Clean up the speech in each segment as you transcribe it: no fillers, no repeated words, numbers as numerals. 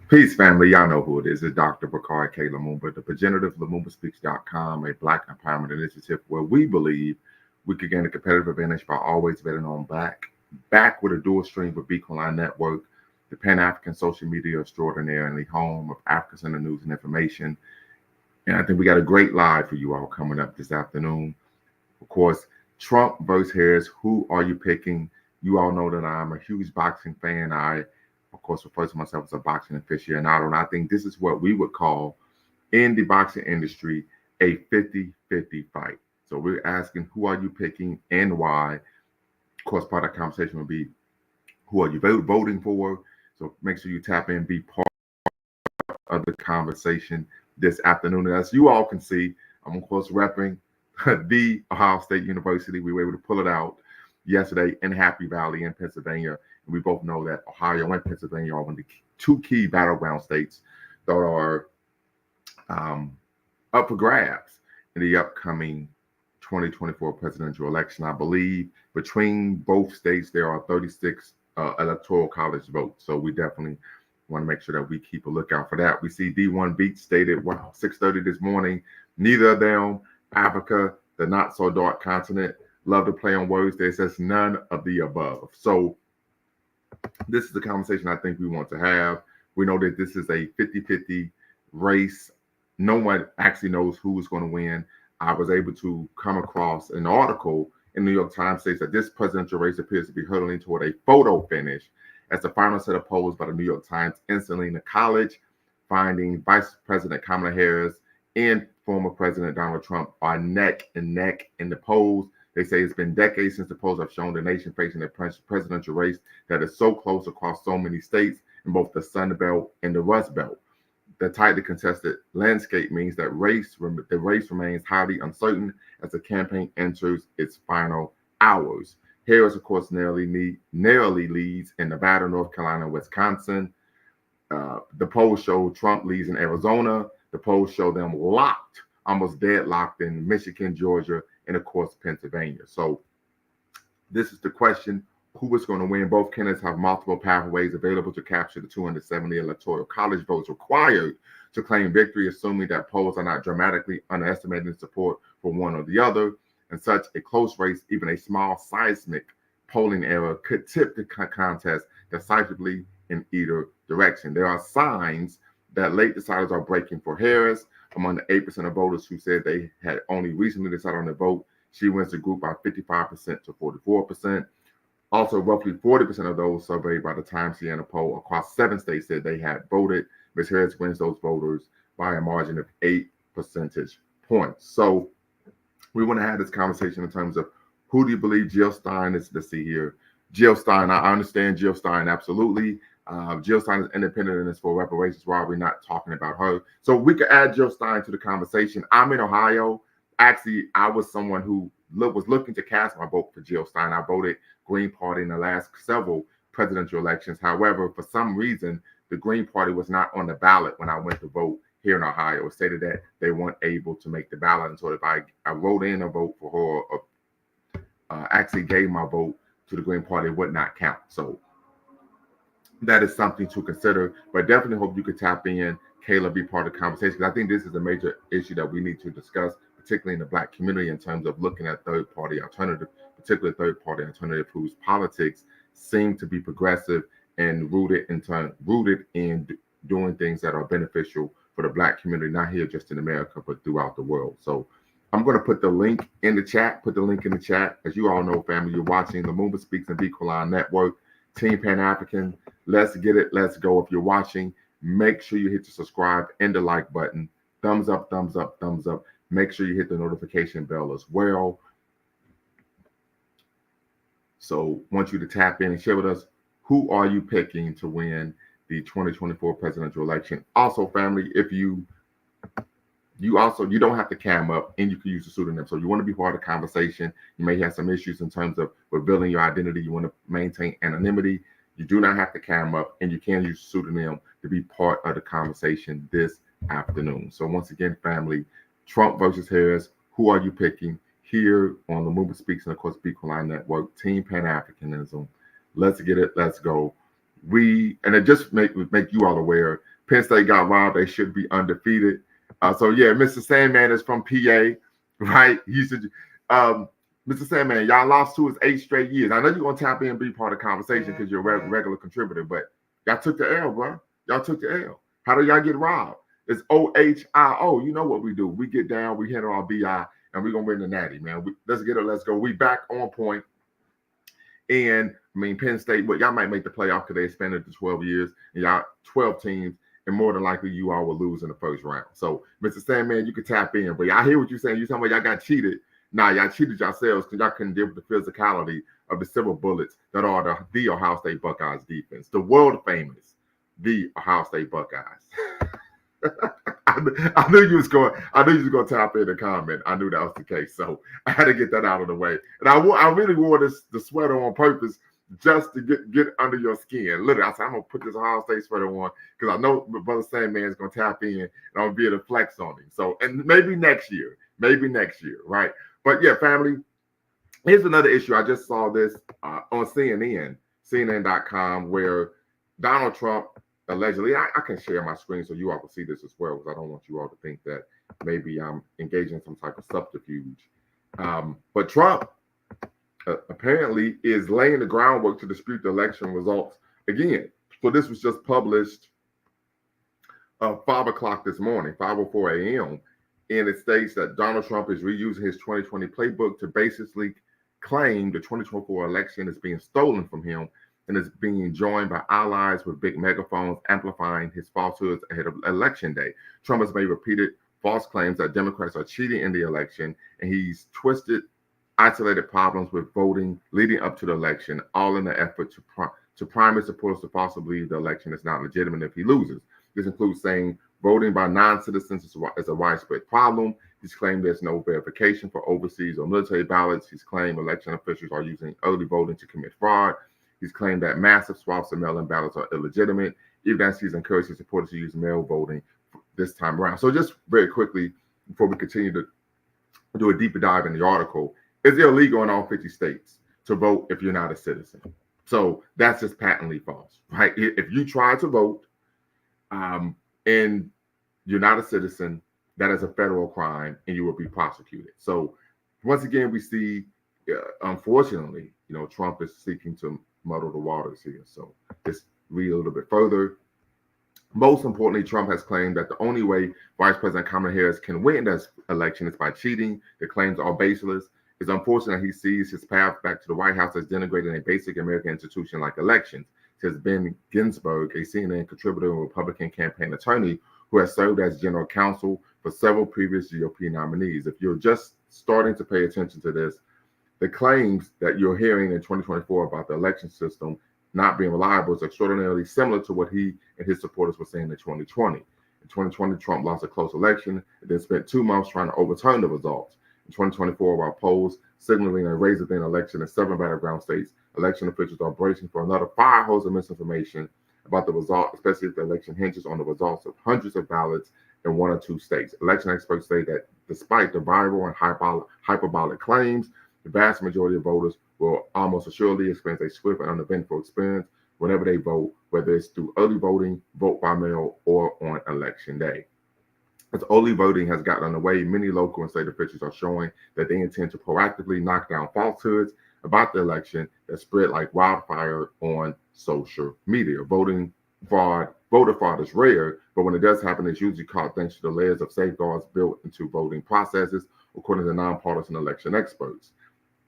Peace, family. Y'all know who it is. It's Dr. Bakari K. Lumumba, the progenitor of LumumbaSpeaks.com, a Black empowerment initiative where we believe we could gain a competitive advantage by always betting on Black. Back with a dual stream with Beacon Line Network, the Pan African social media extraordinaire and the home of Africa Center News and Information. And I think we got a great live for you all coming up this afternoon. Of course, Trump versus Harris. Who are you picking? You all know that I'm a huge boxing fan. I, of course, refer to myself as a boxing aficionado. And I think this is what we would call in the boxing industry a 50-50 fight. So we're asking, who are you picking and why? Of course, part of the conversation will be, who are you voting for? So make sure you tap in, be part of the conversation this afternoon. And as you all can see, I'm, of course, repping the Ohio State University. We were able to pull it out yesterday in Happy Valley in Pennsylvania. And we both know that Ohio and Pennsylvania are one of the two key battleground states that are up for grabs in the upcoming 2024 presidential election. I believe between both states, there are 36 electoral college votes. So we definitely want to make sure that we keep a lookout for that. We see D1 Beat stated, wow, 6:30 this morning. Neither of them, Africa, the not so dark continent, love to play on words. There says none of the above. So this is the conversation I think we want to have. We know that this is a 50-50 race. No one actually knows who is going to win. I was able to come across an article in New York Times states that this presidential race appears to be hurtling toward a photo finish as the final set of polls by the New York Times in Selena College, finding Vice President Kamala Harris and former President Donald Trump are neck and neck in the polls. They say it's been decades since the polls have shown the nation facing a presidential race that is so close across so many states in both the Sun Belt and the Rust Belt. The tightly contested landscape means that the race remains highly uncertain as the campaign enters its final hours. Harris, of course, narrowly leads in Nevada, North Carolina, and Wisconsin. The polls show Trump leads in Arizona. The polls show them locked, almost deadlocked in Michigan, Georgia, and of course, Pennsylvania. So this is the question. Who is going to win? Both candidates have multiple pathways available to capture the 270 electoral college votes required to claim victory, assuming that polls are not dramatically underestimating support for one or the other. In such a close race, even a small seismic polling error could tip the contest decisively in either direction. There are signs that late deciders are breaking for Harris. Among the 8% of voters who said they had only recently decided on their vote, she wins the group by 55% to 44%. Also, roughly 40% of those surveyed by the Times Siena poll across 7 states said they had voted. Ms. Harris wins those voters by a margin of 8 percentage points. So we want to have this conversation in terms of, who do you believe? Jill Stein is, let's see here. Jill Stein, I understand Jill Stein, absolutely. Jill Stein is independent and is for reparations. Why are we not talking about her? So we could add Jill Stein to the conversation. I'm in Ohio. Actually, I was someone who was looking to cast my vote for Jill Stein. I voted Green Party in the last several presidential elections. However, for some reason, the Green Party was not on the ballot when I went to vote here in Ohio. It stated that they weren't able to make the ballot. And so if I wrote in a vote for her, or actually gave my vote to the Green Party, it would not count. So that is something to consider. But definitely hope you could tap in, Kayla, be part of the conversation. I think this is a major issue that we need to discuss, particularly in the Black community, in terms of looking at third-party alternative, particularly third-party alternative whose politics seem to be progressive and rooted in doing things that are beneficial for the Black community, not here just in America, but throughout the world. So I'm going to put the link in the chat. As you all know, family, you're watching the Lumumba Speaks and Beacon Line Network, Team Pan African. Let's get it. Let's go. If you're watching, make sure you hit the subscribe and the like button. Thumbs up, thumbs up, thumbs up. Make sure you hit the notification bell as well. So I want you to tap in and share with us, who are you picking to win the 2024 presidential election? Also, family, if you don't have to cam up and you can use a pseudonym. So you want to be part of the conversation. You may have some issues in terms of revealing your identity. You want to maintain anonymity. You do not have to cam up, and you can use a pseudonym to be part of the conversation this afternoon. So once again, family, Trump versus Harris, who are you picking? Here on the Lumumba Speaks and of course Beacon Line Network, Team Pan-Africanism. Let's get it. Let's go. And it just make you all aware Penn State got robbed. They should be undefeated. So yeah, Mr. Sandman is from PA, right? He said, Mr. Sandman, y'all lost to us 8 straight years. I know you're gonna tap in and be part of the conversation because you're a regular contributor, but y'all took the L, bro. Y'all took the L. How do y'all get robbed? It's OHIO. You know what we do. We get down, we handle our BI, and we're gonna win the natty, man. Let's get it, let's go. We back on point. And I mean, Penn State, but y'all might make the playoff because they expanded to 12 years, and y'all 12 teams, and more than likely you all will lose in the first round. So, Mr. Sandman, you can tap in. But I hear what you're saying. You're talking about y'all got cheated. Nah, y'all cheated yourselves because y'all couldn't deal with the physicality of the silver bullets that are the Ohio State Buckeyes defense, the world famous, the Ohio State Buckeyes. I knew you was going to tap in the comment. I knew that was the case, so I had to get that out of the way. And I really wore the sweater on purpose just to get under your skin. Literally, I said I'm gonna put this Ohio State sweater on because I know my brother Sandman is gonna tap in and I'm gonna be able to flex on him. So, and maybe next year, right? But yeah, family. Here's another issue. I just saw this on CNN.com, where Donald Trump allegedly, I can share my screen so you all can see this as well, because I don't want you all to think that maybe I'm engaging in some type of subterfuge. But Trump apparently is laying the groundwork to dispute the election results again. So this was just published 5 o'clock this morning, 5:04 a.m. And it states that Donald Trump is reusing his 2020 playbook to basically claim the 2024 election is being stolen from him and is being joined by allies with big megaphones amplifying his falsehoods ahead of election day. Trump has made repeated false claims that Democrats are cheating in the election, and he's twisted isolated problems with voting leading up to the election, all in the effort to prime his supporters to falsely believe the election is not legitimate if he loses. This includes saying voting by non-citizens is a widespread problem. He's claimed there's no verification for overseas or military ballots. He's claimed election officials are using early voting to commit fraud. He's claimed that massive swaths of mail-in ballots are illegitimate, even as he's encouraged his supporters to use mail voting this time around. So just very quickly, before we continue to do a deeper dive in the article, it's illegal in all 50 states to vote if you're not a citizen. So that's just patently false, right? If you try to vote and you're not a citizen, that is a federal crime and you will be prosecuted. So once again, we see, unfortunately, Trump is seeking to muddle the waters here. So just read a little bit further. Most importantly, Trump has claimed that the only way Vice President Kamala Harris can win this election is by cheating. The claims are baseless. It's unfortunate he sees his path back to the White House as denigrating a basic American institution like elections, says Ben Ginsberg, a CNN contributor and Republican campaign attorney who has served as general counsel for several previous GOP nominees. If you're just starting to pay attention to this, the claims that you're hearing in 2024 about the election system not being reliable is extraordinarily similar to what he and his supporters were saying in 2020. In 2020, Trump lost a close election and then spent 2 months trying to overturn the results. In 2024, while polls signaling a razor-thin election in 7 battleground states, election officials are bracing for another fire hose of misinformation about the result, especially if the election hinges on the results of hundreds of ballots in 1 or 2 states. Election experts say that despite the viral and hyperbolic claims, the vast majority of voters will almost assuredly experience a swift and uneventful experience whenever they vote, whether it's through early voting, vote by mail, or on election day. As early voting has gotten underway, many local and state officials are showing that they intend to proactively knock down falsehoods about the election that spread like wildfire on social media. Voter fraud is rare, but when it does happen, it's usually caught thanks to the layers of safeguards built into voting processes, according to nonpartisan election experts.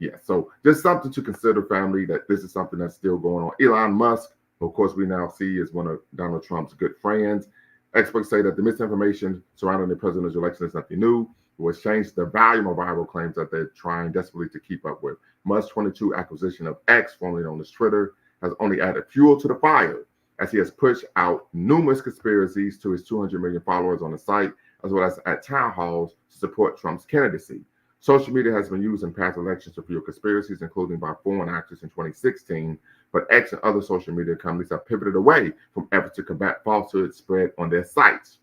Yeah, so just something to consider, family, that this is something that's still going on. Elon Musk, of course, we now see is one of Donald Trump's good friends. Experts say that the misinformation surrounding the presidential election is nothing new. It has changed the volume of viral claims that they're trying desperately to keep up with. Musk's 2022 acquisition of X, formerly known as Twitter, has only added fuel to the fire as he has pushed out numerous conspiracies to his 200 million followers on the site, as well as at town halls to support Trump's candidacy. Social media has been used in past elections to fuel conspiracies, including by foreign actors in 2016, but X and other social media companies have pivoted away from efforts to combat falsehoods spread on their sites.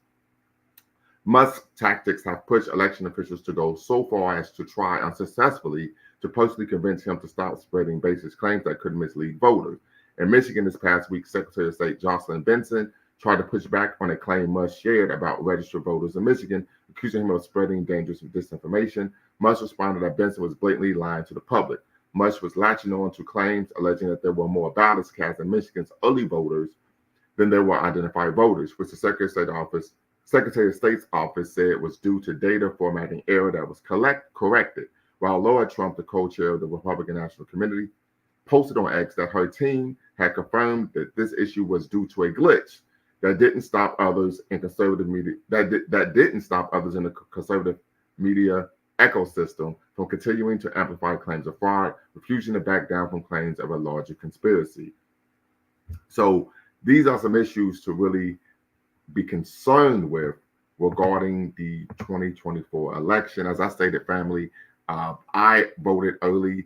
Musk's tactics have pushed election officials to go so far as to try unsuccessfully to personally convince him to stop spreading baseless claims that could mislead voters. In Michigan this past week, Secretary of State Jocelyn Benson tried to push back on a claim Musk shared about registered voters in Michigan, accusing him of spreading dangerous disinformation. Musk responded that Benson was blatantly lying to the public. Musk was latching on to claims alleging that there were more ballots cast in Michigan's early voters than there were identified voters, which the Secretary of State's office said was due to data formatting error that was corrected. While Laura Trump, the co-chair of the Republican National Committee, posted on X that her team had confirmed that this issue was due to a glitch that didn't stop others in conservative media that didn't stop others in the conservative media ecosystem from continuing to amplify claims of fraud, refusing to back down from claims of a larger conspiracy. So these are some issues to really be concerned with regarding the 2024 election. As I stated, family, I voted early.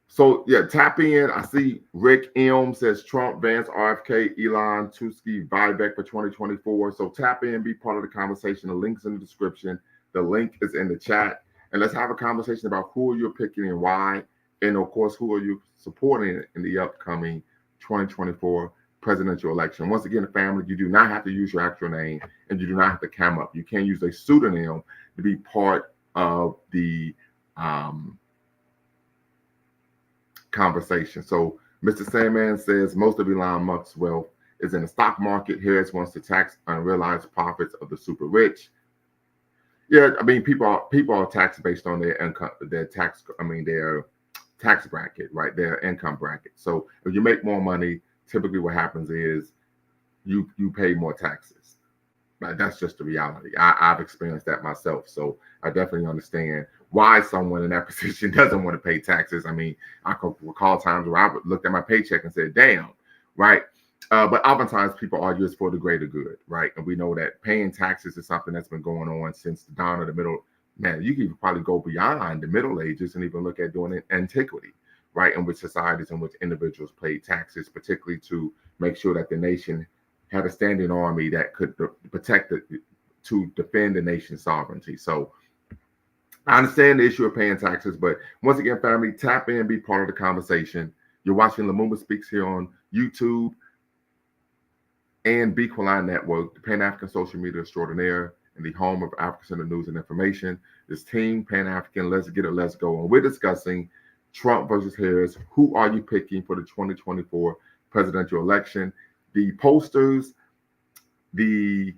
So yeah, tap in. I see Rick M says Trump, Vance, RFK, Elon, Tuski, Vivek for 2024. So tap in, be part of the conversation. The link's in the description. The link is in the chat. And let's have a conversation about who you're picking and why. And of course, who are you supporting in the upcoming 2024 presidential election. Once again, family, you do not have to use your actual name and you do not have to come up. You can use a pseudonym to be part of the conversation. So Mr. Sandman says most of Elon Musk's wealth is in the stock market. Harris wants to tax unrealized profits of the super rich. Yeah, I mean, people are taxed based on their income, their tax bracket, right? Their income bracket. So if you make more money, typically what happens is you pay more taxes. Right? That's just the reality. I've experienced that myself. So I definitely understand why someone in that position doesn't want to pay taxes. I mean, I can recall times where I looked at my paycheck and said, damn, right? But oftentimes people argue it's for the greater good, right? And we know that paying taxes is something that's been going on since the dawn of the middle. Man, you can probably go beyond the Middle Ages and even look at doing it in antiquity, right? In which societies in which individuals paid taxes, particularly to make sure that the nation had a standing army that could protect it, to defend the nation's sovereignty. So I understand the issue of paying taxes, but once again, family, tap in, be part of the conversation. You're watching Lumumba Speaks here on YouTube and Bequaline Network, the Pan-African social media extraordinaire and the home of African Center News and Information. This team, Pan-African, let's get it, let's go. And we're discussing Trump versus Harris. Who are you picking for the 2024 presidential election? The posters, the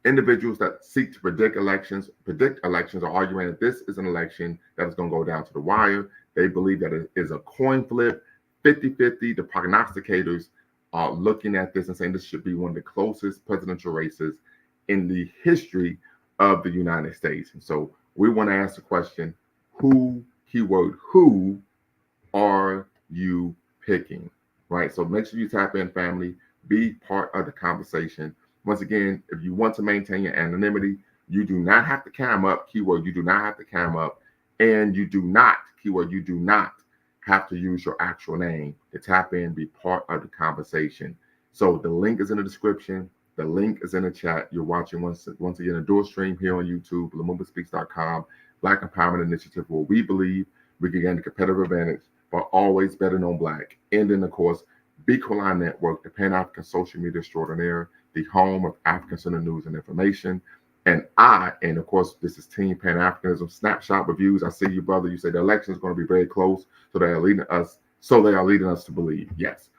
individuals that seek to predict elections are arguing that this is an election that is going to go down to the wire. They believe that it is a coin flip, 50-50. The prognosticators are looking at this and saying this should be one of the closest presidential races in the history of the United States. And so we want to ask the question, who are you picking? Right? So make sure you tap in, family, be part of the conversation. Once again, if you want to maintain your anonymity, you do not have to cam up, keyword, you do not have to cam up, and you do not, keyword, you do not have to use your actual name to tap in, be part of the conversation. So the link is in the description. The link is in the chat. You're watching once again a dual stream here on YouTube, LumumbaSpeaks.com, Black Empowerment Initiative, where we believe we can gain a competitive advantage, but always better known Black. And then, of course, Bequaline Network, the Pan-African social media extraordinaire, the home of African Center News and Information. And of course, this is Team Pan-Africanism Snapshot Reviews. I see you, brother. You say the election is going to be very close, so they are leading us to believe. Yes.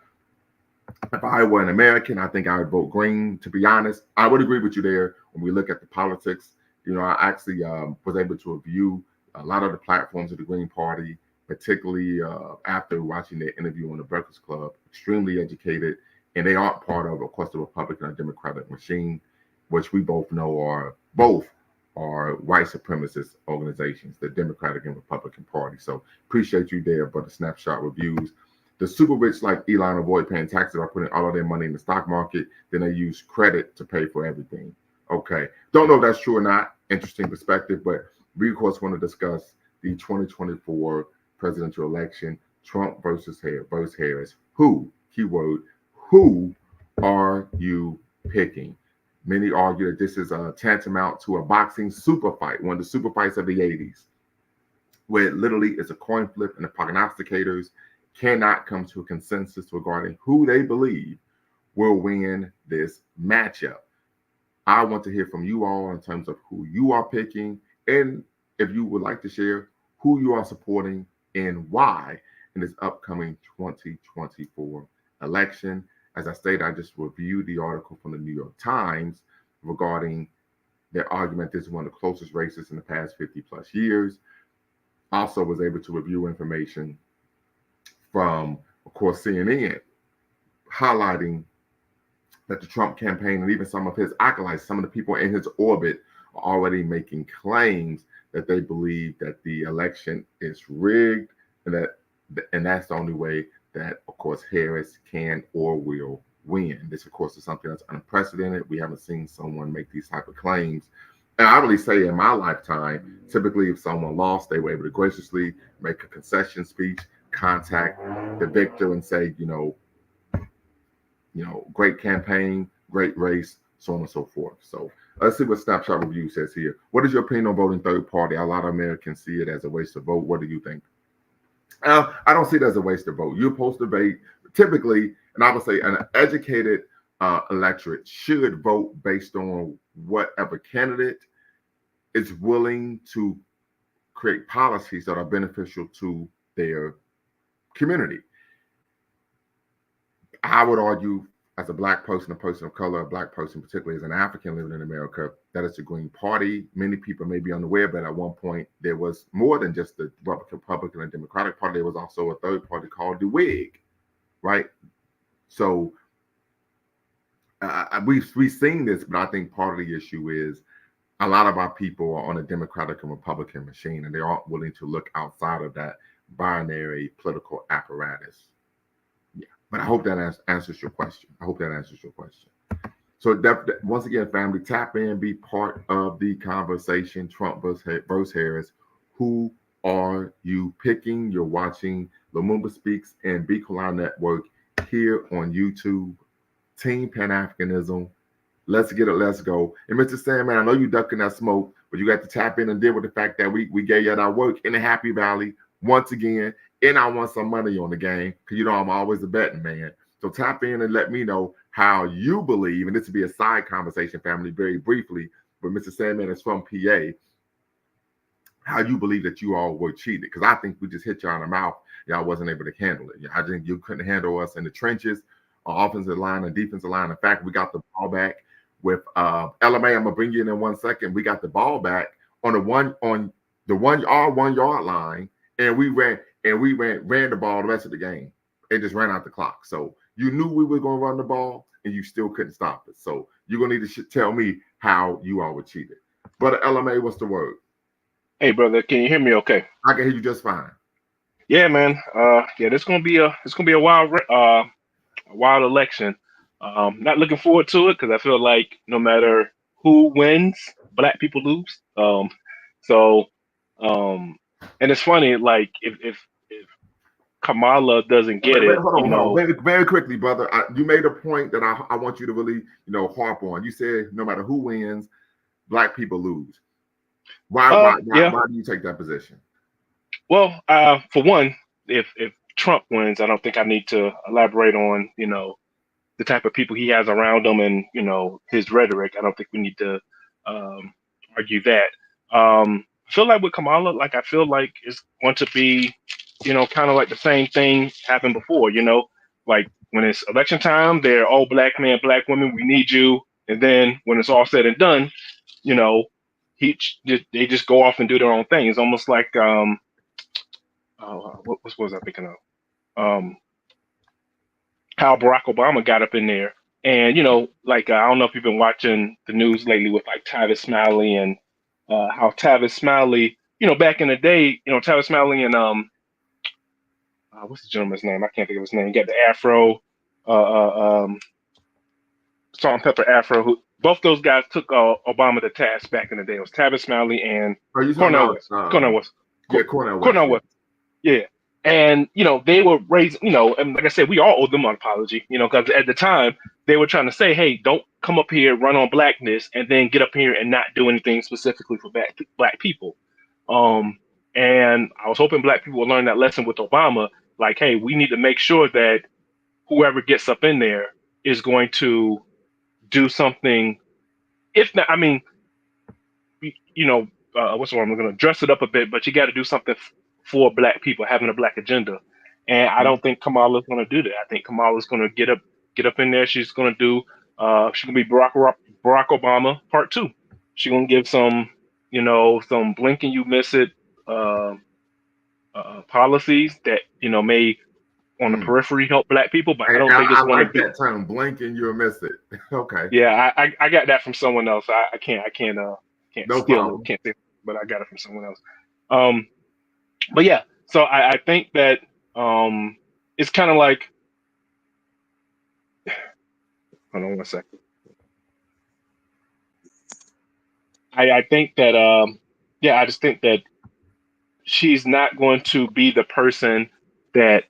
If I were an American, I think I would vote green. To be honest, I would agree with you there. When we look at the politics, I actually was able to review a lot of the platforms of the Green Party, particularly after watching their interview on the Breakfast Club. Extremely educated, and they aren't part of course, the Republican or Democratic machine, which we both know are white supremacist organizations, the Democratic and Republican Party. So appreciate you there for the snapshot reviews. The super rich like Elon avoid paying taxes by putting all of their money in the stock market. Then they use credit to pay for everything. Okay. Don't know if that's true or not. Interesting perspective, but we, of course, want to discuss the 2024 presidential election, Trump versus Harris. Who, keyword, who are you picking? Many argue that this is tantamount to a boxing super fight, one of the super fights of the 80s, where it literally is a coin flip and the prognosticators cannot come to a consensus regarding who they believe will win this matchup. I want to hear from you all in terms of who you are picking, and if you would like to share who you are supporting and why in this upcoming 2024 election. As I stated, I just reviewed the article from the New York Times regarding their argument this is one of the closest races in the past 50 plus years. Also was able to review information from, of course, CNN, highlighting that the Trump campaign and even some of his acolytes, some of the people in his orbit, are already making claims that they believe that the election is rigged, and that's the only way that, of course, Harris can or will win. This, of course, is something that's unprecedented. We haven't seen someone make these type of claims. And I really say in my lifetime, typically if someone lost, they were able to graciously make a concession speech, contact the victor and say, great campaign, great race, so on and so forth. So let's see what Snapshot Review says here. What is your opinion on voting third party? A lot of Americans see it as a waste of vote. What do you think? I don't see it as a waste of vote. You're supposed to vote typically, and I would say an educated electorate should vote based on whatever candidate is willing to create policies that are beneficial to their community. I would argue, as a Black person, a person of color, a Black person, particularly as an African living in America, that it's the Green Party. Many people may be unaware, but at one point there was more than just the Republican and Democratic Party. There was also a third party called the Whig, right? So we've seen this, but I think part of the issue is a lot of our people are on a Democratic and Republican machine, and they aren't willing to look outside of that binary political apparatus. But I hope that answers your question. So once again, family, tap in, be part of the conversation. Trump versus Harris. Who are you picking? You're watching Lumumba Speaks and Beacon Line Network here on YouTube. Team Pan-Africanism. Let's get it. Let's go. And Mr. Sandman, I know you ducking that smoke, but you got to tap in and deal with the fact that we gave you our work in the Happy Valley once again. And I want some money on the game because I'm always a betting man. So tap in and let me know how you believe, and this will be a side conversation, family, very briefly, but Mr. Sandman is from PA, how you believe that you all were cheated. Because I think we just hit you on the mouth. Y'all wasn't able to handle it. I think you couldn't handle us in the trenches, offensive line and defensive line. In fact, we got the ball back with LMA. I'm going to bring you in 1 second. We got the ball back on the 1 yard line, and we ran the ball the rest of the game. It just ran out the clock. So you knew we were going to run the ball, and you still couldn't stop it. So you're going to need to tell me how you all were cheated. Brother LMA, what's the word? Hey, brother, can you hear me okay? I can hear you just fine. Yeah, man. This gonna be a wild election. Not looking forward to it because I feel like no matter who wins, Black people lose. And it's funny, like if Kamala doesn't get it, hold on. Very quickly, brother. You made a point that I want you to really, harp on. You said no matter who wins, Black people lose. Why do you take that position? Well, for one, if Trump wins, I don't think I need to elaborate on, the type of people he has around him and, his rhetoric. I don't think we need to argue that. I feel like with Kamala, I feel like it's going to be, kind of like the same thing happened before, like when it's election time, they're all Black men, Black women, we need you. And then when it's all said and done, you know, they just go off and do their own thing. It's almost like, what was I thinking of? How Barack Obama got up in there. And, I don't know if you've been watching the news lately with like Tavis Smiley and how Tavis Smiley, back in the day, Tavis Smiley and what's the gentleman's name? I can't think of his name. He got the Afro, Salt and Pepper Afro. Who both those guys took Obama to task back in the day. It was Tavis Smiley and Cornel West. Cornel West. Yeah. And, they were raised, and like I said, we all owe them an apology, because at the time they were trying to say, hey, don't come up here, run on Blackness, and then get up here and not do anything specifically for Black people. And I was hoping Black people would learn that lesson with Obama like, hey, we need to make sure that whoever gets up in there is going to do something. If not, I mean, what's the word? I'm going to dress it up a bit, but you got to do something for Black people, having a Black agenda. And I don't think Kamala's going to do that. I think Kamala's going to get up in there. She's going to do. She's going to be Barack Obama Part 2. She's going to give some, some blink and you miss it policies that may on the periphery help Black people, but I don't think it's going to be that term, blink and you'll miss it. Okay. Yeah, I got that from someone else. I can't No steal problem. it, can't steal it, but I got it from someone else. But yeah, so I think that it's kind of like, hold on one second. I think that I just think that she's not going to be the person that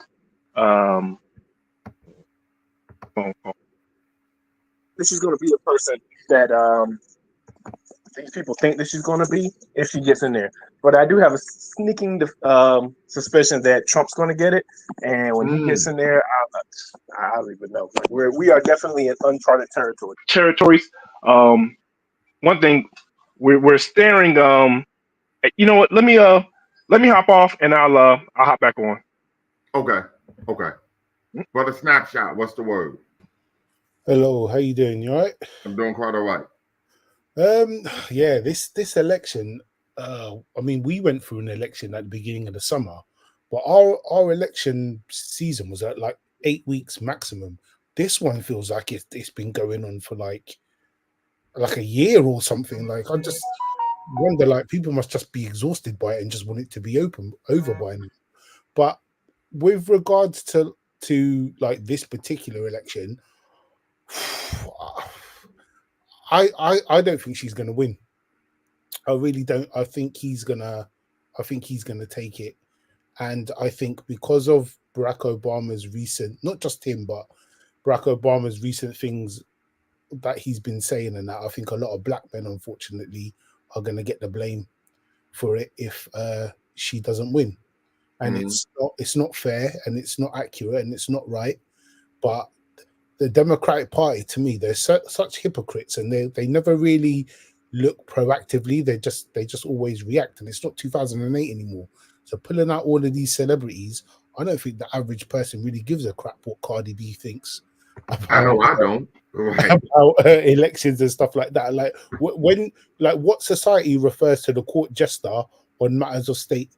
she's going to be the person that these people think that she's going to be if she gets in there. But I do have a sneaking suspicion that Trump's going to get it, and when he gets in there, I don't even know. Like we are definitely in uncharted territories. One thing we're staring. You know what? Let me hop off, and I'll hop back on. Okay. For the snapshot, what's the word? Hello, how you doing? You all right? I'm doing quite all right. Yeah, this election, I mean, we went through an election at the beginning of the summer, but our election season was at like 8 weeks maximum. This one feels like it's been going on for like a year or something. Like, I just wonder, like, people must just be exhausted by it and just want it to be over by now. But with regards to like this particular election, I don't think she's going to win. I really don't. I think he's gonna take it, and I think because of Barack Obama's recent, not just him, but Barack Obama's recent things that he's been saying, and that I think a lot of Black men, unfortunately, are going to get the blame for it if she doesn't win, and it's not fair, and it's not accurate, and it's not right, but the Democratic Party, to me, they're such hypocrites, and they never really look proactively. They just always react, and it's not 2008 anymore. So pulling out all of these celebrities, I don't think the average person really gives a crap what Cardi B thinks about, I know I don't. Right. About elections and stuff like that. Like what society refers to the court jester on matters of state?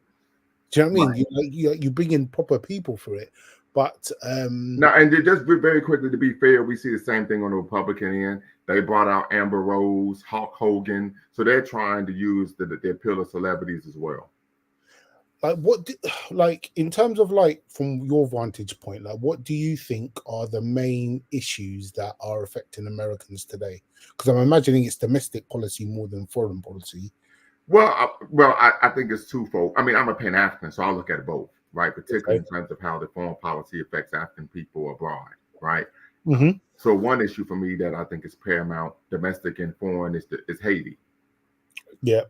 Do you know what I mean? Right. You bring in proper people for it. But now, and just very quickly, to be fair, we see the same thing on the Republican end. They brought out Amber Rose, Hulk Hogan, so they're trying to use their pill of celebrities as well. Like in terms of like from your vantage point, like what do you think are the main issues that are affecting Americans today? Because I'm imagining it's domestic policy more than foreign policy. Well, I think it's twofold. I mean, I'm a Pan-African, so I'll look at both. Right, particularly in terms of how the foreign policy affects African people abroad, right? Mm-hmm. So one issue for me that I think is paramount, domestic and foreign, is Haiti. Yeah.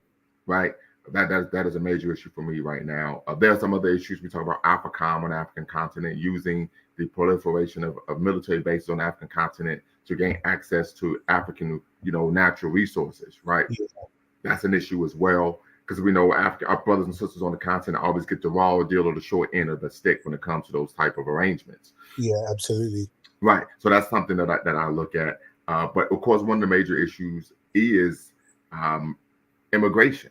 Right. That is a major issue for me right now. There are some other issues. We talk about AFRICOM on the African continent, using the proliferation of military bases on the African continent to gain access to African, natural resources. Right. Yeah. That's an issue as well. Because we know our brothers and sisters on the continent always get the raw deal or the short end of the stick when it comes to those type of arrangements. Yeah, absolutely. Right. So that's something that I look at. But of course, one of the major issues is immigration.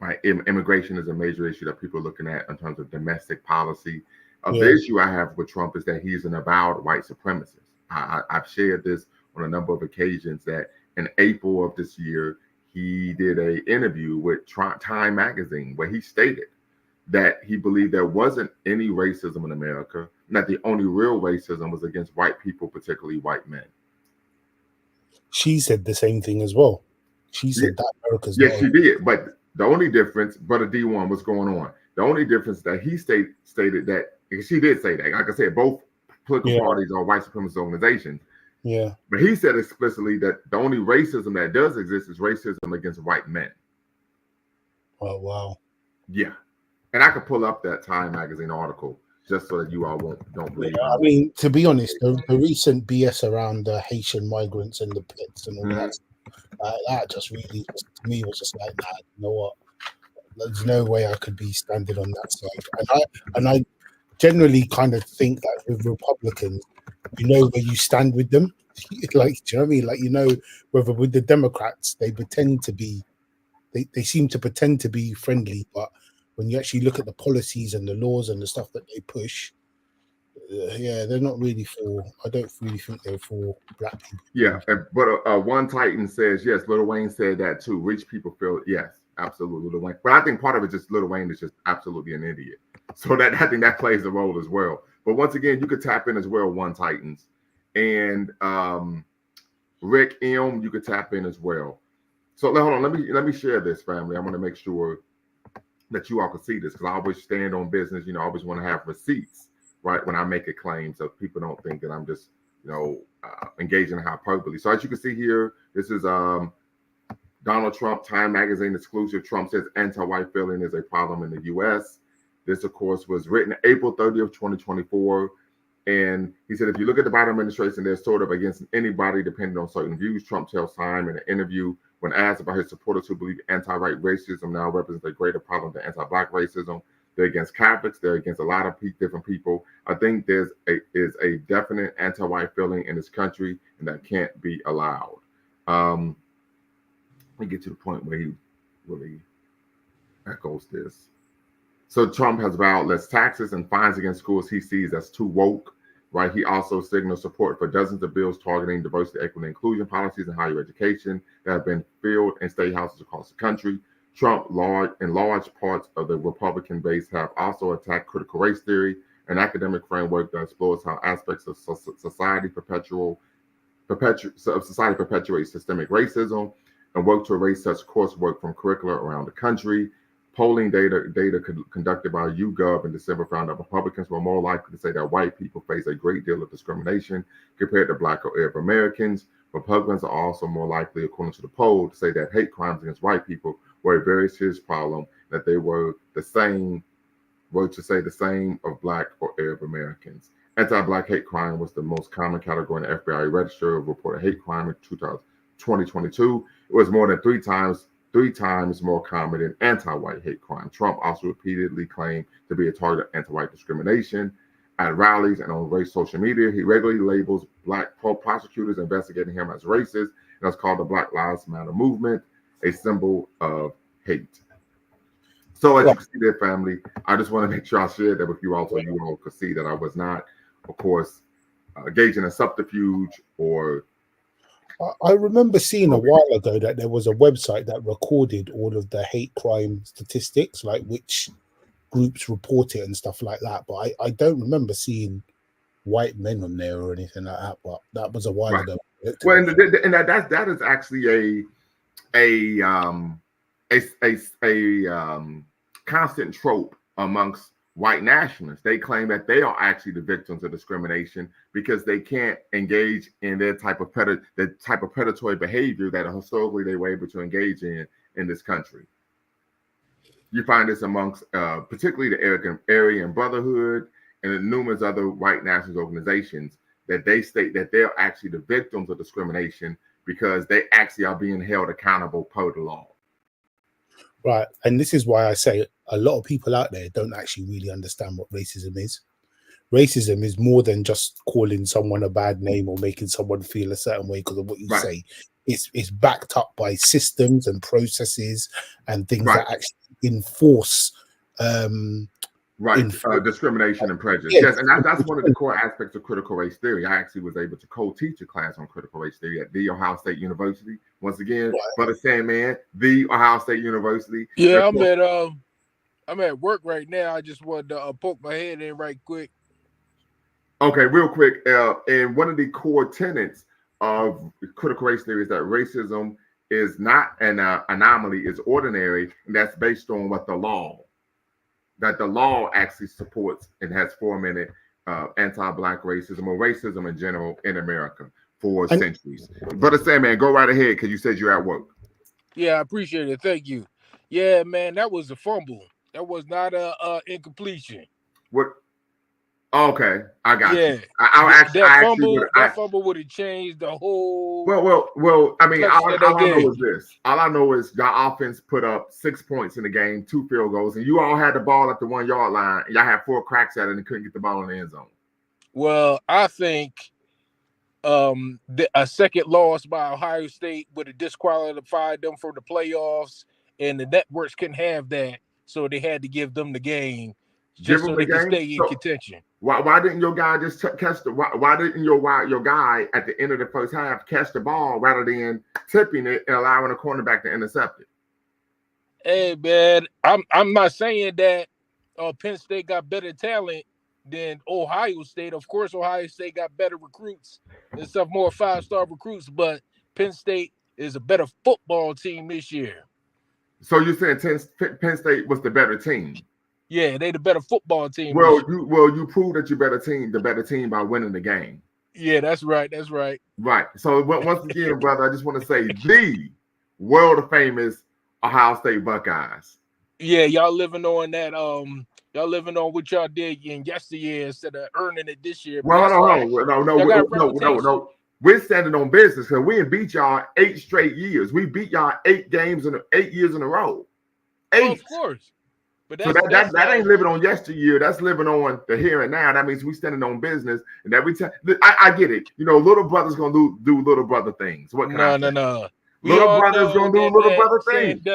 Right. Immigration is a major issue that people are looking at in terms of domestic policy. The issue I have with Trump is that he's an avowed white supremacist. I've shared this on a number of occasions that in April of this year, he did an interview with Time magazine where he stated that he believed there wasn't any racism in America, and that the only real racism was against white people, particularly white men. She said the same thing as well. She said that America's yes, she did. But the only difference, Brother D1, what's going on? The only difference that he stated that, she did say that. Like I said, both political parties are white supremacist organizations. Yeah. But he said explicitly that the only racism that does exist is racism against white men. Oh, wow. Yeah. And I could pull up that Time magazine article just so that you all don't believe. I mean, to be honest, the recent BS around the Haitian migrants and the pits and all that just really, to me, was just like, nah, you know what? There's no way I could be standing on that side. And I generally kind of think that with Republicans, you know where you stand with them. Like, do you know what I mean? Like, you know, whether with the Democrats, they pretend to be, they seem to pretend to be friendly, but when you actually look at the policies and the laws and the stuff that they push, yeah, they're not really for. I don't really think they're for black people. Yeah, but One Titan says yes. Lil Wayne said that too. Rich people feel yes, absolutely, Lil Wayne. But I think part of it just Lil Wayne is just absolutely an idiot. So that I think that plays a role as well. But once again, you could tap in as well, One Titans, and Rick M. You could tap in as well. So hold on, let me share this, family. I want to make sure that you all can see this because I always stand on business. You know, I always want to have receipts, right, when I make a claim, so people don't think that I'm just, you know, engaging in hyperbole. So as you can see here, this is Donald Trump, Time Magazine exclusive. Trump says anti-white feeling is a problem in the U.S. This, of course, was written April 30th, 2024. And he said, if you look at the Biden administration, they're sort of against anybody depending on certain views. Trump tells Time in an interview when asked about his supporters who believe anti-white racism now represents a greater problem than anti-black racism. They're against Catholics. They're against a lot of different people. I think there's a definite anti-white feeling in this country, and that can't be allowed. Let me get to the point where he really echoes this. So Trump has vowed less taxes and fines against schools he sees as too woke, right? He also signals support for dozens of bills targeting diversity, equity, and inclusion policies in higher education that have been filled in state houses across the country. Trump, in large parts of the Republican base, have also attacked critical race theory, an academic framework that explores how aspects of society perpetuate systemic racism, and work to erase such coursework from curricula around the country. Polling data conducted by YouGov in December found that Republicans were more likely to say that white people face a great deal of discrimination compared to Black or Arab Americans. Republicans are also more likely, according to the poll, to say that hate crimes against white people were a very serious problem, that they were to say the same of Black or Arab Americans. Anti-Black hate crime was the most common category in the FBI register of reported hate crime in 2022. It was more than three times more common than anti-white hate crime. Trump also repeatedly claimed to be a target of anti-white discrimination. At rallies and on race social media, he regularly labels Black prosecutors investigating him as racist, and that's called the Black Lives Matter movement, a symbol of hate. So as you can see there, family, I just want to make sure I shared that with you all so you all could see that I was not, of course, engaging in subterfuge or... I remember seeing a while ago that there was a website that recorded all of the hate crime statistics, like which groups report it and stuff like that. But I don't remember seeing white men on there or anything like that. But that was a while ago. Well, and that is actually a constant trope amongst white nationalists. They claim that they are actually the victims of discrimination because they can't engage in the type of predatory behavior that historically they were able to engage in this country. You find this amongst particularly the Aryan Brotherhood and numerous other white nationalist organizations, that they state that they're actually the victims of discrimination because they actually are being held accountable per the law. Right. And this is why I say a lot of people out there don't actually really understand what racism is. Racism is more than just calling someone a bad name or making someone feel a certain way because of what you say. It's backed up by systems and processes and things that actually enforce discrimination and prejudice. Yes, and that's one of the core aspects of critical race theory. I actually was able to co-teach a class on critical race theory at the Ohio State University. Once again, Brother Sandman, the Ohio State University. Yeah, I'm at work right now. I just wanted to poke my head in right quick. Okay, real quick. And one of the core tenets of critical race theory is that racism is not an anomaly, it's ordinary, and that's based on what the law actually supports and has fomented anti-Black racism or racism in general in America for centuries. Brother Sandman, go right ahead because you said you're at work. Yeah, I appreciate it. Thank you. Yeah, man, that was a fumble. That was not a incompletion. What? Okay, I got Yeah, you. I that fumble would have changed the whole well. I mean, complexion of that all I know game. is this. All I know is the offense put up 6 points in the game, 2 field goals, and you all had the ball at the 1 yard line. And y'all had 4 cracks at it and couldn't get the ball in the end zone. Well, I think a second loss by Ohio State would have disqualified them from the playoffs, and the networks couldn't have that, so they had to give them the game Give just them so the they could game. stay in So contention. why didn't your guy just catch the? Why didn't your guy at the end of the first half catch the ball rather than tipping it and allowing a cornerback to intercept it? Hey man, I'm not saying that Penn State got better talent than Ohio State. Of course, Ohio State got better recruits and stuff, more 5-star recruits, but Penn State is a better football team this year. So you're saying Penn State was the better team? Yeah, they the better football team. Well, you proved that you're the better team by winning the game. Yeah, that's right. That's right. Right. So once again, brother, I just want to say the world famous Ohio State Buckeyes. Yeah, y'all living on that. Y'all living on what y'all did in yesteryear instead of earning it this year. Well, No. no. We're standing on business because we didn't beat y'all 8 straight years. We beat y'all 8 years in a row. 8. Well, of course. But So that ain't living on yesteryear. That's living on the here and now. That means we standing on business. And every time I get it. You know, little brother's gonna do little brother things. What can I say? No. Little brother's gonna do little brother things.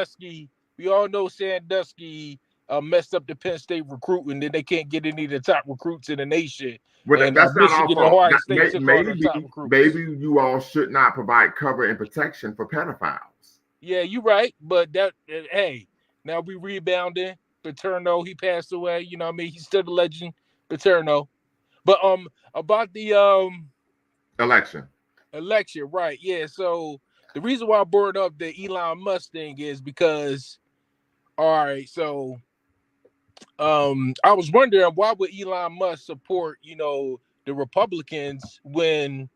We all know Sandusky messed up the Penn State recruiting, then they can't get any of the top recruits in the nation. Well, and that's not Michigan our and fault. Ohio State took all the top recruits. Maybe you all should not provide cover and protection for pedophiles. Yeah, you're right. But hey, now we rebounding. Paterno, he passed away. You know what I mean? He's still the legend, Paterno. But about the election, right? Yeah. So the reason why I brought up the Elon Musk thing is because, all right, so I was wondering why would Elon Musk support, the Republicans when,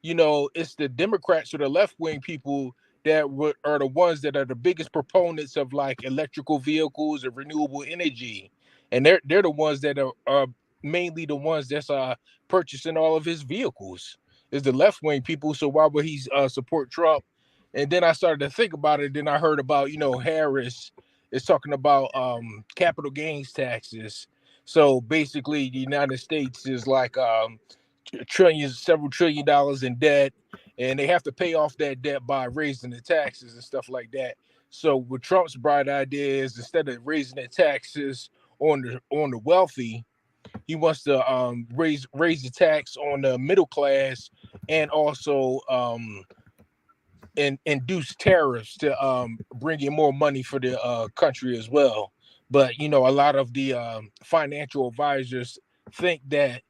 it's the Democrats or the left-wing people that are the ones that are the biggest proponents of like electrical vehicles and renewable energy, and they're the ones that are mainly the ones that's purchasing all of his vehicles. Is the left-wing people, so why would he support Trump? And then I started to think about it. Then I heard about Harris is talking about capital gains taxes. So basically, the United States is like several trillion dollars in debt, and they have to pay off that debt by raising the taxes and stuff like that. So what Trump's bright idea is, instead of raising the taxes on the wealthy, he wants to raise the tax on the middle class, and also and induce tariffs to bring in more money for the country as well. But a lot of the financial advisors think that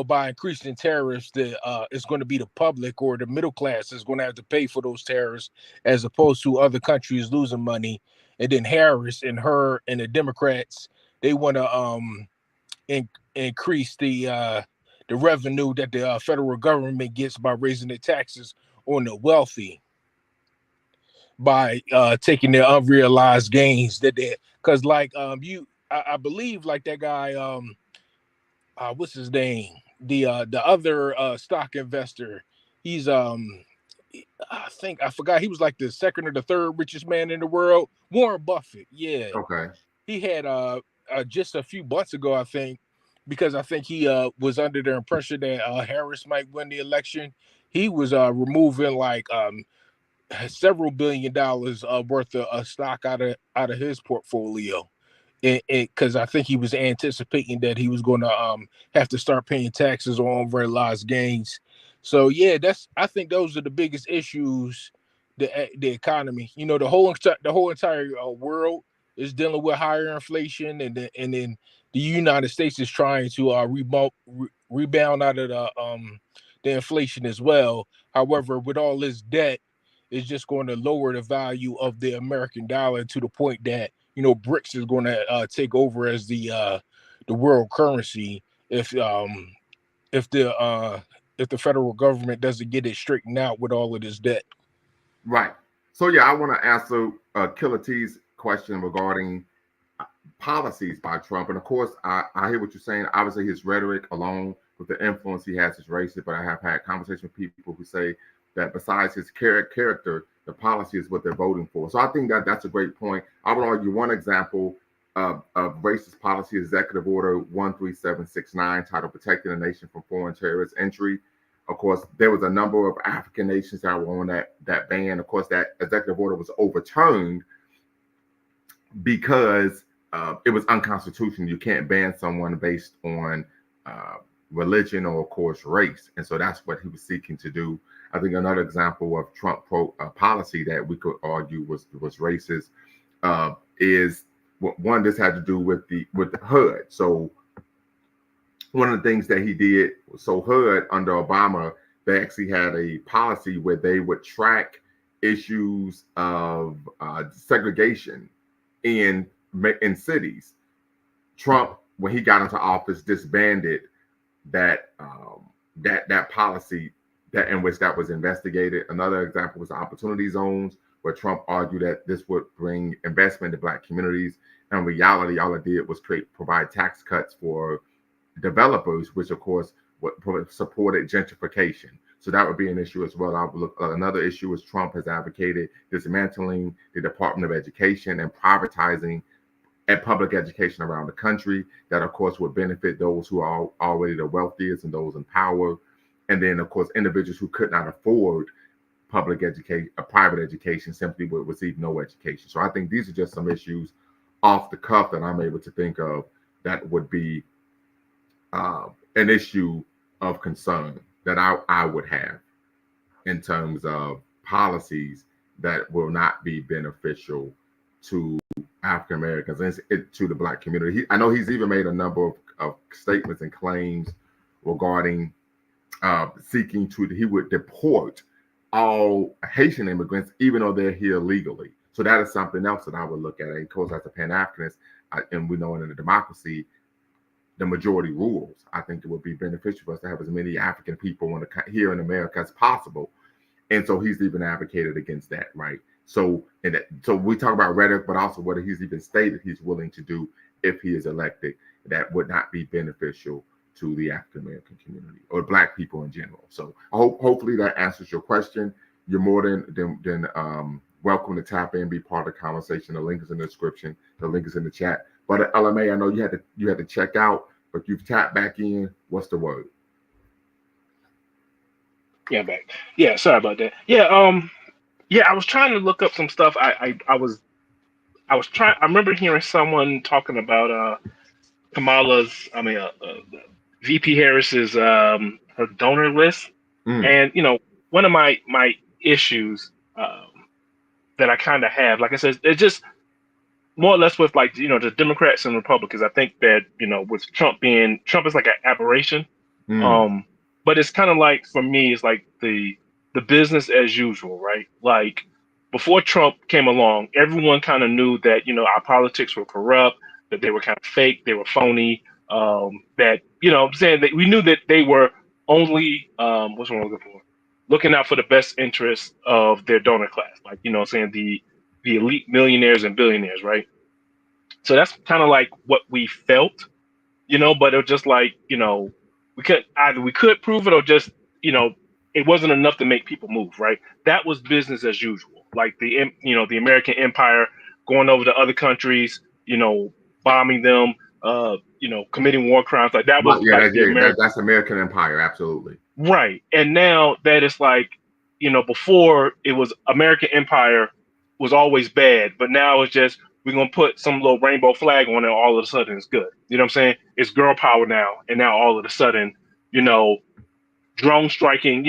by increasing tariffs, that it's going to be the public or the middle class is going to have to pay for those tariffs, as opposed to other countries losing money. And then Harris and her and the Democrats, they want to increase the revenue that the federal government gets by raising the taxes on the wealthy, by taking their unrealized gains that they, because like I believe like that guy what's his name, the other stock investor, he's I forgot, he was like the second or the third richest man in the world, Warren Buffett. Yeah. Okay. He had just a few months ago, I think, because I think he was under the impression that Harris might win the election. He was removing like several $1 billion worth of stock out of his portfolio, because I think he was anticipating that he was going to have to start paying taxes on unrealized gains. So yeah, I think those are the biggest issues. The economy, the whole entire world is dealing with higher inflation, and then the United States is trying to rebound out of the inflation as well. However, with all this debt, it's just going to lower the value of the American dollar to the point that BRICS is going to take over as the world currency if the federal government doesn't get it straightened out with all of this debt. Right. So yeah, I want to answer Killer T's question regarding policies by Trump. And of course, I hear what you're saying. Obviously, his rhetoric, along with the influence he has, is racist. But I have had conversations with people who say that besides his character, the policy is what they're voting for. So I think that that's a great point. I would argue one example of racist policy, Executive Order 13769, titled Protecting the Nation from Foreign Terrorist Entry. Of course, there was a number of African nations that were on that ban. Of course, that executive order was overturned because it was unconstitutional. You can't ban someone based on religion or, of course, race. And so that's what he was seeking to do. I think another example of Trump policy that we could argue was racist is one. This had to do with the HUD. So one of the things that he did, so HUD under Obama, they actually had a policy where they would track issues of segregation in cities. Trump, when he got into office, disbanded that policy that in which that was investigated. Another example was opportunity zones, where Trump argued that this would bring investment to Black communities. In reality, all it did was provide tax cuts for developers, which of course supported gentrification. So that would be an issue as well. I would look. Another issue is Trump has advocated dismantling the Department of Education and privatizing public education around the country. That of course would benefit those who are already the wealthiest and those in power. And then of course individuals who could not afford public education, private education, simply would receive no education. So I think these are just some issues off the cuff that I'm able to think of that would be an issue of concern that I would have in terms of policies that will not be beneficial to African Americans and to the Black community. I know he's even made a number of statements and claims regarding he would deport all Haitian immigrants, even though they're here legally. So that is something else that I would look at. And of course, as a Pan-Africanist, and we know in a democracy, the majority rules. I think it would be beneficial for us to have as many African people here in America as possible. And so he's even advocated against that, right? So we talk about rhetoric, but also what he's even stated he's willing to do if he is elected, that would not be beneficial to the African American community or Black people in general. So hopefully that answers your question. You're more than welcome to tap in, be part of the conversation. The link is in the description. The link is in the chat. But LMA, I know you had to check out, but you've tapped back in. What's the word? Yeah, back. Yeah, sorry about that. Yeah, I was trying to look up some stuff. I remember hearing someone talking about VP Harris's her donor list, and one of my issues that I kind of have, like I said, it's just more or less with the Democrats and Republicans. I think that with Trump is like an aberration, but it's kind of like, for me, it's like the business as usual, right? Like before Trump came along, everyone kind of knew that our politics were corrupt, that they were kind of fake, they were phony. That I'm saying that we knew that they were only what's what I'm looking for, looking out for the best interests of their donor class, like saying the elite millionaires and billionaires, right? So that's kind of like what we felt, but it was just like we could prove it, or just it wasn't enough to make people move, right? That was business as usual, like the American empire, going over to other countries, bombing them, committing war crimes, like that was that's American empire, absolutely. Right. And now that it's like, before it was American empire was always bad, but now it's just, we're going to put some little rainbow flag on it, all of a sudden it's good. You know what I'm saying? It's girl power now. And now all of a sudden, drone striking,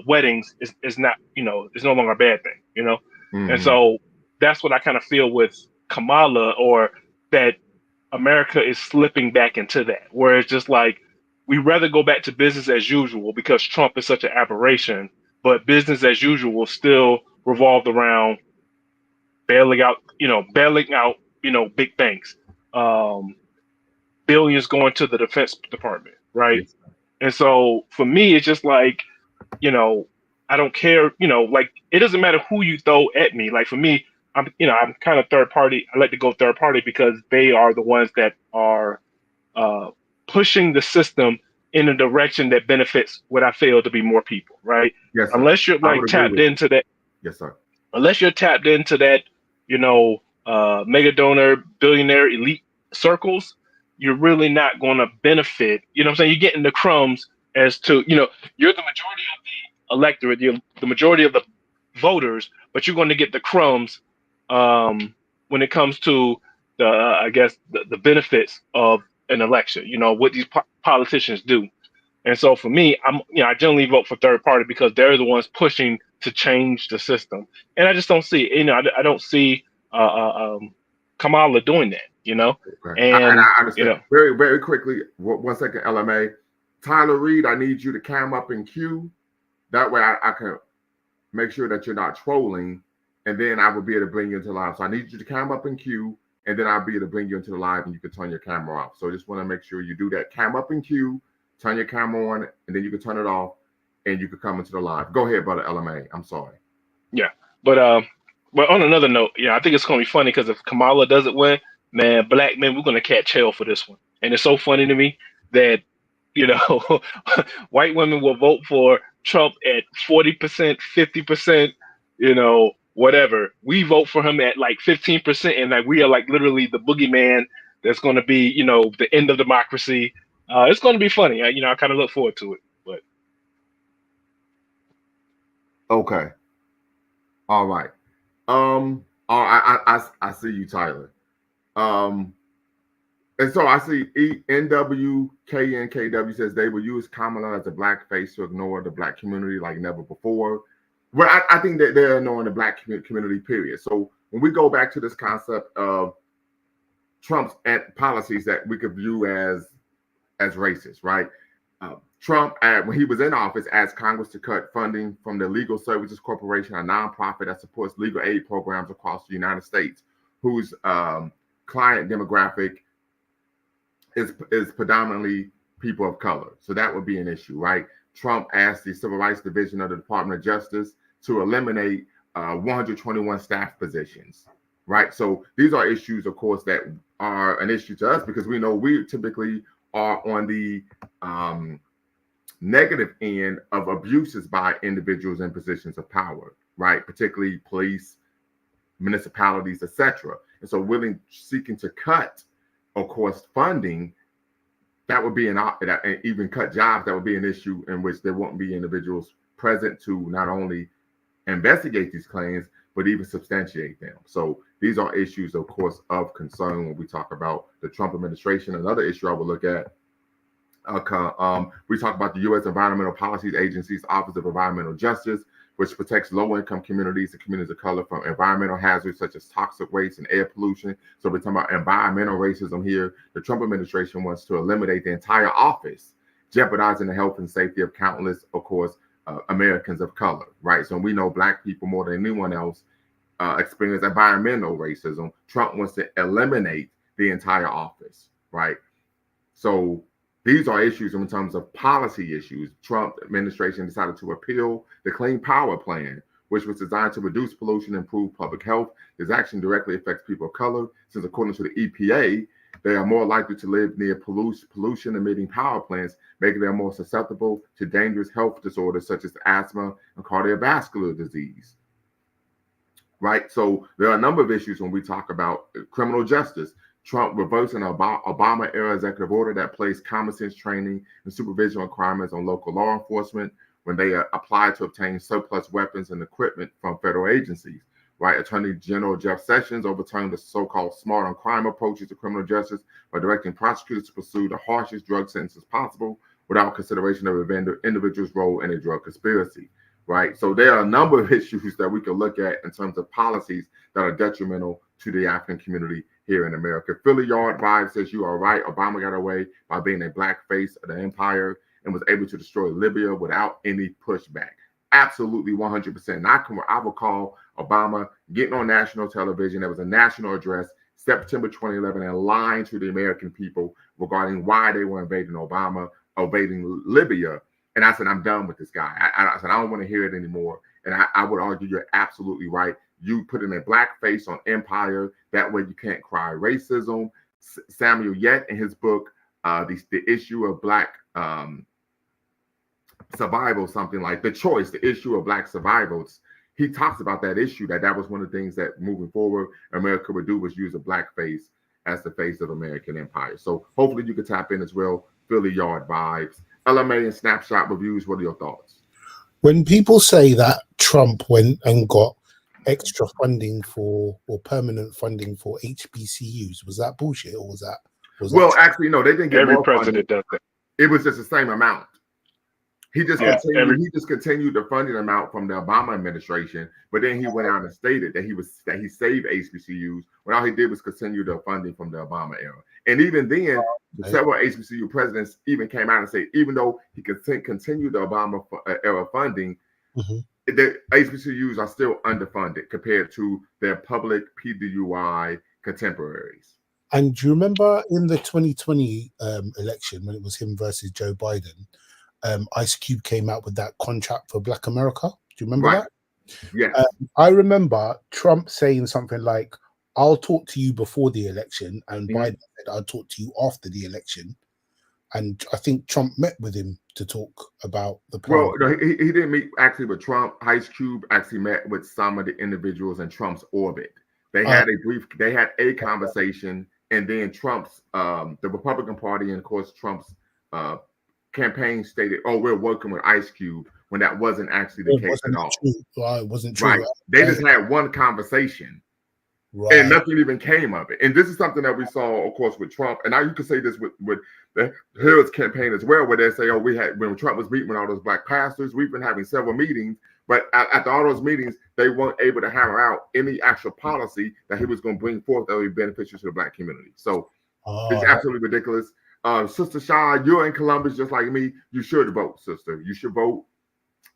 weddings is not, it's no longer a bad thing, And so that's what I kind of feel with Kamala, or that America is slipping back into that, where it's just like, we rather go back to business as usual because Trump is such an aberration, but business as usual still revolved around bailing out big banks, billions going to the Defense Department, right? Yes. And so for me, it's just like, I don't care, like, it doesn't matter who you throw at me. Like for me, I'm kind of third party. I like to go third party because they are the ones that are pushing the system in a direction that benefits what I feel to be more people, right? Yes, sir. Unless you're I like would agree tapped with you. into that, Yes, sir. unless you're tapped into that, mega donor, billionaire, elite circles, you're really not going to benefit. You know what I'm saying? You're getting the crumbs as to, you're the majority of the electorate, you're the majority of the voters, but you're going to get the crumbs when it comes to I guess, the benefits of an election, what these politicians do. And so for me, I generally vote for third party because they're the ones pushing to change the system. And I just don't see, I don't see Kamala doing that. Okay. And And I understand. Very, very quickly, 1 second, LMA. Tyler Reed, I need you to cam up in queue. That way I can make sure that you're not trolling, and then I will be able to bring you into live. So I need you to cam up in queue, and then I'll be able to bring you into the live, and you can turn your camera off. So just want to make sure you do that. Cam up in queue, turn your camera on, and then you can turn it off, and you can come into the live. Go ahead, brother LMA. I'm sorry. Yeah, but on another note, I think it's gonna be funny because if Kamala doesn't win, man, black men, we're gonna catch hell for this one. And it's so funny to me that white women will vote for Trump at 40%, 50%, whatever. We vote for him at like 15%, and like we are like literally the boogeyman that's going to be, the end of democracy. It's going to be funny. I kind of look forward to it. But okay, all right. I see you, Tyler. And so I see NWKNKW says they will use Kamala as a black face to ignore the black community like never before. Well, I think that they're ignoring the black community, period. So when we go back to this concept of Trump's policies that we could view as racist, right? Trump, when he was in office, asked Congress to cut funding from the Legal Services Corporation, a nonprofit that supports legal aid programs across the United States, whose client demographic is predominantly people of color. So that would be an issue, right? Trump asked the Civil Rights Division of the Department of Justice to eliminate 121 staff positions, right? So these are issues, of course, that are an issue to us because we know we typically are on the negative end of abuses by individuals in positions of power, right? Particularly police, municipalities, etc. And so seeking to cut, of course, funding, that would be even cut jobs, that would be an issue in which there won't be individuals present to not only investigate these claims, but even substantiate them. So these are issues, of course, of concern when we talk about the Trump administration. Another issue I would look at, we talk about the U.S. Environmental Policies Agency's Office of Environmental Justice, which protects low-income communities and communities of color from environmental hazards such as toxic waste and air pollution. So we're talking about environmental racism here. The Trump administration wants to eliminate the entire office, jeopardizing the health and safety of countless, of course, Americans of color, right? So we know Black people more than anyone else experience environmental racism. Trump wants to eliminate the entire office, right? So these are issues in terms of policy issues. Trump administration decided to repeal the Clean Power Plan, which was designed to reduce pollution and improve public health. This action directly affects people of color, since according to the EPA, they are more likely to live near pollution-emitting power plants, making them more susceptible to dangerous health disorders such as asthma and cardiovascular disease. Right? So there are a number of issues when we talk about criminal justice. Trump reversing an Obama-era executive order that placed common sense training and supervision requirements on local law enforcement when they apply to obtain surplus weapons and equipment from federal agencies. Right? Attorney General Jeff Sessions overturned the so-called smart on crime approaches to criminal justice by directing prosecutors to pursue the harshest drug sentences possible without consideration of an individual's role in a drug conspiracy. Right? So there are a number of issues that we can look at in terms of policies that are detrimental to the African community here in America. Philly Yard Vibe says you are right. Obama got away by being a black face of the empire and was able to destroy Libya without any pushback. Absolutely 100%. And I recall Obama getting on national television. There was a national address, September 2011, and lying to the American people regarding why they were invading Libya. And I said, I'm done with this guy. I said, I don't want to hear it anymore. And I would argue you're absolutely right. you putting a black face on empire. That way you can't cry racism. Samuel Yet in his book, the issue of black survival, something like The Choice, the issue of black survivals. He talks about that issue, that was one of the things that moving forward America would do, was use a black face as the face of American empire. So hopefully you can tap in as well. Philly Yard vibes. LMA and Snapshot reviews, what are your thoughts? When people say that Trump went and got extra funding for, or permanent funding for HBCUs, was that bullshit, or was that? Well, actually, no, they didn't get Every more president funding. does that. It was just the same amount. He just Yeah, continued the funding amount from the Obama administration, but then he went out and stated that he saved HBCUs when all he did was continue the funding from the Obama era. And even then, several HBCU presidents even came out and said, even though he could continue the Obama era funding, the HBCUs are still underfunded compared to their public PWI contemporaries. And do you remember in the 2020 election when it was him versus Joe Biden? Ice Cube came out with that contract for Black America. Do you remember that? Yeah. I remember Trump saying something like, I'll talk to you before the election, and Biden said, I'll talk to you after the election. And I think Trump met with him to talk about the plan. Well, no, he didn't meet actually with Trump. Ice Cube actually met with some of the individuals in Trump's orbit. They had a conversation, and then Trump's, the Republican Party, and of course Trump's campaign stated, "Oh, we're working with Ice Cube," when that wasn't actually the case at all. It wasn't true. Right? They just had one conversation, and nothing even came of it. And this is something that we saw, of course, with Trump. And now you can say this with the Harris campaign as well, where they say, "Oh, when Trump was meeting with all those black pastors, we've been having several meetings." But after all those meetings, they weren't able to hammer out any actual policy that he was going to bring forth that would be beneficial to the black community. So it's absolutely ridiculous. Sister Shaw, you're in Columbus just like me. You should vote, sister. You should vote.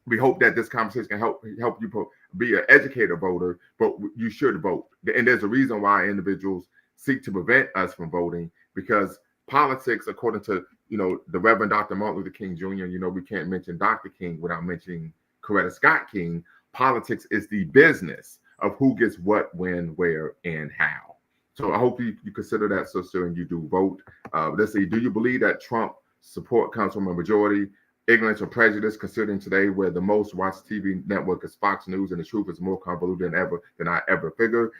We hope that this conversation can help you be an educated voter, but you should vote. And there's a reason why individuals seek to prevent us from voting, because politics, according to the Reverend Dr. Martin Luther King Jr., we can't mention Dr. King without mentioning Coretta Scott King. Politics is the business of who gets what, when, where, and how. So I hope you consider that, sister, and you do vote. Let's see. Do you believe that Trump support comes from a majority? Ignorance or prejudice, considering today where the most watched TV network is Fox News, and the truth is more convoluted than I ever figured.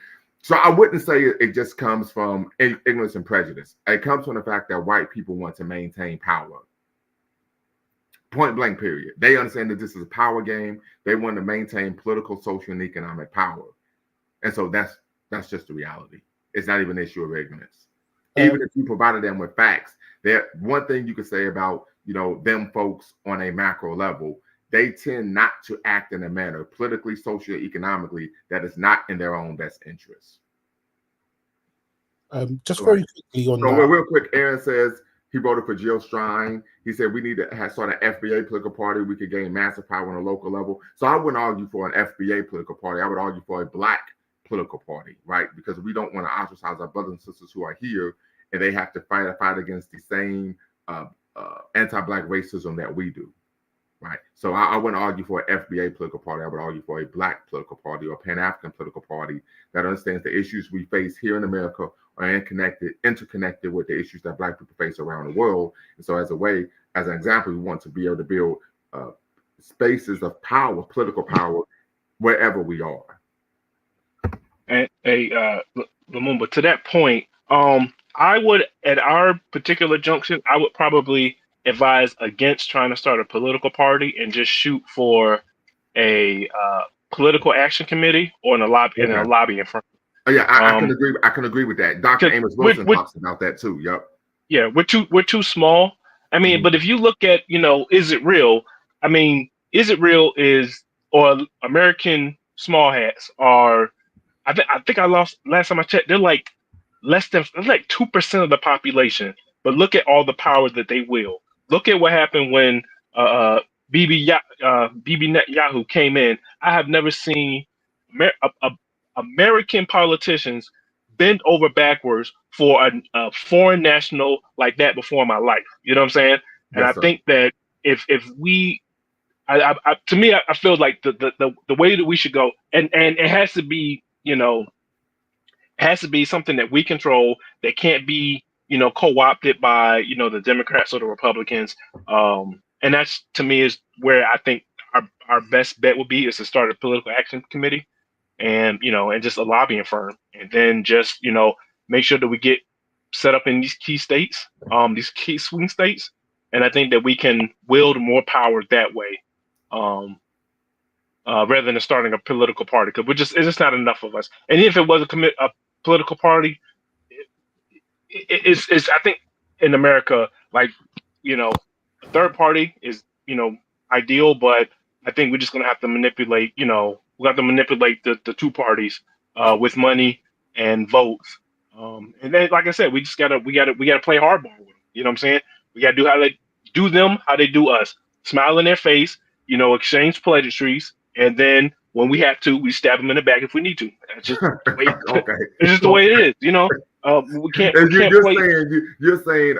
So I wouldn't say it just comes from ignorance and prejudice. It comes from the fact that white people want to maintain power. Point blank, period. They understand that this is a power game. They want to maintain political, social, and economic power. And so that's just the reality. It's not even an issue of ignorance. Even if you provided them with facts, one thing you could say about them folks on a macro level, they tend not to act in a manner politically, socially, economically that is not in their own best interest. Just very quickly on that. Real quick, Aaron says he voted for Jill Stein. He said we need to start an FBA political party. We could gain massive power on a local level. So I wouldn't argue for an FBA political party. I would argue for a black political party, right? Because we don't want to ostracize our brothers and sisters who are here, and they have to fight against the same anti-black racism that we do, right? So I wouldn't argue for an FBA political party. I would argue for a black political party or Pan-African political party that understands the issues we face here in America are interconnected with the issues that black people face around the world. And so as an example, we want to be able to build spaces of power, political power, wherever we are. And Lumumba, to that point, I would, at our particular junction, I would probably advise against trying to start a political party and just shoot for a political action committee or in a lobbying firm. Oh, yeah, I can agree. I can agree with that. Dr. Amos Wilson talks about that too. Yep. Yeah, we're too small. I mean, but if you look at, is it real? I mean, is it real or American small hats are, I think I lost last time I checked, they're like less than 2% of the population. But look at all the power that they wield. Look at what happened when Bibi Netanyahu came in. I have never seen American politicians bend over backwards for a foreign national like that before in my life. You know what I'm saying? And I think that if we to me, I feel like the way that we should go, and it has to be, it has to be something that we control, that can't be, co-opted by, the Democrats or the Republicans. And that's, to me, is where I think our best bet would be, is to start a political action committee, and, and just a lobbying firm, and then just, make sure that we get set up in these key states, these key swing states. And I think that we can wield more power that way. Rather than starting a political party, because it's just not enough of us. And even if it was a political party, it's I think in America, like, a third party is, ideal, but I think we're just gonna have to manipulate, we have to manipulate the two parties with money and votes. And then, like I said, we gotta play hardball with them. You know what I'm saying? We gotta do how they do us. Smile in their face, exchange pleasantries, and then when we have to, we stab them in the back if we need to. That's just the way, Okay. it's just the way it is. We can't. And We can't you're play. saying you're saying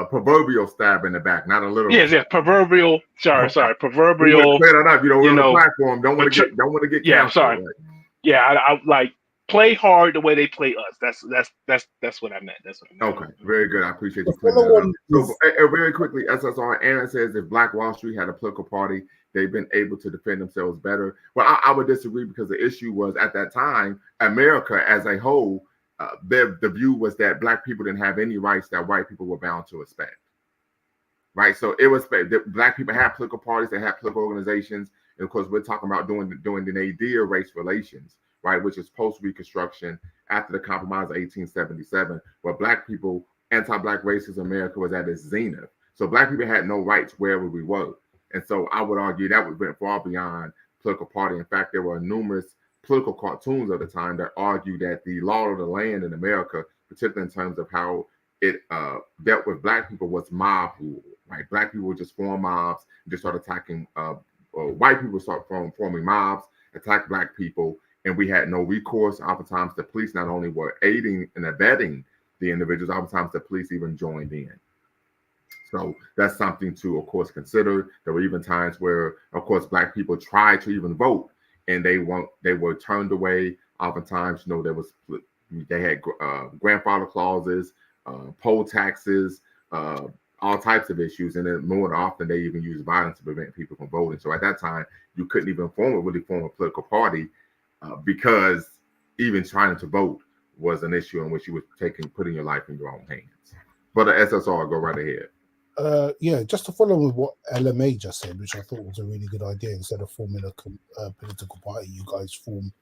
proverbial stab in the back, not a literal. Yeah, proverbial. Sorry, We proverbial. wouldn't clear that up. We're on the know, platform. Don't want to get Yeah, canceled, sorry. right? Yeah, I like play hard the way they play us. That's what I meant. That's what I meant. Okay, very good. I appreciate you The clearing that follow up. on So, is- very quickly, SSR Aaron says if Black Wall Street had a political party, they've been able to defend themselves better. Well, I would disagree, because the issue was, at that time, America as a whole, the view was that Black people didn't have any rights that white people were bound to respect. Right, so it was Black people had political parties, they had political organizations, and of course, we're talking about doing the nadir race relations, right, which is post Reconstruction after the Compromise of 1877, where Black people, anti-Black racism in America was at its zenith. So Black people had no rights wherever we were, and so I would argue that went far beyond political party. In fact, there were numerous political cartoons at the time that argued that the law of the land in America, particularly in terms of how it dealt with Black people, was mob rule. Right, Black people would just form mobs and just start attacking. White people start forming mobs, attack Black people, and we had no recourse. Oftentimes, the police not only were aiding and abetting the individuals, oftentimes the police even joined in. So that's something to, of course, consider. There were even times where, of course, Black people tried to even vote, and they were turned away. Oftentimes, they had grandfather clauses, poll taxes, all types of issues, and then more often they even use violence to prevent people from voting. So at that time, you couldn't even form a political party because even trying to vote was an issue in which you were putting your life in your own hands. But the SSR, go right ahead. Yeah, just to follow with what LMA just said, which I thought was a really good idea. Instead of forming a political party, you guys form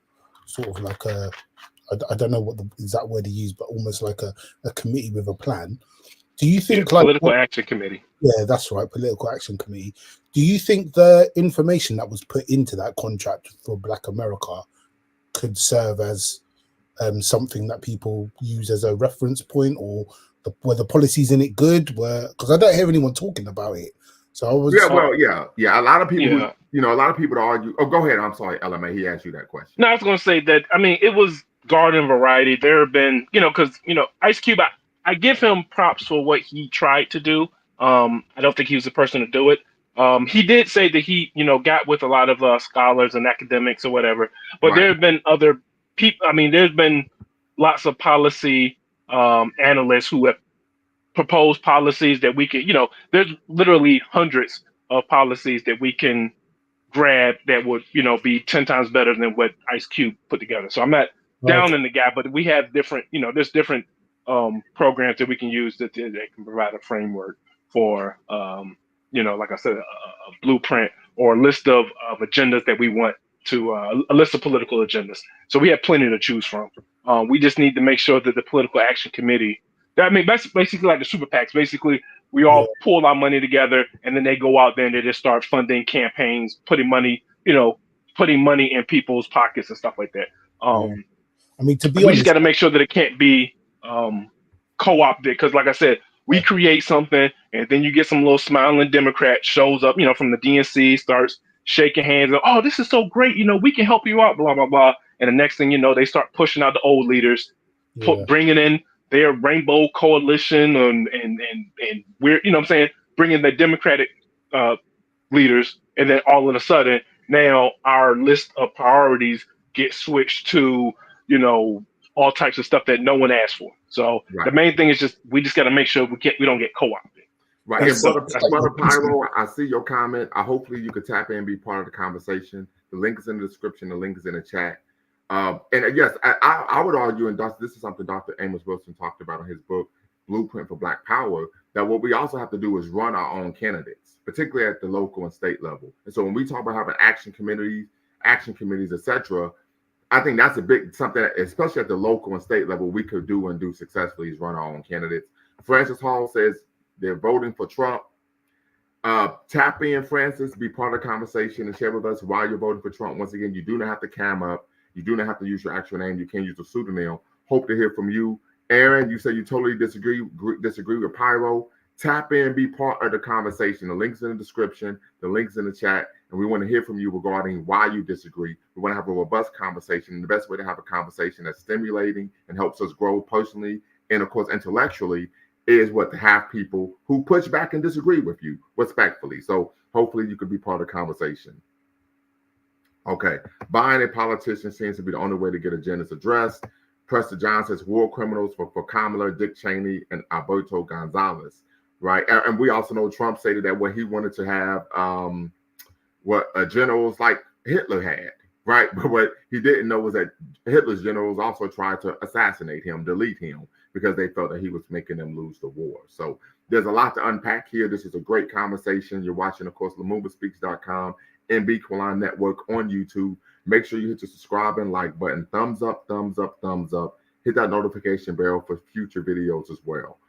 sort of like I don't know what the exact word to use, but almost like a committee with a plan. Do you think political action committee? Yeah, that's right, political action committee. Do you think the information that was put into that contract for Black America could serve as something that people use as a reference point, or were the policies in it good? Because I don't hear anyone talking about it. So I was yeah. A lot of people, a lot of people argue. Oh, go ahead. I'm sorry, LMA. He asked you that question. No, I was going to say that. I mean, it was garden variety. There have been, because Ice Cube. I give him props for what he tried to do. I don't think he was the person to do it. He did say that he, got with a lot of scholars and academics or whatever. But there have been other people. I mean, there's been lots of policy analysts who have proposed policies that we can, there's literally hundreds of policies that we can grab that would, be 10 times better than what Ice Cube put together. So I'm not down in the gap, but we have different, there's different programs that we can use that can provide a framework for, like I said, a blueprint or a list of agendas that we want to, a list of political agendas. So we have plenty to choose from. We just need to make sure that the political action committee, that's basically like the super PACs. Basically, we all pull our money together, and then they go out there and they just start funding campaigns, putting money in people's pockets and stuff like that. I mean, to be we honest, just got to make sure that it can't be co-opted, because like I said, we create something and then you get some little smiling Democrat shows up, from the DNC, starts shaking hands. Oh, this is so great. We can help you out, blah, blah, blah. And the next thing you know, they start pushing out the old leaders, bringing in their rainbow coalition and we're, bringing the Democratic leaders, and then all of a sudden now our list of priorities get switched to, you know, all types of stuff that no one asked for. So the Right. main thing is we just got to make sure we don't get co-opted. Right. That's And so- Brother Pyro, I see your comment. Hopefully you could tap in and be part of the conversation. The link is in the description. The link is in the chat. And yes, I would argue, and this is something Dr. Amos Wilson talked about in his book, Blueprint for Black Power, that what we also have to do is run our own candidates, particularly at the local and state level. And so when we talk about having action committees, etc., I think that's a big something, that, especially at the local and state level, we could do and do successfully is run our own candidates. Francis Hall says they're voting for Trump. Tap in, Francis, be part of the conversation and share with us why you're voting for Trump. Once again, you do not have to cam up. You do not have to use your actual name. You can use a pseudonym. Hope to hear from you. Aaron, you say you totally disagree with Pyro. Tap in, be part of the conversation. The link's in the description. The link's in the chat. And we want to hear from you regarding why you disagree. We want to have a robust conversation. And the best way to have a conversation that's stimulating and helps us grow personally and, of course, intellectually is to have people who push back and disagree with you respectfully. So hopefully you could be part of the conversation. Okay. Buying a politician seems to be the only way to get agendas addressed. Preston John says war criminals for Kamala, Dick Cheney, and Alberto Gonzalez. Right. And we also know Trump stated that what he wanted to have generals like Hitler had. Right. But what he didn't know was that Hitler's generals also tried to assassinate him, delete him, because they felt that he was making them lose the war. So there's a lot to unpack here. This is a great conversation. You're watching, of course, LumumbaSpeaks.com and Beatqualine Network on YouTube. Make sure you hit the subscribe and like button. Thumbs up, thumbs up, thumbs up. Hit that notification bell for future videos as well.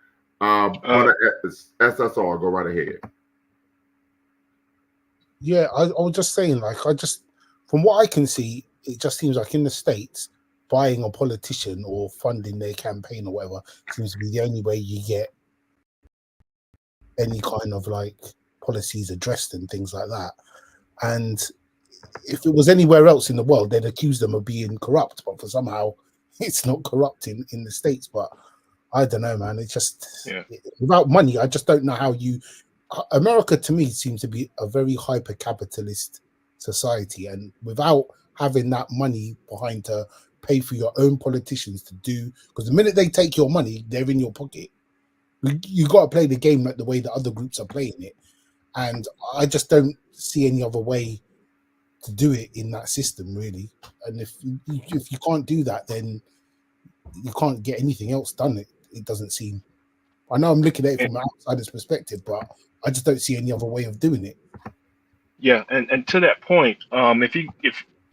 SSR, go right ahead. Yeah, I was just saying, like, from what I can see, it just seems like in the States, buying a politician or funding their campaign or whatever seems to be the only way you get any kind of like policies addressed and things like that. And if it was anywhere else in the world, they'd accuse them of being corrupt, but for somehow it's not corrupt in the States. But I don't know, man. It's just without money, I just don't know how America to me seems to be a very hyper capitalist society, and without having that money behind to pay for your own politicians to do, because the minute they take your money, they're in your pocket. You got to play the game like the way that other groups are playing it, and I just don't see any other way to do it in that system, really. And if you can't do that, then you can't get anything else done. It doesn't seem. I know I'm looking at it from an outsider's perspective, but I just don't see any other way of doing it. Yeah, and to that point, if you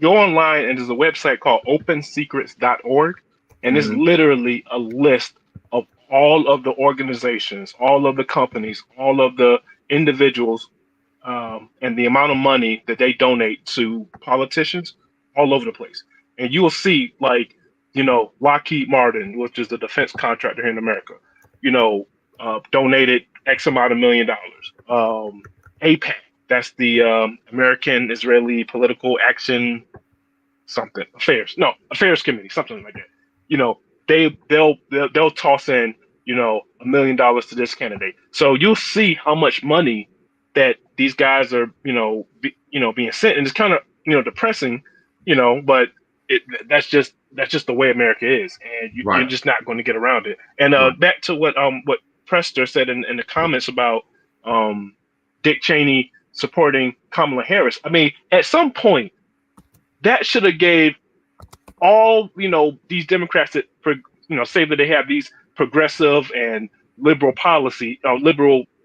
go online, and there's a website called opensecrets.org, and it's literally a list of all of the organizations, all of the companies, all of the individuals, and the amount of money that they donate to politicians all over the place. And you will see, like, you know, Lockheed Martin, which is the defense contractor here in America, you know, donated X amount of $1 million. APAC, that's the American Israeli Political Action Affairs Committee, something like that. You know, they'll toss in, you know, $1 million to this candidate. So you'll see how much money that these guys are, being sent, and it's kind of, depressing, but that's just the way America is, and you're just not going to get around it. And back to what Prester said in the comments about Dick Cheney supporting Kamala Harris. I mean, at some point, that should have gave all, these Democrats that, say that they have these progressive and liberal policy,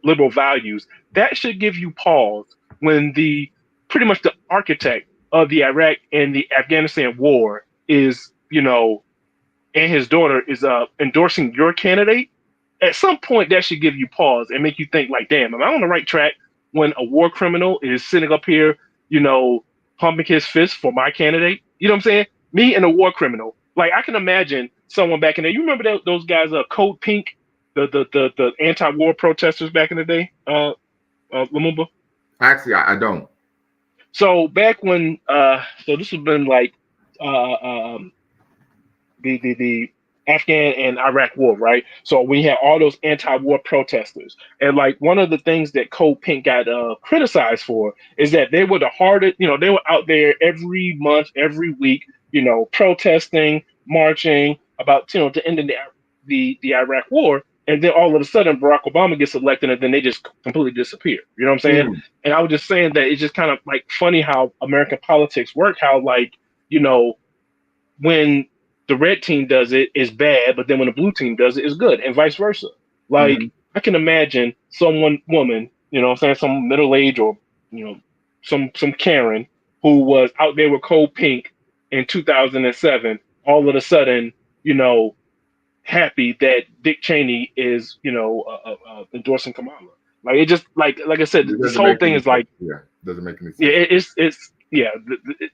liberal values, that should give you pause when pretty much the architect of the Iraq and the Afghanistan war is, and his daughter is endorsing your candidate. At some point, that should give you pause and make you think, like, damn, am I on the right track when a war criminal is sitting up here, pumping his fist for my candidate? You know what I'm saying? Me and a war criminal. Like, I can imagine someone back in there. You remember those guys, Code Pink, the anti-war protesters back in the day, Lumumba? Actually, I don't. So back when, so this has been like the Afghan and Iraq war, right? So we had all those anti-war protesters, and like one of the things that Code Pink got criticized for is that they were the hardest. You know, they were out there every month, every week, you know, protesting, marching about the end of the Iraq war, and then all of a sudden Barack Obama gets elected, and then they just completely disappear. You know what I'm saying? Mm. And I was just saying that it's just kind of like funny how American politics work. How like when the red team does it, it's bad, but then when the blue team does it, it's good, and vice versa. Like Mhm. I can imagine woman, what I'm saying, some middle age or some Karen who was out there with Cold Pink in 2007, all of a sudden, happy that Dick Cheney is, endorsing Kamala. Like it just like I said, It this doesn't whole make thing any is like sense. Yeah, doesn't make any sense. yeah, it's yeah,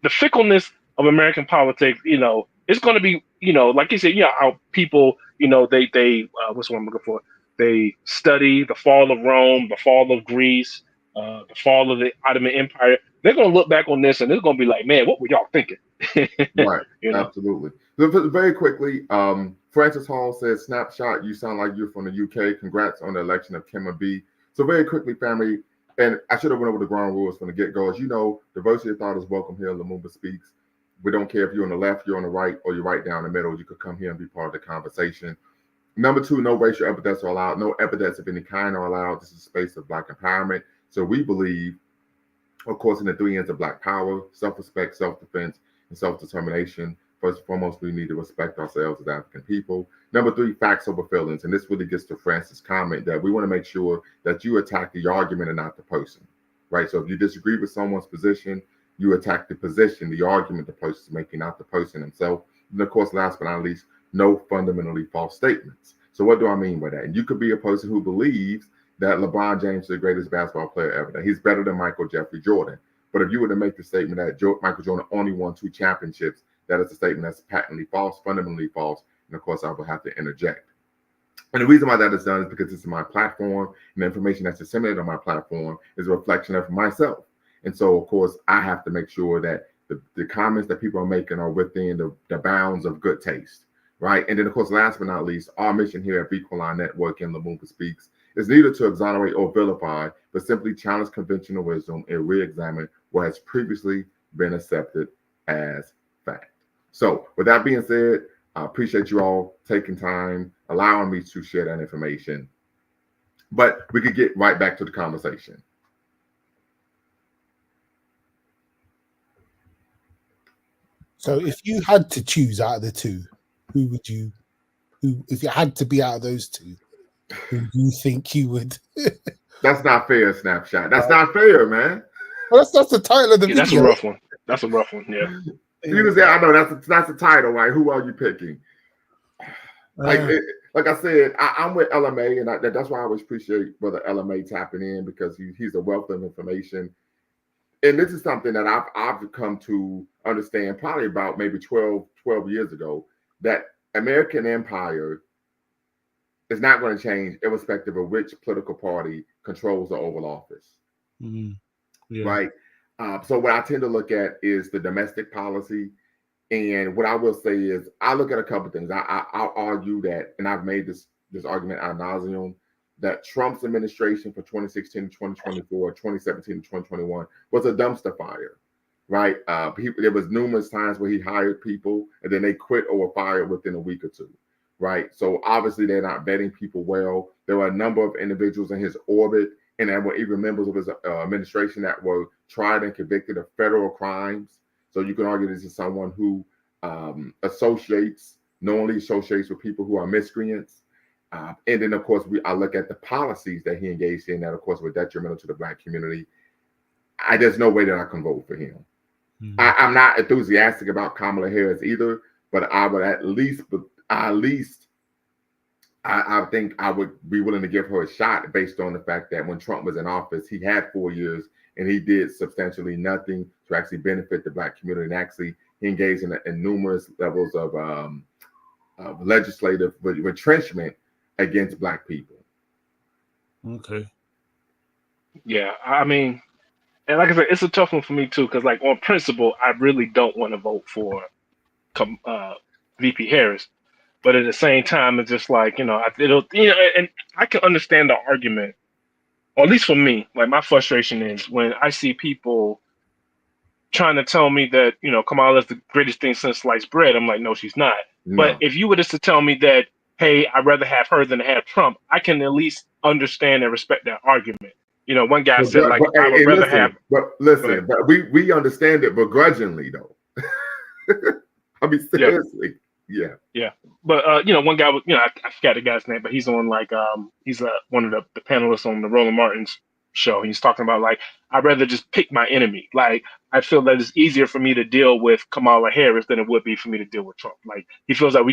the fickleness of American politics. It's going to be like you said, how people they what's what I'm looking for? They study the fall of Rome, the fall of Greece, the fall of the Ottoman Empire. They're going to look back on this and they're going to be like, man, what were y'all thinking? Right. you know. Absolutely. So very quickly, Francis Hall says, "Snapshot, you sound like you're from the UK. Congrats on the election of Kemma B." So very quickly, family, and I should have went over the ground rules from the get-go. As you know, diversity of thought is welcome here. Lumumba Speaks. We don't care if you're on the left, you're on the right, or you're right down the middle. You could come here and be part of the conversation. Number two, no racial epithets are allowed. No epithets of any kind are allowed. This is a space of Black empowerment. So we believe, of course, in the three ends of Black power: self-respect, self-defense, and self-determination. First and foremost, we need to respect ourselves as African people. Number three, facts over feelings. And this really gets to Francis' comment that we want to make sure that you attack the argument and not the person, right? So if you disagree with someone's position, you attack the position, the argument the person is making, not the person himself. And of course, last but not least, no fundamentally false statements. So what do I mean by that? And you could be a person who believes that LeBron James is the greatest basketball player ever, that he's better than Michael Jeffrey Jordan. But if you were to make the statement that Michael Jordan only won 2 championships, that is a statement that's patently false, fundamentally false. And of course, I will have to interject. And the reason why that is done is because it's my platform, and the information that's disseminated on my platform is a reflection of myself. And so, of course, I have to make sure that the comments that people are making are within the bounds of good taste, right? And then, of course, last but not least, our mission here at Equaline Network and Lumumba Speaks is neither to exonerate or vilify, but simply challenge conventional wisdom and re-examine what has previously been accepted as fact. So with that being said, I appreciate you all taking time, allowing me to share that information. But we could get right back to the conversation. So if you had to choose out of the two, if you had to be out of those two, who do you think you would? That's not fair, Snapshot. That's not fair, man. Well, that's the title of the video. That's a rough one. That's a rough one. Yeah. You can say, I know that's the title, right? Who are you picking? Like I said, I'm with LMA, and that's why I always appreciate Brother LMA tapping in, because he's a wealth of information. And this is something that I've come to understand probably about maybe 12 years ago, that American empire is not going to change irrespective of which political party controls the Oval Office. Mm-hmm. Yeah. Right? So what I tend to look at is the domestic policy. And what I will say is I look at a couple of things. I'll argue that, and I've made this argument ad nauseum, that Trump's administration for 2016 to 2024, 2017 to 2021 was a dumpster fire, right? There was numerous times where he hired people and then they quit or were fired within a week or two, right? So obviously they're not vetting people well. There were a number of individuals in his orbit and there were even members of his administration that were tried and convicted of federal crimes. So you can argue this is someone who knowingly associates with people who are miscreants. And then, of course, I look at the policies that he engaged in that, of course, were detrimental to the Black community. There's no way that I can vote for him. Mm-hmm. I'm not enthusiastic about Kamala Harris either, but I would at least I think I would be willing to give her a shot based on the fact that when Trump was in office, he had 4 years and he did substantially nothing to actually benefit the Black community. And actually, he engaged in numerous levels of legislative retrenchment against Black people. Okay. Yeah, I mean, and like I said, it's a tough one for me too, because like on principle, I really don't want to vote for VP Harris. But at the same time, it's just like, it'll, and I can understand the argument, or at least for me, like my frustration is when I see people trying to tell me that, Kamala's the greatest thing since sliced bread. I'm like, no, she's not. But No. if you were just to tell me that, hey, I'd rather have her than have Trump, I can at least understand and respect that argument. One guy said, like, I would rather have. But listen, but we understand it begrudgingly, though. I mean, seriously. Yeah. Yeah. But, one guy was, I forgot the guy's name, but he's on like, he's one of the panelists on the Roland Martin's show. He's talking about like, I'd rather just pick my enemy. Like, I feel that it's easier for me to deal with Kamala Harris than it would be for me to deal with Trump. Like, he feels like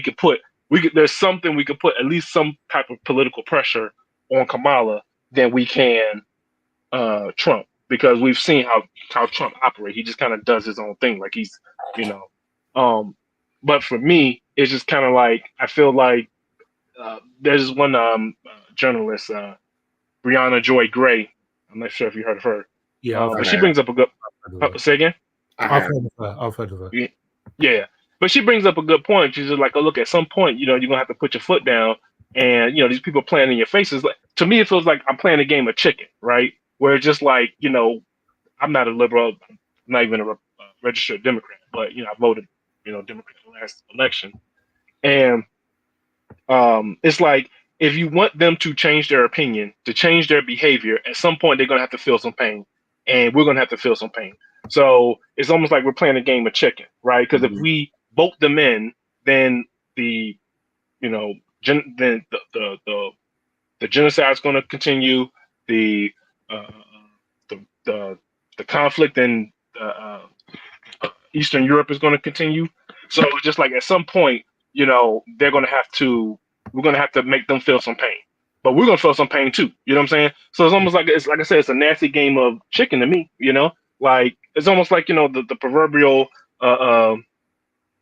there's something we could put at least some type of political pressure on Kamala than we can Trump, because we've seen how Trump operates. He just kind of does his own thing. Like he's, but for me, it's just kind of like, I feel like there's one journalist, Brianna Joy Gray. I'm not sure if you heard of her. Yeah, but she brings up a good. Say again. I've heard of her. Yeah, but she brings up a good point. She's just like, oh, look, at some point, you're gonna have to put your foot down, and these people playing in your faces. Like, to me, it feels like I'm playing a game of chicken, right? Where it's just like, I'm not a liberal, I'm not even a registered Democrat, but I voted, Democrat the last election, and it's like, if you want them to change their opinion, to change their behavior, at some point they're gonna have to feel some pain, and we're gonna have to feel some pain. So it's almost like we're playing a game of chicken, right? Because if we vote them in, then the genocide is going to continue. The conflict in Eastern Europe is going to continue. So just like at some point, they're going to have to. We're going to have to make them feel some pain, but we're going to feel some pain too. You know what I'm saying? So it's almost like I said, it's a nasty game of chicken to me. Like it's almost like the proverbial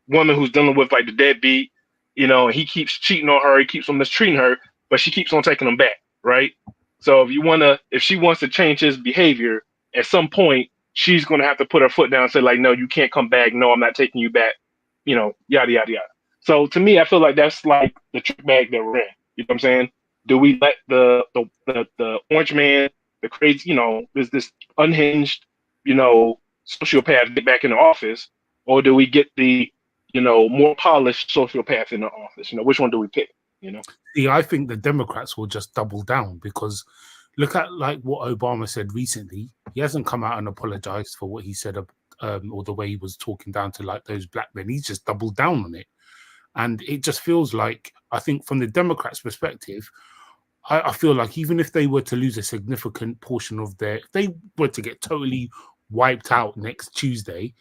woman who's dealing with like the deadbeat. He keeps cheating on her, he keeps on mistreating her, but she keeps on taking him back, right? So if she wants to change his behavior, at some point she's going to have to put her foot down and say like, no, you can't come back. No, I'm not taking you back. Yada yada yada. So to me, I feel like that's like the trick bag that we're in. You know what I'm saying? Do we let the orange man, the crazy, this unhinged, sociopath get back in the office, or do we get the more polished sociopath in the office? Which one do we pick? See, I think the Democrats will just double down, because look at like what Obama said recently. He hasn't come out and apologized for what he said, or the way he was talking down to like those black men. He's just doubled down on it. And it just feels like, I think from the Democrats' perspective, I feel like even if they were to lose a significant portion of if they were to get totally wiped out next Tuesday,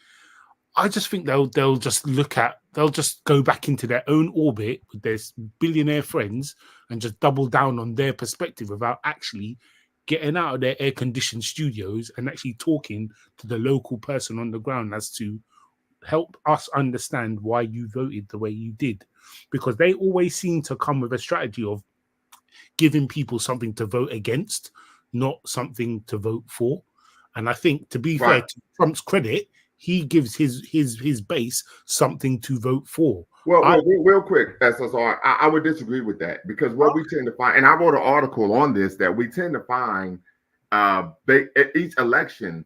I just think they'll just go back into their own orbit with their billionaire friends and just double down on their perspective without actually getting out of their air-conditioned studios and actually talking to the local person on the ground as to help us understand why you voted the way you did. Because they always seem to come with a strategy of giving people something to vote against, not something to vote for. And I think, to be fair, to Trump's credit, he gives his base something to vote for. Well, real quick, SSR, I would disagree with that, because what we tend to find, and I wrote an article on this, that we tend to find at each election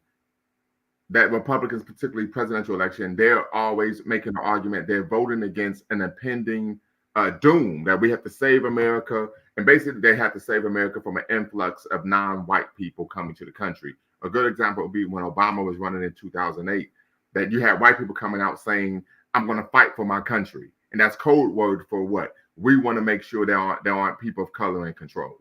that Republicans, particularly presidential election, they're always making an argument. They're voting against an impending doom, that we have to save America. And basically, they have to save America from an influx of non-white people coming to the country. A good example would be when Obama was running in 2008, that you had white people coming out saying, I'm going to fight for my country. And that's code word for what? We want to make sure there aren't people of color in control.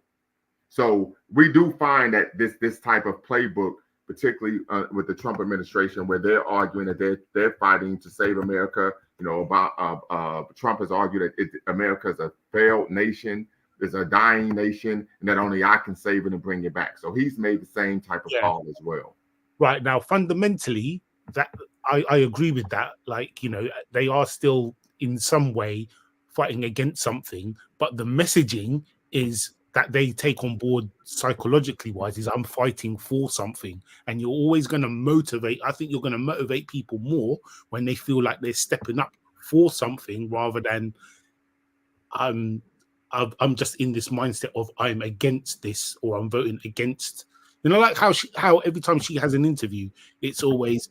So we do find that this type of playbook, particularly with the Trump administration, where they're arguing that they're fighting to save America. Trump has argued that America is a failed nation, is a dying nation, and that only I can save it and bring it back. So he's made the same type of call as well. Right. Now, fundamentally, that I agree with that. Like, they are still in some way fighting against something, but the messaging is that they take on board psychologically wise is I'm fighting for something. And you're always going to motivate. I think you're going to motivate people more when they feel like they're stepping up for something rather than I'm just in this mindset of I'm against this or I'm voting against. You know, like how every time she has an interview, it's always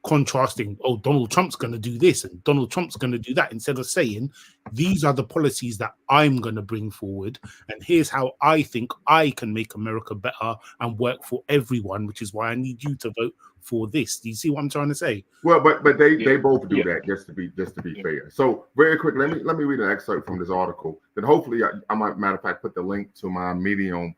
contrasting. Oh, Donald Trump's going to do this and Donald Trump's going to do that, instead of saying these are the policies that I'm going to bring forward, and here's how I think I can make America better and work for everyone, which is why I need you to vote for this. Do you see what I'm trying to say? Well, but they both do Yeah. that, just to be fair. So very quick, let me read an excerpt from this article. That hopefully I might, matter of fact, put the link to my Medium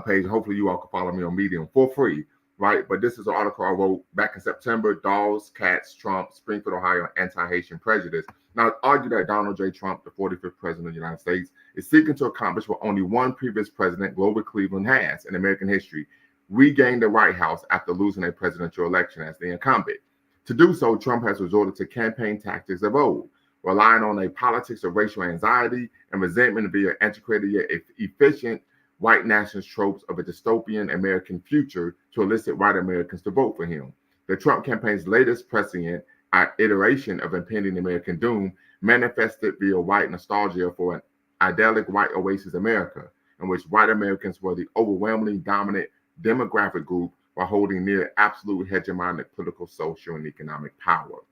page. Hopefully you all can follow me on Medium for free, right? But this is an article I wrote back in September. Dolls, Cats, Trump, Springfield, Ohio, anti-Haitian prejudice. Now, I argue that Donald J. Trump, the 45th president of the United States, is seeking to accomplish what only one previous president, Grover Cleveland, has in American history: regain the White House after losing a presidential election as the incumbent. To do so, Trump has resorted to campaign tactics of old, relying on a politics of racial anxiety and resentment via antiquated yet efficient white nationalist tropes of a dystopian American future to elicit white Americans to vote for him. The Trump campaign's latest prescient iteration of impending American doom manifested via white nostalgia for an idyllic white oasis America, in which white Americans were the overwhelmingly dominant demographic group while holding near absolute hegemonic political, social, and economic power.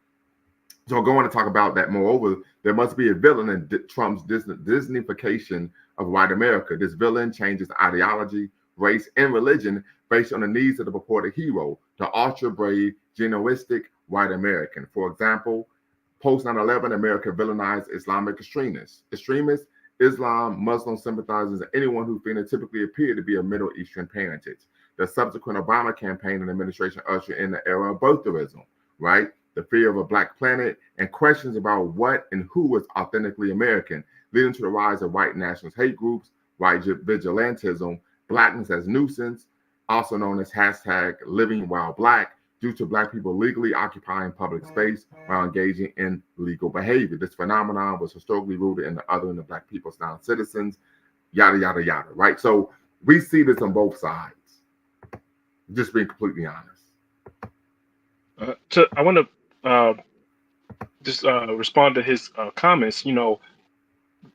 So going to talk about that. Moreover, there must be a villain in Trump's Disneyfication of white America. This villain changes ideology, race, and religion based on the needs of the purported hero, the ultra-brave, genoistic white American. For example, post 9/11, America villainized Islamic extremists, Islam, Muslim sympathizers, and anyone who phenotypically appeared to be of Middle Eastern parentage. The subsequent Obama campaign and administration ushered in the era of birtherism, right? The fear of a black planet and questions about what and who was authentically American, leading to the rise of white nationalist hate groups, white vigilantism, blackness as nuisance, also known as hashtag living while black, due to black people legally occupying public space while engaging in legal behavior. This phenomenon was historically rooted in the othering of black people's non-citizens, yada, yada, yada, right? So we see this on both sides, just being completely honest. So I want to just respond to his comments. You know,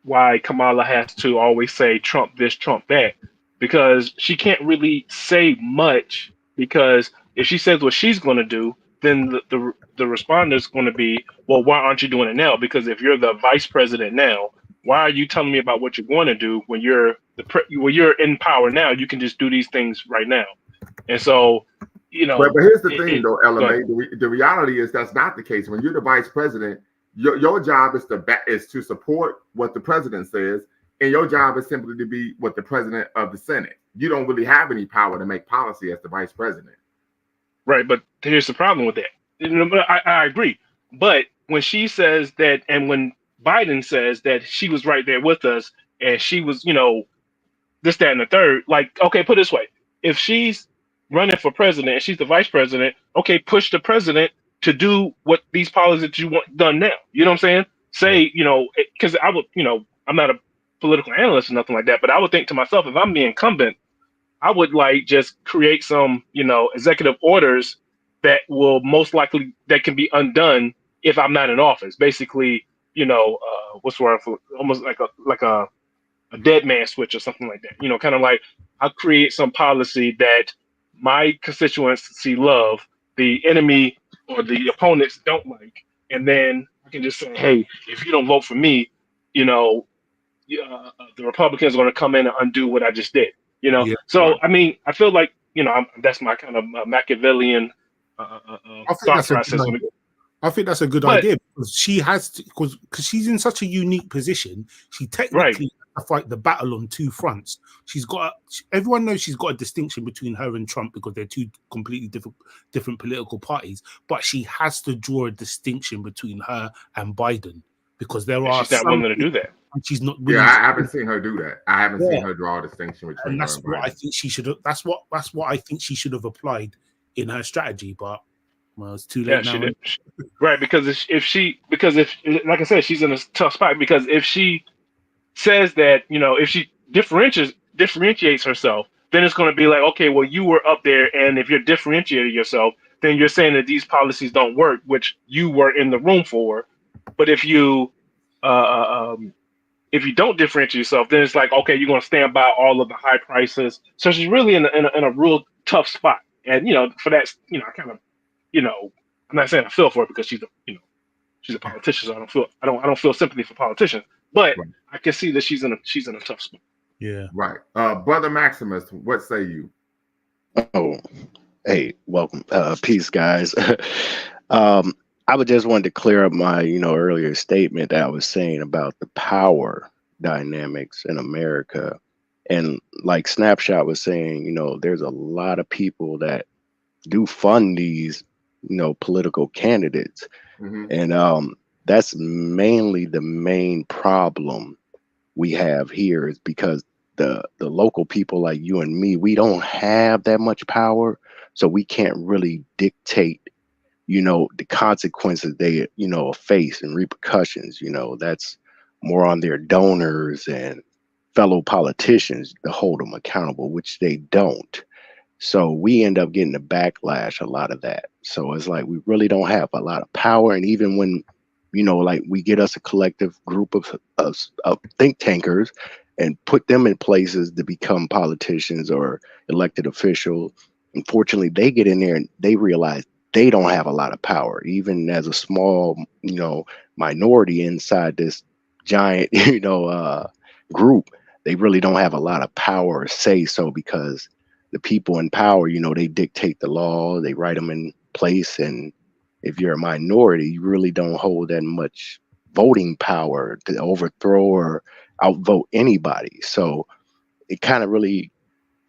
why Kamala has to always say Trump this, Trump that, because she can't really say much, because if she says what she's going to do, then the responder is going to be, well, why aren't you doing it now? Because if you're the vice president now, why are you telling me about what you're going to do when you're when you're in power now? You can just do these things right now. And so, you know, but here's the thing, though, LMA. The reality is that's not the case. When you're the vice president, your job is to support what the president says, and your job is simply to be what the president of the Senate. You don't really have any power to make policy as the vice president. Right, but here's the problem with that. I agree. But when she says that, and when Biden says that she was right there with us, and she was, you know, this, that, and the third, like, okay, put it this way. If she's running for president and she's the vice president, okay, push the president to do what these policies that you want done now. You know what I'm saying? Say, you know, because I would, you know, I'm not a political analyst or nothing like that, but I would think to myself, if I'm the incumbent, I would like just create some, you know, executive orders that will most likely, that can be undone if I'm not in office. Basically, you know, what's the word for, almost like a dead man switch or something like that. You know, kind of like I'll create some policy that my constituency love, the enemy or the opponents don't like, and then I can just say, hey, if you don't vote for me, you know, the Republicans are going to come in and undo what I just did. You know, Yeah, so right. I mean, I feel like, you know, that's my kind of Machiavellian thought process. I think that's a good idea, because she has to, because she's in such a unique position. She technically has to fight the battle on two fronts. Everyone knows she's got a distinction between her and Trump because they're two completely different political parties. But she has to draw a distinction between her and Biden, because there are. She's not willing to do that. And she's not. Yeah, I haven't seen her do that. I haven't seen her draw a distinction between. And that's her and what Biden. I think she should have. That's what I think she should have applied in her strategy. But well, it's too late now. Right, because if like I said, she's in a tough spot, because if she says that, you know, if she differentiates herself, then it's going to be like, okay, well, you were up there, and if you're differentiating yourself, then you're saying that these policies don't work, which you were in the room for. But if you if you don't differentiate yourself, then it's like, okay, you're going to stand by all of the high prices. So she's really in a real tough spot. And, for that, I kind of, I'm not saying I feel for her because she's a politician. So I don't feel sympathy for politicians, but Right. I can see that she's in a tough spot. Yeah. Right. Brother Maximus, what say you? Oh, hey, welcome. Peace, guys. I would just wanted to clear up my, earlier statement that I was saying about the power dynamics in America. And like Snapshot was saying, there's a lot of people that do fund these, political candidates. Mm-hmm. And that's mainly the main problem we have here is because the local people like you and me, we don't have that much power, so we can't really dictate the consequences they face and repercussions. That's more on their donors and fellow politicians to hold them accountable, which they don't. So we end up getting the backlash, a lot of that. So it's like we really don't have a lot of power. And even when like we get us a collective group of think tankers and put them in places to become politicians or elected officials. Unfortunately, they get in there and they realize they don't have a lot of power, even as a small, minority inside this giant, group. They really don't have a lot of power or say so because the people in power, they dictate the law, they write them in place. And if you're a minority, you really don't hold that much voting power to overthrow or outvote anybody. So it kind of really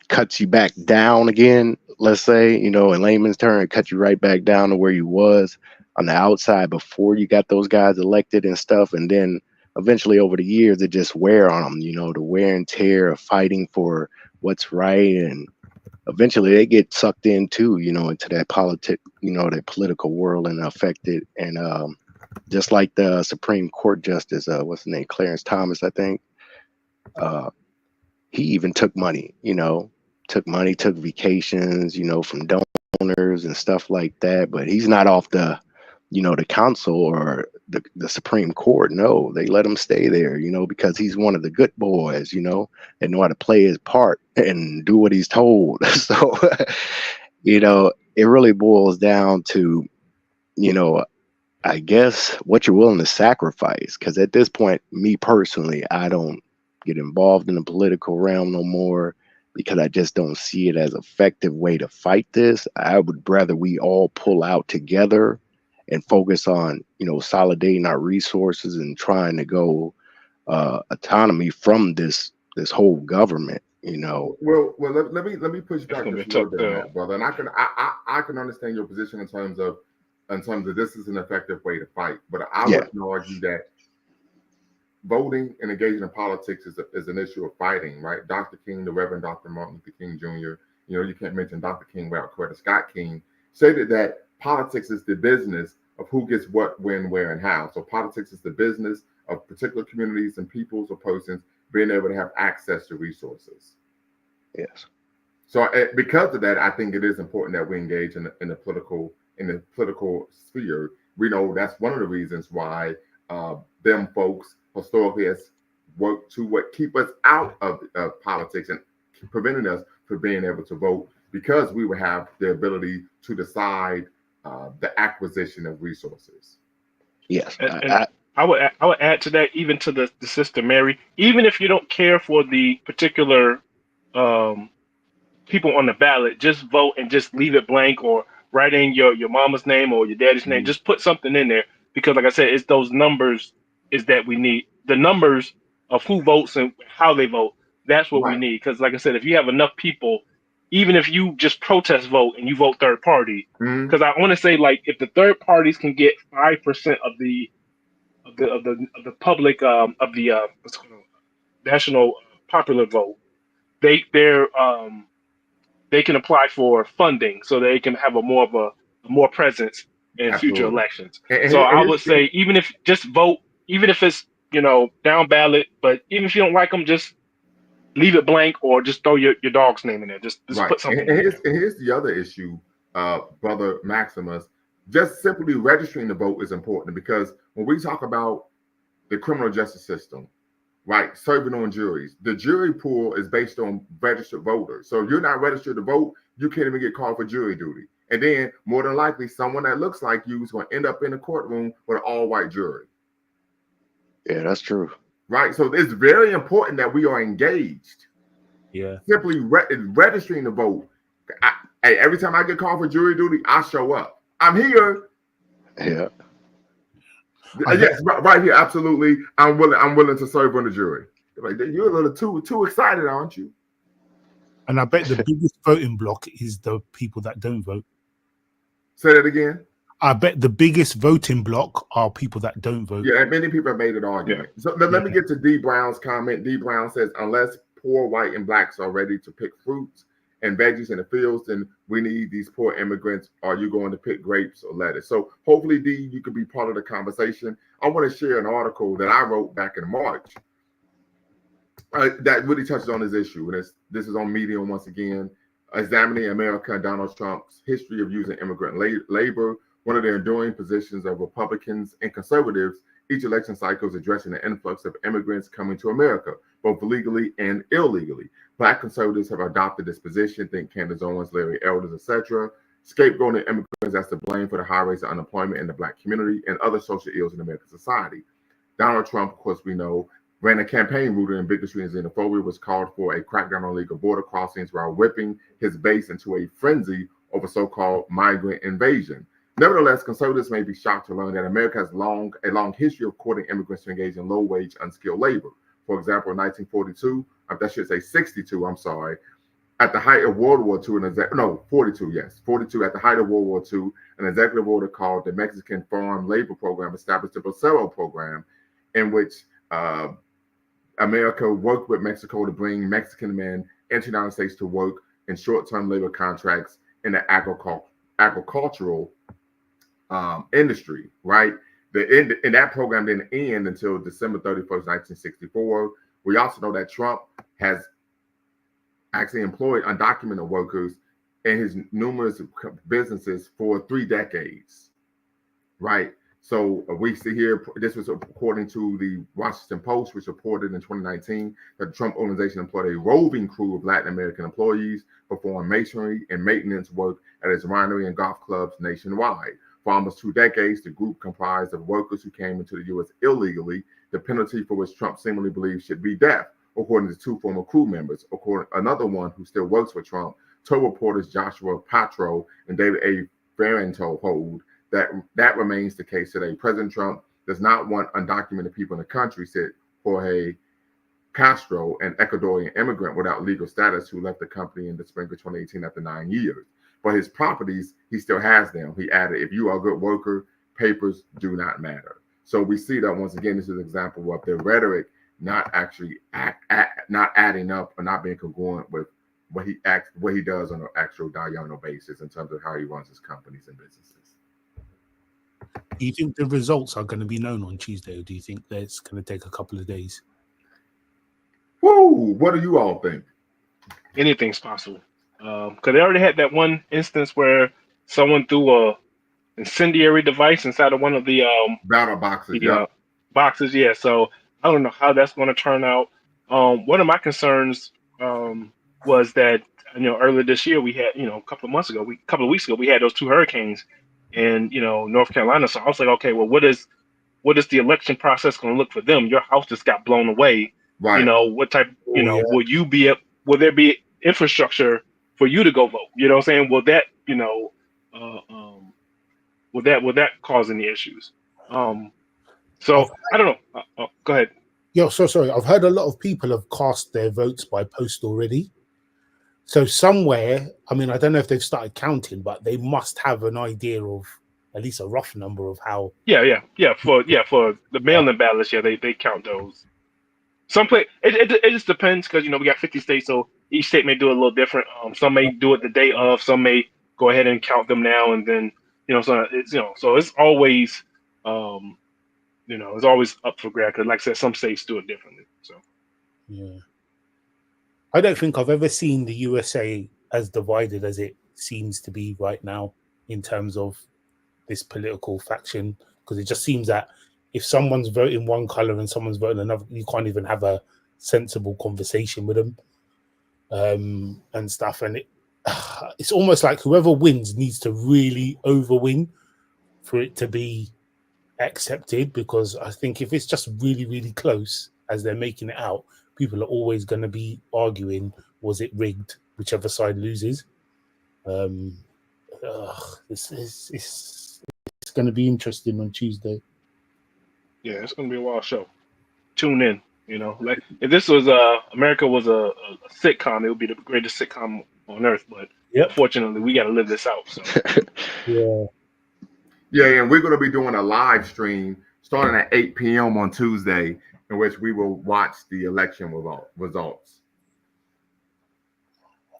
cuts you back down again, let's say, in layman's term, it cuts you right back down to where you was on the outside before you got those guys elected and stuff. And then eventually over the years, it just wear on them, the wear and tear of fighting for what's right. And eventually they get sucked in too, into that that political world and affected. And just like the Supreme Court Justice, what's his name, Clarence Thomas, I think, he even took money, took vacations, from donors and stuff like that. But he's not off the, the council or the Supreme Court. No, they let him stay there, because he's one of the good boys, and know how to play his part and do what he's told. So, it really boils down to, I guess what you're willing to sacrifice. Because at this point, me personally, I don't get involved in the political realm no more because I just don't see it as effective way to fight this. I would rather we all pull out together and focus on, consolidating our resources and trying to go autonomy from this whole government, Well, let me push back gonna be just a little tough bit on sell. that, brother. And I can understand your position in terms of this is an effective way to fight. But I Yeah. would argue that voting and engaging in politics is an issue of fighting, right? Dr. King, the Reverend Dr. Martin Luther King Jr., you can't mention Dr. King without Coretta Scott King, stated that politics is the business of who gets what, when, where, and how. So politics is the business of particular communities and peoples or persons being able to have access to resources. Yes. So because of that, I think it is important that we engage in the political sphere. We know that's one of the reasons why them folks historically has worked to keep us out of politics and preventing us from being able to vote, because we would have the ability to decide the acquisition of resources. Yes. And I would add to that, even to the Sister Mary, even if you don't care for the particular people on the ballot, just vote and just leave it blank, or write in your mama's name or your daddy's name. Just put something in there, because like I said, it's those numbers is that we need. The numbers of who votes and how they vote, that's what we Right. need. Because like I said, if you have enough people, even if you just protest vote and you vote third party, Mhm. because I want to say, like, if the third parties can get 5% of the public of the what's it called, national popular vote, they can apply for funding so they can have a more presence in future Absolutely. elections. And So I here's- would say, even if just vote, even if it's down ballot, but even if you don't like them, just leave it blank, or just throw your dog's name in there. Just right. put something And in there. here's the other issue, Brother Maximus. Just simply registering the vote is important, because when we talk about the criminal justice system, right, serving on juries. The jury pool is based on registered voters. So if you're not registered to vote, you can't even get called for jury duty. And then more than likely, someone that looks like you is going to end up in a courtroom with an all-white jury. Yeah, that's true. Right. So it's very important that we are engaged. Yeah. Simply registering to vote. Hey, every time I get called for jury duty, I show up. I'm here. Yeah. Yes, right here. Absolutely. I'm willing to serve on the jury. Like, you're a little too excited, aren't you? And I bet the biggest voting block is the people that don't vote. Say that again. I bet the biggest voting block are people that don't vote. Yeah, and many people have made an argument. Yeah. So let me get to D. Brown's comment. D. Brown says, unless poor white and blacks are ready to pick fruits and veggies in the fields, then we need these poor immigrants. Are you going to pick grapes or lettuce? So hopefully, D, you can be part of the conversation. I want to share an article that I wrote back in March that really touches on this issue. And this is on Medium once again, examining America and Donald Trump's history of using immigrant labor. One of the enduring positions of Republicans and conservatives each election cycle is addressing the influx of immigrants coming to America, both legally and illegally. Black conservatives have adopted this position. Think Candace Owens, Larry Elders, etc. Scapegoating immigrants as to blame for the high rates of unemployment in the Black community and other social ills in American society. Donald Trump, of course, we know, ran a campaign rooted in bigotry and xenophobia, was called for a crackdown on illegal border crossings while whipping his base into a frenzy over so-called migrant invasion. Nevertheless, conservatives may be shocked to learn that America has a long history of courting immigrants to engage in low-wage, unskilled labor. For example, in 1942, that should say 62, I'm sorry, at the height of World War II, 42, yes, 42, at the height of World War II, an executive order called the Mexican Farm Labor Program established the Bracero Program, in which America worked with Mexico to bring Mexican men into the United States to work in short-term labor contracts in the agricultural industry, right? And that program didn't end until December 31st, 1964. We also know that Trump has actually employed undocumented workers in his numerous businesses for 3 decades, right? So we see here, this was according to the Washington Post, which reported in 2019 that the Trump organization employed a roving crew of Latin American employees performing masonry and maintenance work at its winery and golf clubs nationwide. For almost 2 decades, the group comprised of workers who came into the U.S. illegally, the penalty for which Trump seemingly believes should be death, according to 2 former crew members. Another one who still works for Trump told reporters Joshua Patro and David A. Farentold that remains the case today. President Trump does not want undocumented people in the country, said Jorge Castro, an Ecuadorian immigrant without legal status who left the company in the spring of 2018 after 9 years. But his properties, he still has them. He added, if you are a good worker, papers do not matter. So we see that once again, this is an example of their rhetoric not actually not adding up or not being congruent with what he does on an actual diurnal basis in terms of how he runs his companies and businesses. Do you think the results are going to be known on Tuesday, or do you think that it's going to take a couple of days? Woo! What do you all think? Anything's possible. Because they already had that one instance where someone threw a incendiary device inside of one of the battle boxes. Boxes. Yeah. So I don't know how that's going to turn out. One of my concerns was that earlier this year we had a couple of weeks ago we had those 2 hurricanes in North Carolina. So I was like, okay, well, what is the election process going to look for them? Your house just got blown away. Right. What type? Will there be infrastructure for you to go vote? You know what I'm saying? Will that will that cause any issues? So I don't know. Go ahead. Yeah, so sorry. I've heard a lot of people have cast their votes by post already. So somewhere, I mean, I don't know if they've started counting, but they must have an idea of at least a rough number of how. Yeah. For the mail-in ballots, they count those. Some place it just depends because we got 50 states, so each state may do it a little different. Some may do it the day of. Some may go ahead and count them now and then. So it's always it's always up for grabs because, like I said, some states do it differently. So yeah, I don't think I've ever seen the USA as divided as it seems to be right now in terms of this political faction, because it just seems that if someone's voting one color and someone's voting another, you can't even have a sensible conversation with them and stuff. And it's almost like whoever wins needs to really overwin for it to be accepted, because I think if it's just really, really close as they're making it out, people are always going to be arguing, was it rigged, whichever side loses. It's going to be interesting on Tuesday. Yeah, it's going to be a wild show. Tune in. You know, like if this was America was a sitcom, it would be the greatest sitcom on earth. But unfortunately, we got to live this out. So yeah, and we're going to be doing a live stream starting at 8 p.m. on Tuesday, in which we will watch the election results.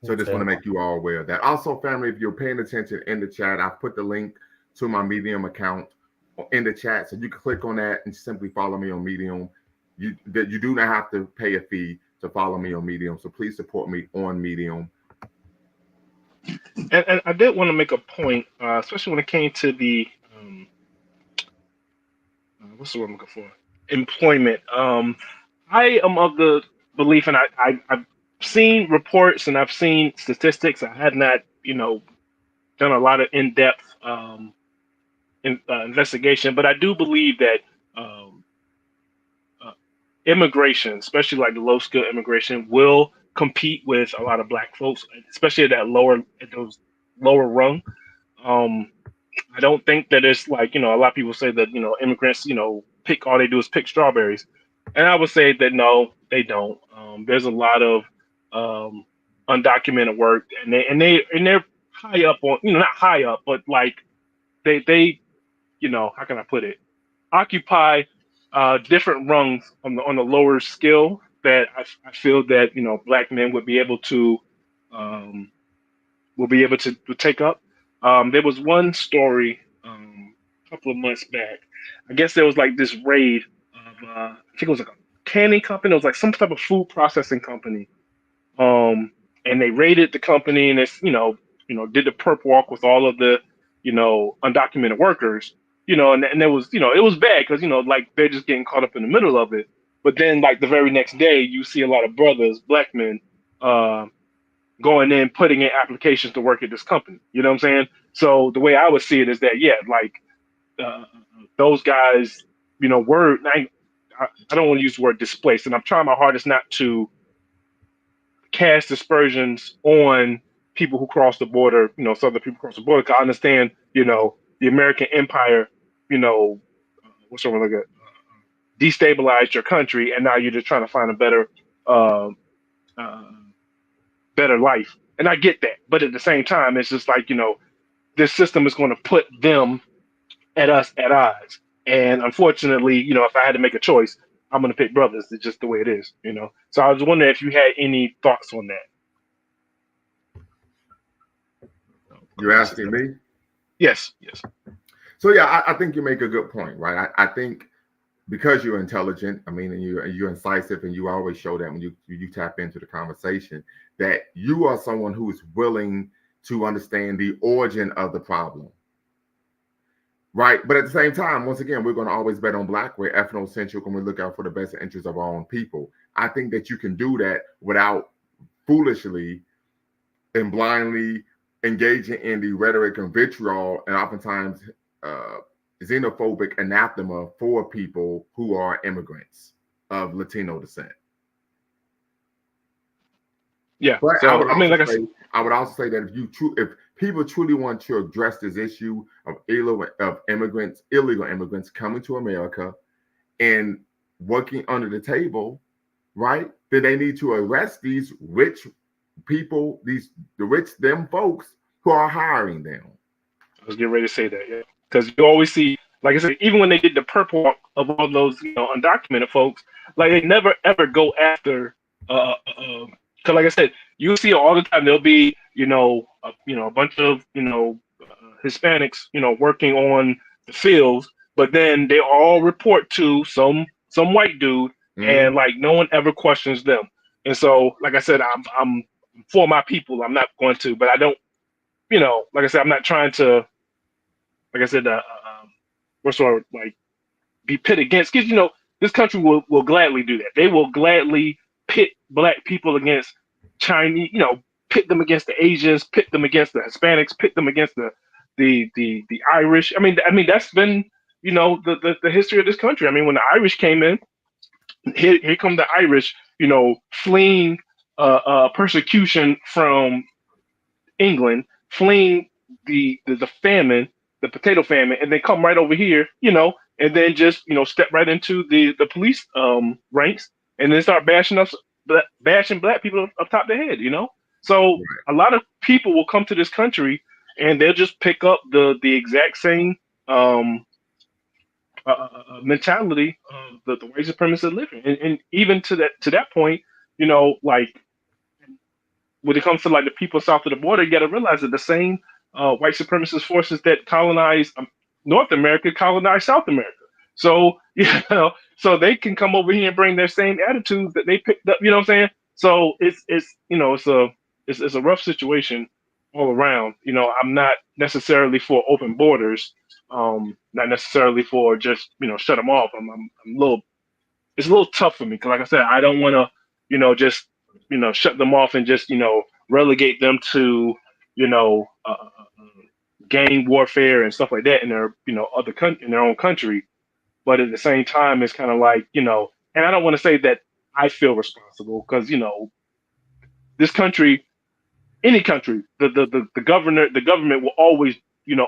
So just want to make you all aware of that. Also, family, if you're paying attention in the chat, I've put the link to my Medium account in the chat, so you can click on that and simply follow me on Medium. You do not have to pay a fee to follow me on Medium, so please support me on Medium. And I did want to make a point, especially when it came to the what's the word I'm looking for? Employment. I am of the belief, and I've seen reports and I've seen statistics. I had not, done a lot of in-depth investigation, but I do believe that immigration, especially like the low-skilled immigration, will compete with a lot of Black folks, especially at those lower rung. I don't think that it's like, a lot of people say that, immigrants, all they do is pick strawberries. And I would say that no, they don't. There's a lot of undocumented work, and they're high up on, not high up, but like they how can I put it? Occupy different rungs on the lower skill that I feel that Black men would be able to take up. There was one story a couple of months back. I guess there was like this raid of I think it was like a canning company. It was like some type of food processing company. And they raided the company, and it's did the perp walk with all of the undocumented workers. And it was it was bad because like they're just getting caught up in the middle of it. But then like the very next day, you see a lot of brothers, Black men, going in, putting in applications to work at this company. You know what I'm saying? So the way I would see it is that, those guys, were, I don't want to use the word displaced, and I'm trying my hardest not to cast aspersions on people who cross the border, Southern people cross the border. 'Cause I understand, the American empire, what's wrong with that? Destabilized your country, and now you're just trying to find a better life. And I get that. But at the same time, it's just like, this system is going to put them at us at odds. And unfortunately, if I had to make a choice, I'm going to pick brothers. It's just the way it is, So I was wondering if you had any thoughts on that. You're asking me? Yes. So yeah, I think you make a good point, right? I think because you're intelligent, and you're incisive, and you always show that when you tap into the conversation, that you are someone who is willing to understand the origin of the problem, right? But at the same time, once again, we're going to always bet on Black. We're ethnocentric, and we look out for the best interests of our own people. I think that you can do that without foolishly and blindly engaging in the rhetoric and vitriol, and oftentimes xenophobic anathema for people who are immigrants of Latino descent. Yeah, but so, I would also say that if people truly want to address this issue of illegal immigrants coming to America and working under the table, right? Then they need to arrest these rich people, them folks who are hiring them. I was getting ready to say that, yeah. Because you always see, like I said, even when they did the perp walk of all those, undocumented folks, like they never ever go after. Because, like I said, you see all the time. There'll be, a bunch of, Hispanics, working on the fields, but then they all report to some white dude, and like no one ever questions them. And so, like I said, I'm for my people. I'm not going to, but I don't, like I said, I'm not trying to. Like I said, what's the word? Like be pit against, because this country will gladly do that. They will gladly pit black people against Chinese, pit them against the Asians, pit them against the Hispanics, pit them against the Irish. I mean that's been the history of this country. I mean, when the Irish came in, here come the Irish, fleeing persecution from England, fleeing the famine, the potato famine, and they come right over here, and then just step right into the police ranks, and then start bashing black people up top their head, So a lot of people will come to this country and they'll just pick up the exact same mentality of the white supremacist living, and even to that point, like when it comes to like the people south of the border, you got to realize that the same white supremacist forces that colonized North America colonized South America. So so they can come over here and bring their same attitudes that they picked up. You know what I'm saying? So it's a rough situation all around. I'm not necessarily for open borders, not necessarily for just shut them off. It's a little tough for me because, like I said, I don't want to just shut them off and just relegate them to gang warfare and stuff like that in their in their own country. But at the same time, it's kind of like and I don't want to say that I feel responsible because this country, any country, the government will always in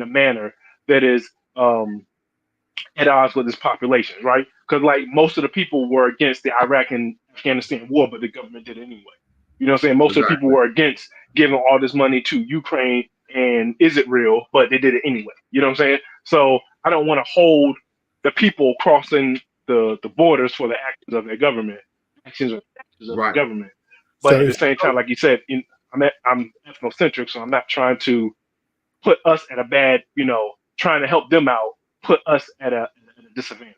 a manner that is at odds with its population, right? Because like most of the people were against the Iraq and Afghanistan war, but the government did it anyway. You know what I'm saying? Most of the people were against giving all this money to Ukraine and Israel, but they did it anyway. You know what I'm saying? So I don't want to hold the people crossing the borders for the actions of their government, actions of the government. But at the same time, like you said, I'm ethnocentric, so I'm not trying to put us at a bad, trying to help them out, put us at a disadvantage.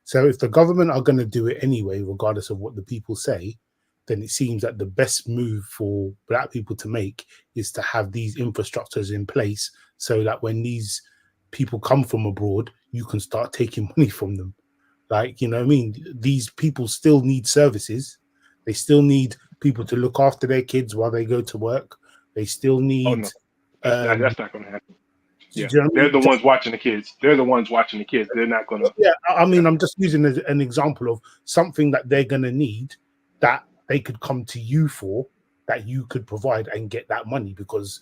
So if the government are going to do it anyway, regardless of what the people say, then it seems that the best move for black people to make is to have these infrastructures in place so that when these people come from abroad, you can start taking money from them. Like, you know what I mean? These people still need services. They still need people to look after their kids while they go to work. They still need... that's not going to happen. Yeah, you know they're the ones watching the kids. They're the ones watching the kids. They're not going to... Yeah, I mean, I'm just using an example of something that they're going to need that they could come to you for, that you could provide and get that money, because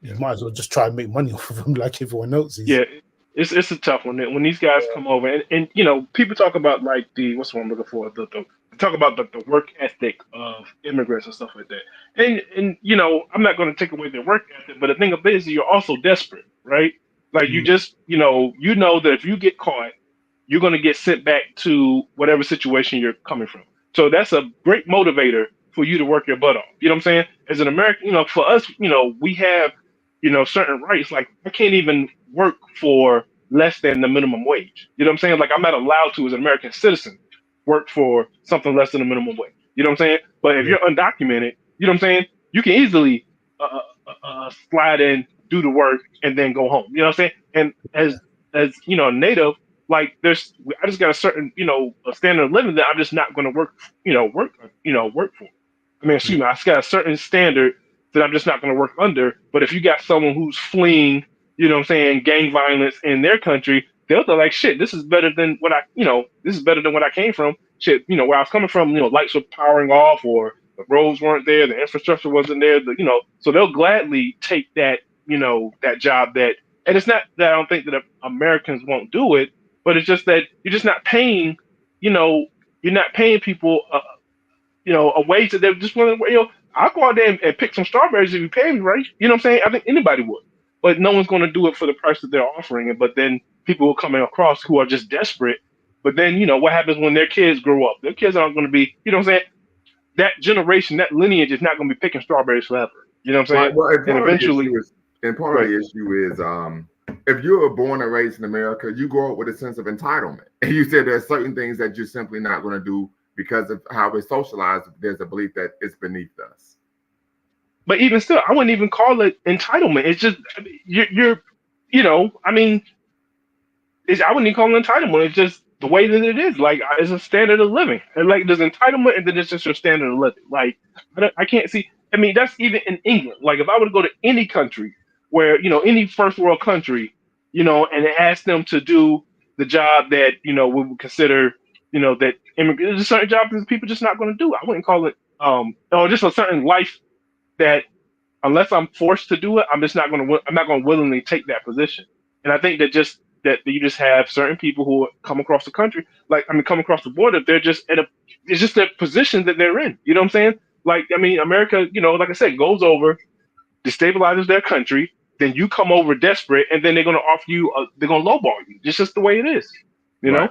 you might as well just try and make money off of them like everyone else is. Yeah, it's a tough one. When these guys come over, and people talk about like what's the one I'm looking for? Talk about the work ethic of immigrants and stuff like that. And I'm not going to take away their work ethic, but the thing of it is you're also desperate, right? Like you just know that if you get caught, you're going to get sent back to whatever situation you're coming from. So that's a great motivator for you to work your butt off. You know what I'm saying? As an American, for us, we have, certain rights. Like I can't even work for less than the minimum wage. You know what I'm saying? Like I'm not allowed to, as an American citizen, work for something less than the minimum wage. You know what I'm saying? But if you're undocumented, you know what I'm saying? You can easily slide in, do the work, and then go home. You know what I'm saying? And as a native, like I just got a certain, a standard of living that I'm just not going to work for. I mean, excuse me, I just got a certain standard that I'm just not going to work under. But if you got someone who's fleeing, gang violence in their country, they'll be like, shit, this is better than what I came from. Shit, where I was coming from, lights were powering off, or the roads weren't there, the infrastructure wasn't there, so they'll gladly take that, that job and it's not that I don't think that Americans won't do it, but it's just that you're just not paying, you're not paying people, a wage that they just want to, I'll go out there and pick some strawberries if you pay me, right? You know what I'm saying? I think anybody would, but no one's going to do it for the price that they're offering it. But then people will come across who are just desperate. But then, what happens when their kids grow up? Their kids aren't going to be, you know what I'm saying? That generation, that lineage is not going to be picking strawberries forever. You know what I'm saying? Well, and eventually, part of the issue is if you were born and raised in America, you grow up with a sense of entitlement. And you said there's certain things that you're simply not going to do because of how we're socialized. There's a belief that it's beneath us. But even still, I wouldn't even call it entitlement. It's just you're I wouldn't even call it entitlement. It's just the way that it is. Like it's a standard of living. And like there's entitlement, and then it's just your standard of living. Like I can't see. I mean, that's even in England. Like if I were to go to any country where any first world country, and ask them to do the job that we would consider, that immigrants, there's certain jobs that people just not going to do. I wouldn't call it or just a certain life that unless I'm forced to do it, I'm not going to willingly take that position. And I think that you just have certain people who come across the country, come across the border. They're just it's just their position that they're in. You know what I'm saying? Like, I mean, America, like I said, goes over, destabilizes their country. Then you come over desperate, and then they're going to offer you, they're going to lowball you. It's just the way it is. You know?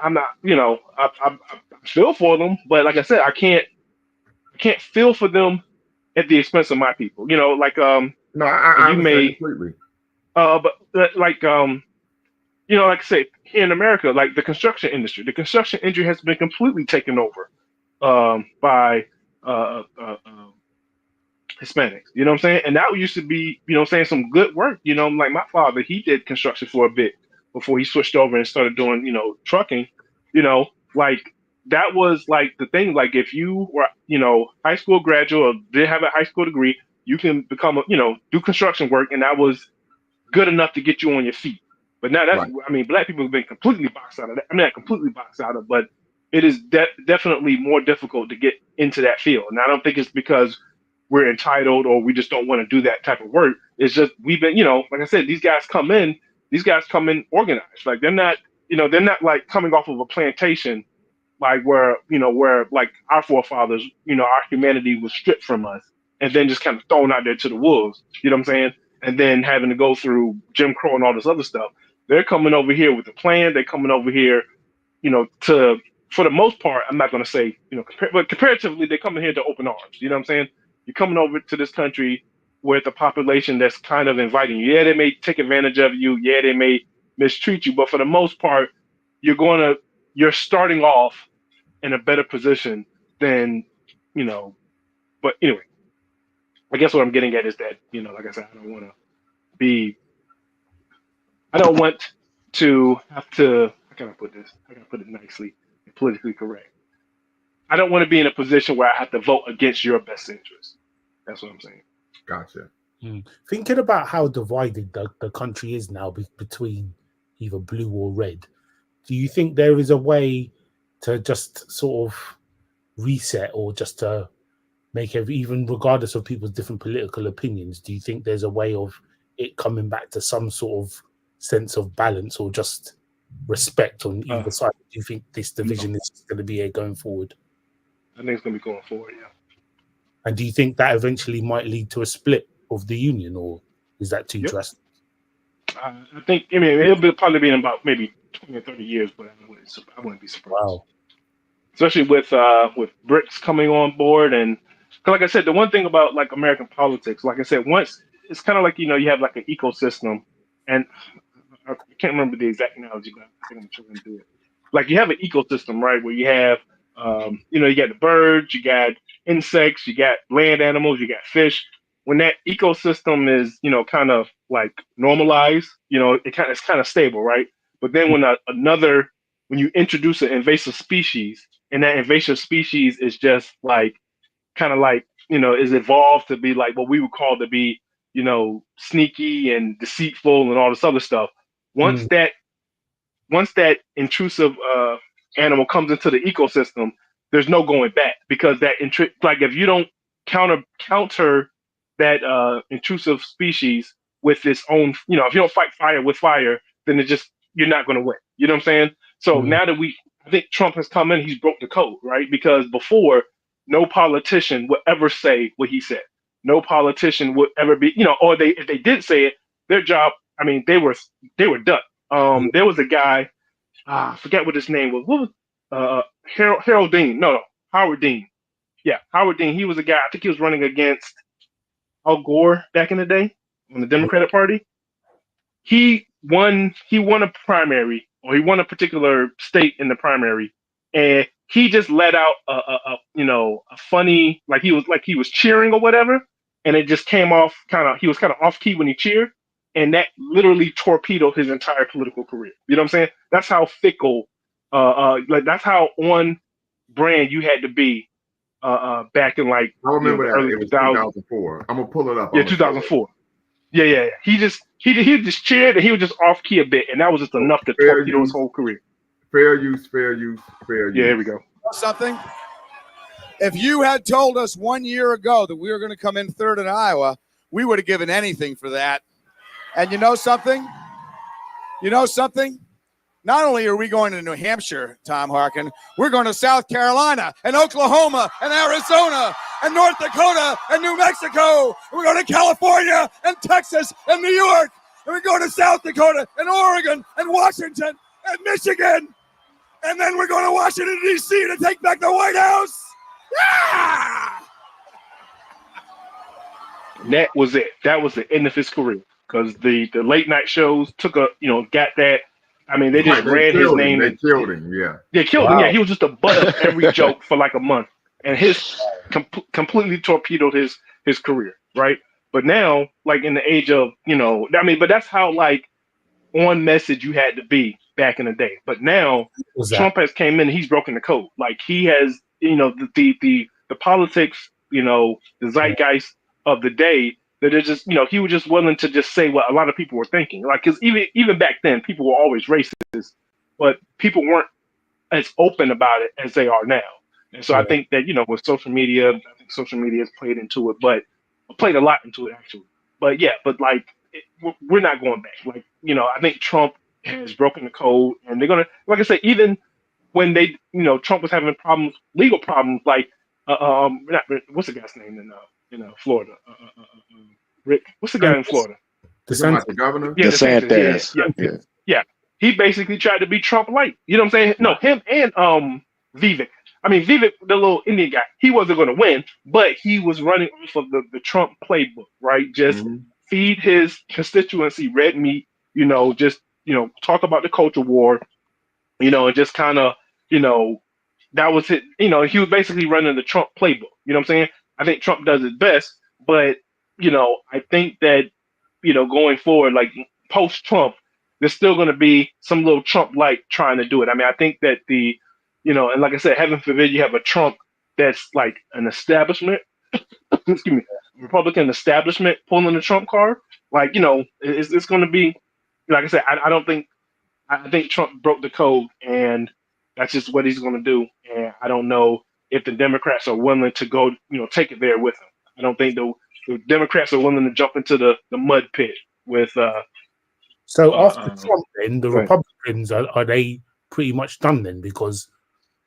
I'm not, I feel for them, but like I said, I can't feel for them at the expense of my people. No, I you may completely. But like I say, here in America, like the construction industry has been completely taken over by Hispanics. You know what I'm saying? And that used to be, some good work. Like my father, he did construction for a bit before he switched over and started doing, trucking. Like that was like the thing. Like if you were, high school graduate or did have a high school degree, you can become do construction work, and that was good enough to get you on your feet. But now that's, I mean, black people have been completely boxed out of that. I mean, not completely boxed out of, but it is definitely more difficult to get into that field. And I don't think it's because we're entitled or we just don't want to do that type of work. It's just we've been, like I said, these guys come in organized. Like they're not like coming off of a plantation, like where like our forefathers, our humanity was stripped from us and then just kind of thrown out there to the wolves. You know what I'm saying? And then having to go through Jim Crow and all this other stuff. They're coming over here with a plan. They're coming over here, for the most part, I'm not going to say, but comparatively, they're coming here to open arms. You know what I'm saying? You're coming over to this country with a population that's kind of inviting you. Yeah, they may take advantage of you. Yeah, they may mistreat you. But for the most part, you're starting off in a better position than, but anyway. I guess what I'm getting at is that, like I said, I don't want to have to, how can I put this? I gotta put it nicely and politically correct. I don't want to be in a position where I have to vote against your best interest. That's what I'm saying. Gotcha. Thinking about how divided the country is now between either blue or red, do you think there is a way to just sort of reset or just to make even regardless of people's different political opinions, do you think there's a way of it coming back to some sort of sense of balance or just respect on either side? Do you think this division is going to be here going forward? I think it's going to be going forward, yeah. And do you think that eventually might lead to a split of the union, or is that too drastic? I think, it'll probably be in about maybe 20 or 30 years, but I wouldn't be surprised. Wow. Especially with BRICS coming on board. And like I said, the one thing about like American politics, like I said, once it's kind of like, you have like an ecosystem, and I can't remember the exact analogy, but I think I'm trying to do it. Like you have an ecosystem, right? Where you have, you got the birds, you got insects, you got land animals, you got fish. When that ecosystem is, kind of like normalized, it's kind of stable, right? But then when you introduce an invasive species, and that invasive species is just like, kind of like, is evolved to be like what we would call to be, sneaky and deceitful and all this other stuff. Once that intrusive animal comes into the ecosystem, there's no going back, because that like if you don't counter that intrusive species with its own, if you don't fight fire with fire, then you're not going to win. You know what I'm saying? So now that I think Trump has come in, he's broke the code, right? Because before, no politician would ever say what he said. No politician would ever be, or if they did say it, their job, they were done. There was a guy, I forget what his name was. What was Harold Dean? No, Howard Dean. Yeah, Howard Dean. He was a guy, I think he was running against Al Gore back in the day on the Democratic Party. He won a primary, or he won a particular state in the primary, and he just let out a funny, like he was cheering or whatever, and it just came off he was kind of off key when he cheered, and that literally torpedoed his entire political career. You know what I'm saying? That's how fickle, like that's how on brand you had to be back in like I remember the that. early It was 2000s. 2004. I'm gonna pull it up. Yeah, I'm gonna show it. 2004. Yeah. He just cheered and he was just off key a bit, and that was just enough to Fair torpedo his use. whole career. Fair use, fair use, fair use. Yeah, here we go. Something. If you had told us 1 year ago that we were going to come in third in Iowa, we would have given anything for that. And you know something? You know something? Not only are we going to New Hampshire, Tom Harkin, we're going to South Carolina and Oklahoma and Arizona and North Dakota and New Mexico. And we're going to California and Texas and New York. And we're going to South Dakota and Oregon and Washington and Michigan. And then we're going to Washington, D.C. to take back the White House. Yeah! That was it. That was the end of his career because the late night shows got that. I mean, they just ran his name. They killed him. Yeah. They killed him. Yeah, he was just the butt of every joke for like a month, and his completely torpedoed his career, right? But now, like in the age of but that's how like on message you had to be back in the day. But now Trump has came in and he's broken the code. Like he has, the politics, the zeitgeist of the day that is just, he was just willing to just say what a lot of people were thinking. Like, cause even back then people were always racist, but people weren't as open about it as they are now. And so I think that, with social media, I think social media has played into it, but played a lot into it actually. But yeah, we're not going back. Like, I think Trump has broken the code, and they're gonna, like I said, even when they, Trump was having legal problems, like, what's the guy's name in Florida? Rick, what's the guy in Florida? The governor. Yeah, DeSantis. Yeah. He basically tried to be Trump light. You know what I'm saying? No, him and Vivek. I mean, Vivek, the little Indian guy, he wasn't going to win, but he was running off of the Trump playbook, right? Just feed his constituency red meat, talk about the culture war, and just kind of, that was it. He was basically running the Trump playbook. You know what I'm saying? I think Trump does it best, but, I think that, going forward, like post-Trump, there's still going to be some little Trump-like trying to do it. I mean, I think that and like I said, heaven forbid you have a Trump that's like an establishment, excuse me, Republican establishment pulling the Trump card. Like, it's going to be, like I said, I think Trump broke the code, and that's just what he's going to do. And I don't know if the Democrats are willing to go, take it there with him. I don't think the Democrats are willing to jump into the mud pit with. So after Trump, then the Republicans are they pretty much done then? Because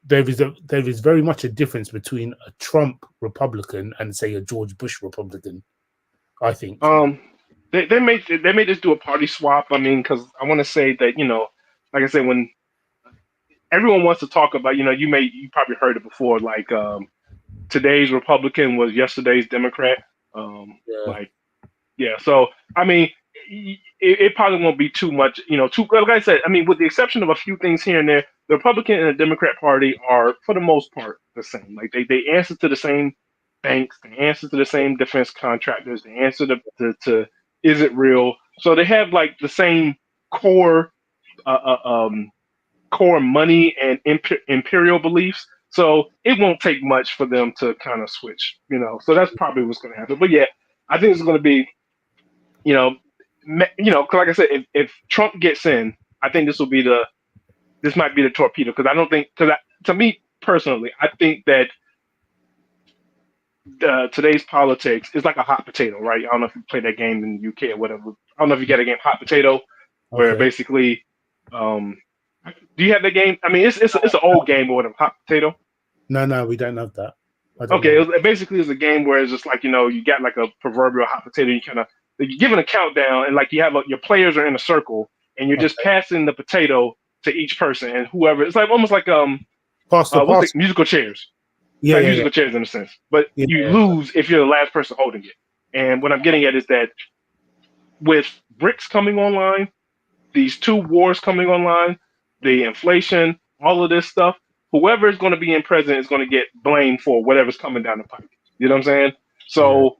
there is very much a difference between a Trump Republican and say a George Bush Republican, I think. They may just do a party swap. I mean, because I want to say that like I said, when everyone wants to talk about you probably heard it before, like today's Republican was yesterday's Democrat. So I mean, it probably won't be too much, like I said, I mean, with the exception of a few things here and there, the Republican and the Democrat Party are, for the most part, the same. Like they answer to the same banks, they answer to the same defense contractors, they answer to is it real? So they have like the same core money and imperial beliefs. So it won't take much for them to kind of switch, So that's probably what's going to happen. But yeah, I think it's going to be, like I said, if Trump gets in, I think this might be the torpedo, because I don't think, to me personally, I think that today's politics is like a hot potato, right? I don't know if you play that game in the UK or whatever. I don't know if you get a game Hot Potato, where basically, do you have the game? I mean, it's an old game or whatever, Hot Potato. No, we don't have that. Okay, it basically is a game where it's just like, you got like a proverbial hot potato. You kind of, you're giving a countdown, and like you have your players are in a circle, and you're just passing the potato to each person, and whoever, it's like almost like musical chairs. Musical chairs in a sense, but you lose if you're the last person holding it. And what I'm getting at is that with BRICS coming online, these two wars coming online, the inflation, all of this stuff, whoever is going to be in president is going to get blamed for whatever's coming down the pipe. You know what I'm saying? So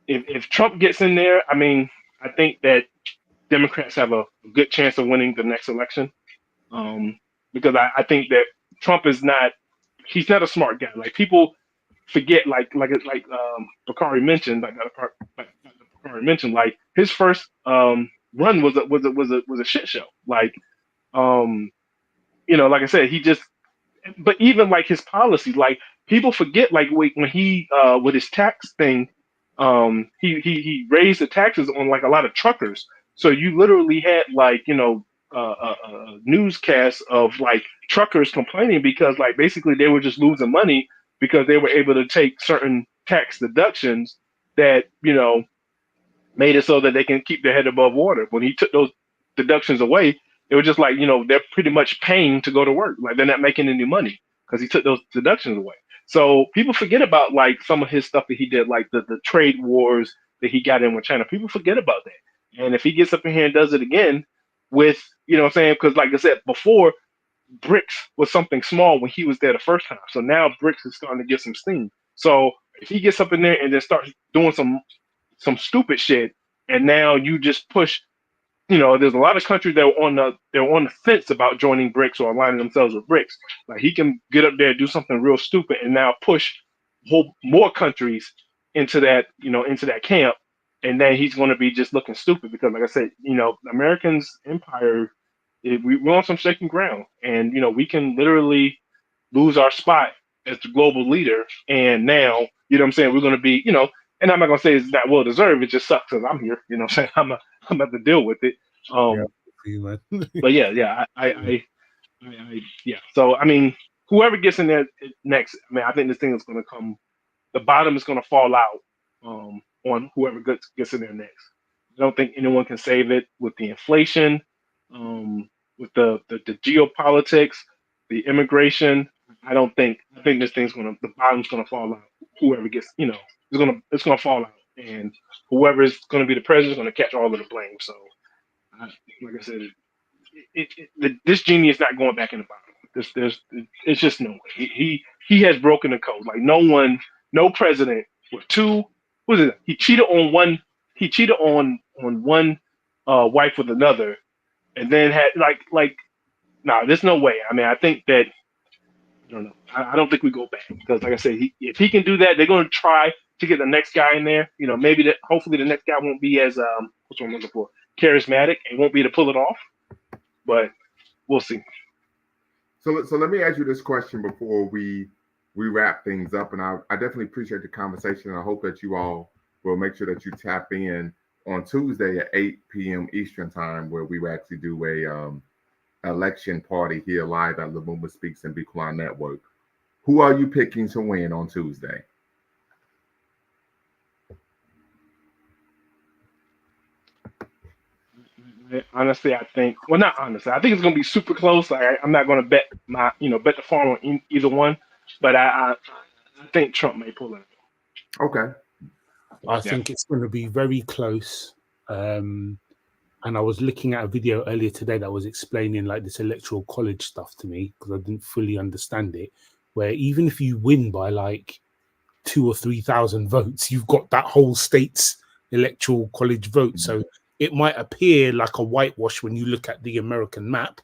if Trump gets in there, I mean, I think that Democrats have a good chance of winning the next election. Because I think that Trump is not, he's not a smart guy. Like people forget, Bakari mentioned, Bakari mentioned, like his first run was a shit show. Like, like I said, he just, but even like his policy, like people forget, like when he with his tax thing, he raised the taxes on like a lot of truckers. So you literally had like newscasts of like truckers complaining because like basically they were just losing money because they were able to take certain tax deductions that made it so that they can keep their head above water. When he took those deductions away, it was just like they're pretty much paying to go to work, like they're not making any money because he took those deductions away. So people forget about like some of his stuff that he did, like the trade wars that he got in with China. People forget about that. And if he gets up in here and does it again with, what I'm saying? Because like I said before, BRICS was something small when he was there the first time. So now BRICS is starting to get some steam. So if he gets up in there and then starts doing some stupid shit, and now you just push, there's a lot of countries that are they're on the fence about joining BRICS or aligning themselves with BRICS. Like he can get up there and do something real stupid and now push more countries into that, into that camp. And then he's going to be just looking stupid because, like I said, Americans' empire, we're on some shaky ground, and we can literally lose our spot as the global leader. And now, what I'm saying, we're going to be, and I'm not going to say it's not well deserved. It just sucks because I'm here. What I'm saying, I'm have to deal with it. But yeah, yeah. So I mean, whoever gets in there next, I mean, I think this thing is going to come. The bottom is going to fall out on whoever gets in there next. I don't think anyone can save it with the inflation, with the geopolitics, the immigration. I think this thing's the bottom's gonna fall out. Whoever gets, it's gonna fall out, and whoever is gonna be the president is gonna catch all of the blame. So, like I said, this genie is not going back in the bottle. It's just no way. He has broken the code. Like no president with two. What is it? He cheated on one. He cheated on one wife with another, and then had nah. There's no way. I mean, I think that. I don't know. I don't think we go back because, like I said, if he can do that, they're going to try to get the next guy in there. Maybe that. Hopefully, the next guy won't be as what's what I'm looking for, charismatic, and won't be to pull it off. But we'll see. So let me ask you this question before we wrap things up, and I definitely appreciate the conversation. I hope that you all will make sure that you tap in on Tuesday at 8 p.m. Eastern time, where we will actually do a election party here live at Lumumba Speaks and Bequan Network. Who are you picking to win on Tuesday? Honestly, I think it's going to be super close. I'm not going to bet bet the farm on either one, but I think Trump may pull it. Okay. I think it's going to be very close. And I was looking at a video earlier today that was explaining like this electoral college stuff to me because I didn't fully understand it. Where even if you win by like 2,000 or 3,000 votes, you've got that whole state's electoral college vote. Mm-hmm. So it might appear like a whitewash when you look at the American map,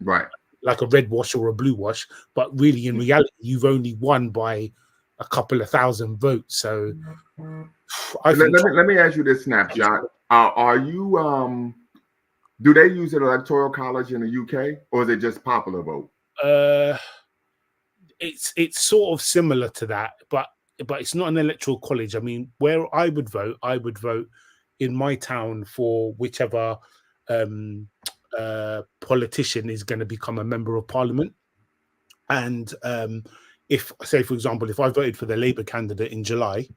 right? Like a red wash or a blue wash, but really in reality, you've only won by a couple of thousand votes. So let me ask you this, Snapshot. Are you do they use an electoral college in the UK, or is it just popular vote? It's sort of similar to that, but it's not an electoral college. I mean, where I would vote in my town for whichever politician is going to become a member of parliament. And if, say, for example, if I voted for the Labour candidate in July,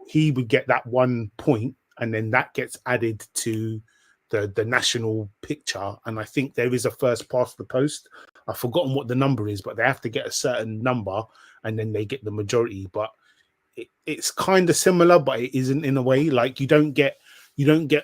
he would get that 1 point, and then that gets added to the national picture. And I think there is a first past the post. I've forgotten what the number is, but they have to get a certain number, and then they get the majority. But it's kind of similar, but it isn't in a way. Like you don't get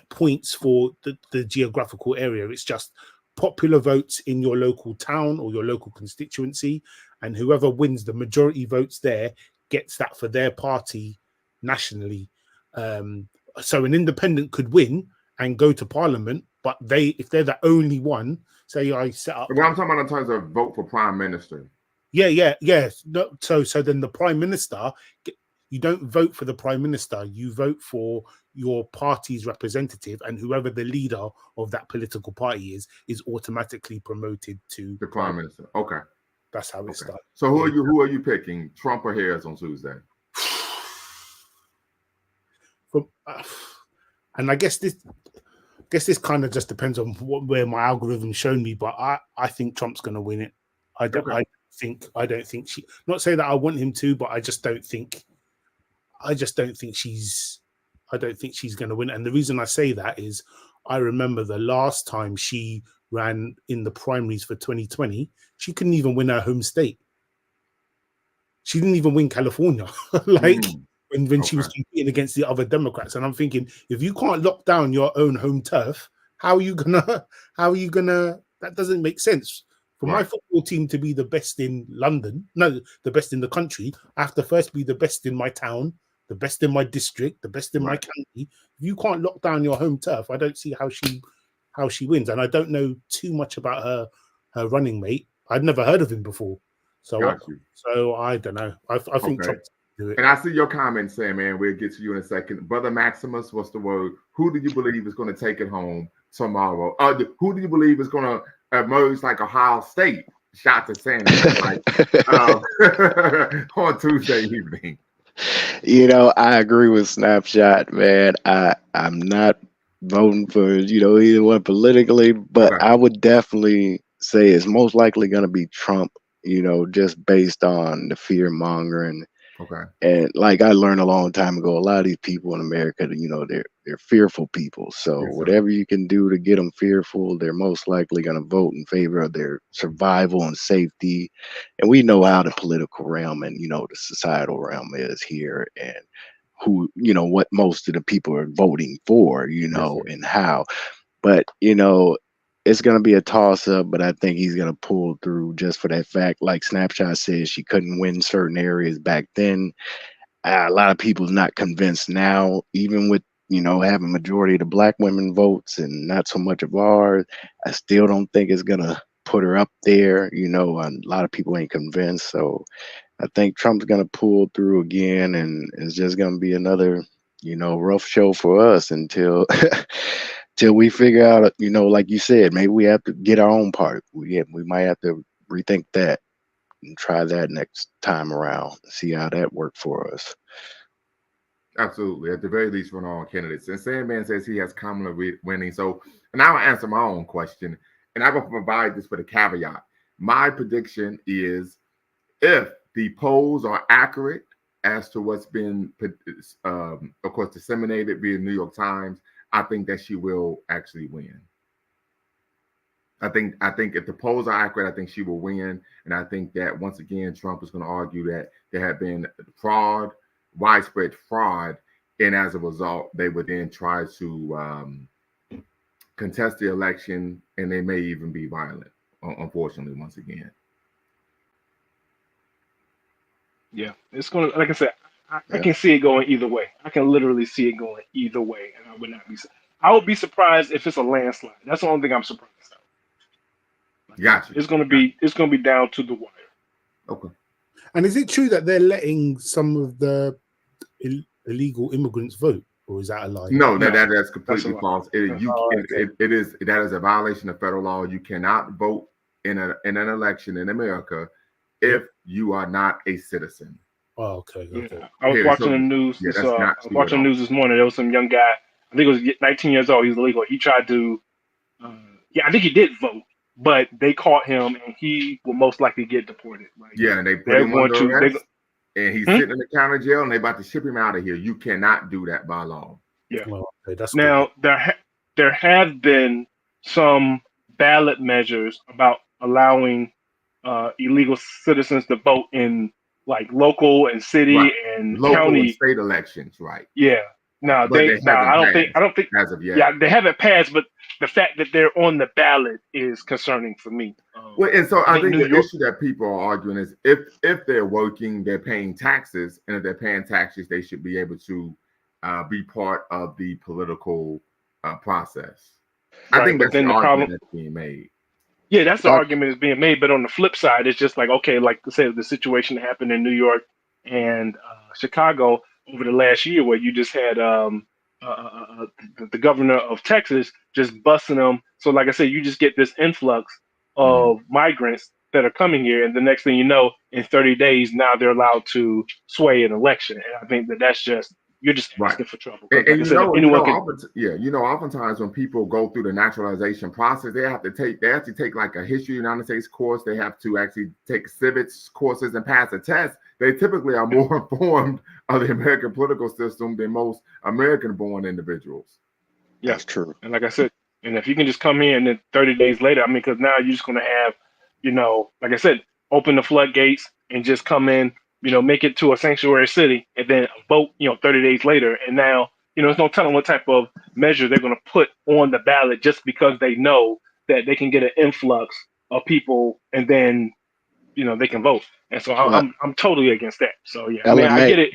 points for the geographical area. It's just popular votes in your local town or your local constituency, and whoever wins the majority votes there gets that for their party nationally. So an independent could win and go to parliament, but if they're the only one, say I set up. Well, I'm talking about in terms of vote for prime minister. Yeah. No, so then the prime minister, you don't vote for the prime minister, you vote for your party's representative, and whoever the leader of that political party is automatically promoted to The prime minister. Okay. That's how it Okay. starts. So who are you picking? Trump or Harris on Tuesday? And I guess this kind of just depends on where my algorithm's shown me, but I think Trump's going to win it. I don't think she. Not say that I want him to, but I don't think she's going to win. And the reason I say that is I remember the last time she ran in the primaries for 2020, she couldn't even win her home state. She didn't even win California. When she was competing against the other Democrats. And I'm thinking, if you can't lock down your own home turf, how are you gonna that doesn't make sense. For my football team to be the best in London, no, the best in the country, I have to first be the best in my town, the best in my district, the best in my county. If you can't lock down your home turf, I don't see how she wins. And I don't know too much about her running mate. I'd never heard of him before. So I don't know. I think Trump do it. And I see your comment saying, man, we'll get to you in a second. Brother Maximus, what's the word? Who do you believe is going to take it home tomorrow? Who do you believe is going to emerge like Ohio State? Shot to Sanders on Tuesday evening. I agree with Snapshot, man. I'm not voting for either one politically, but I would definitely say it's most likely going to be Trump. Just based on the fear mongering. Okay. And like I learned a long time ago, a lot of these people in America, they're fearful people. So whatever you can do to get them fearful, they're most likely going to vote in favor of their survival and safety. And we know how the political realm and the societal realm is here, and who what most of the people are voting for, and how. But it's going to be a toss-up, but I think he's going to pull through just for that fact. Like Snapshot says, she couldn't win certain areas back then. A lot of people's not convinced now, even with, having majority of the black women votes and not so much of ours. I still don't think it's going to put her up there, and a lot of people ain't convinced. So I think Trump's going to pull through again, and it's just going to be another, rough show for us until... till we figure out, like you said, maybe we have to get our own part. We might have to rethink that and try that next time around, see how that worked for us. Absolutely. At the very least, run all candidates. And Sandman says he has Kamala winning. So now I'll answer my own question. And I will provide this with a caveat. My prediction is if the polls are accurate as to what's been, of course, disseminated via New York Times, I think that she will actually win. I think if the polls are accurate, I think she will win. And I think that once again, Trump is going to argue that there had been fraud, widespread fraud. And as a result, they would then try to contest the election, and they may even be violent, unfortunately, once again. Yeah, it's going to, like I said, I can see it going either way. I can literally see it going either way, and I would be surprised if it's a landslide. That's the only thing I'm surprised of. Gotcha. It's going to be down to the wire. Okay. And is it true that they're letting some of the illegal immigrants vote, or is that a lie? No, that's completely false. Okay. That is a violation of federal law. You cannot vote in an election in America if you are not a citizen. Oh, okay. Yeah. I was watching the news. Yeah, I was watching the news this morning. There was some young guy. I think it was 19 years old. He was illegal. He tried to. I think he did vote, but they caught him, and he will most likely get deported. And they put him under arrest, and he's sitting in the county jail, and they're about to ship him out of here. You cannot do that by law. Yeah. Well, okay, that's now there have been some ballot measures about allowing illegal citizens to vote in like local and city and county and state elections, right? Yeah. No, I don't think as of yet. Yeah, they haven't passed, but the fact that they're on the ballot is concerning for me. And so I think the issue that people are arguing is if they're working, they're paying taxes, and if they're paying taxes, they should be able to be part of the political process. I Right, think but that's then the the argument problem, that's being made. yeah, that's the Doc, argument that's being made. But on the flip side, it's just like, okay, like I said, the situation that happened in New York and Chicago over the last year, where you just had the governor of Texas just busting them. So, like I said, you just get this influx Mhm. of migrants that are coming here, and the next thing you know, in 30 days, now they're allowed to sway an election. And I think that that's just you're just Right. asking for trouble. Because, And like I said, if anyone could, oftentimes when people go through the naturalization process, they actually take like a history of the United States course. They have to actually take civics courses and pass a test. They typically are more informed of the American political system than most American-born individuals. yeah, that's true. and like I said, and if you can just come in and then 30 days later, I mean, because now you're just going to have, like I said, open the floodgates and just come in, make it to a sanctuary city and then vote, 30 days later. And now, there's no telling what type of measure they're going to put on the ballot just because they know that they can get an influx of people and then, they can vote. And so Well, I'm totally against that. So yeah, I mean, I LMA, get it.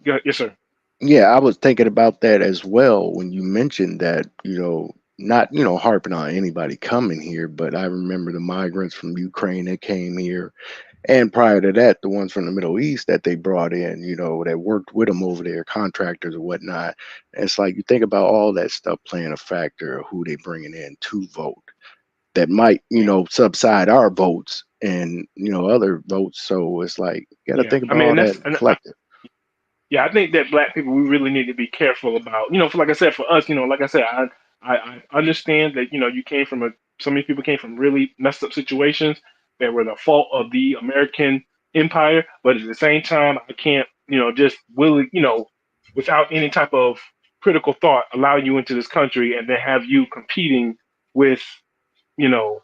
Yeah, yes, sir. yeah, I was thinking about that as well when you mentioned that, not, harping on anybody coming here, but I remember the migrants from Ukraine that came here. And prior to that, the ones from the Middle East that they brought in, that worked with them over there, contractors or whatnot. And it's like you think about all that stuff playing a factor of who they bringing in to vote that might, subside our votes and, other votes. So it's like you got to Yeah, think I about mean, all and that that's, and collective. yeah, I think that black people, we really need to be careful about, for, like I said, for us, like I said, I understand that, so many people came from really messed up situations that were the fault of the American empire. But at the same time, I can't, just really, without any type of critical thought, allow you into this country and then have you with, you know,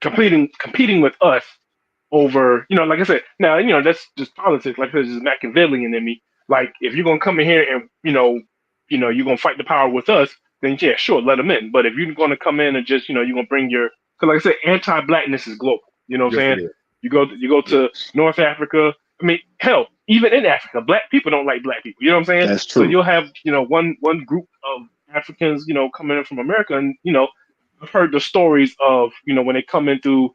competing with us over, like I said, now, that's just politics. Like I said, it's Machiavellian in me. Like, if you're gonna come in here and you're gonna fight the power with us, then yeah, sure, let them in. But if you're gonna come in and just, you're gonna bring because like I said, anti-blackness is global. You know what I'm Yes, saying? it is. You go to Yes, North Africa. I mean, hell, even in Africa, black people don't like black people. You know what I'm saying? that's So true. you'll have, one group of Africans, coming in from America, and I've heard the stories of, when they come in through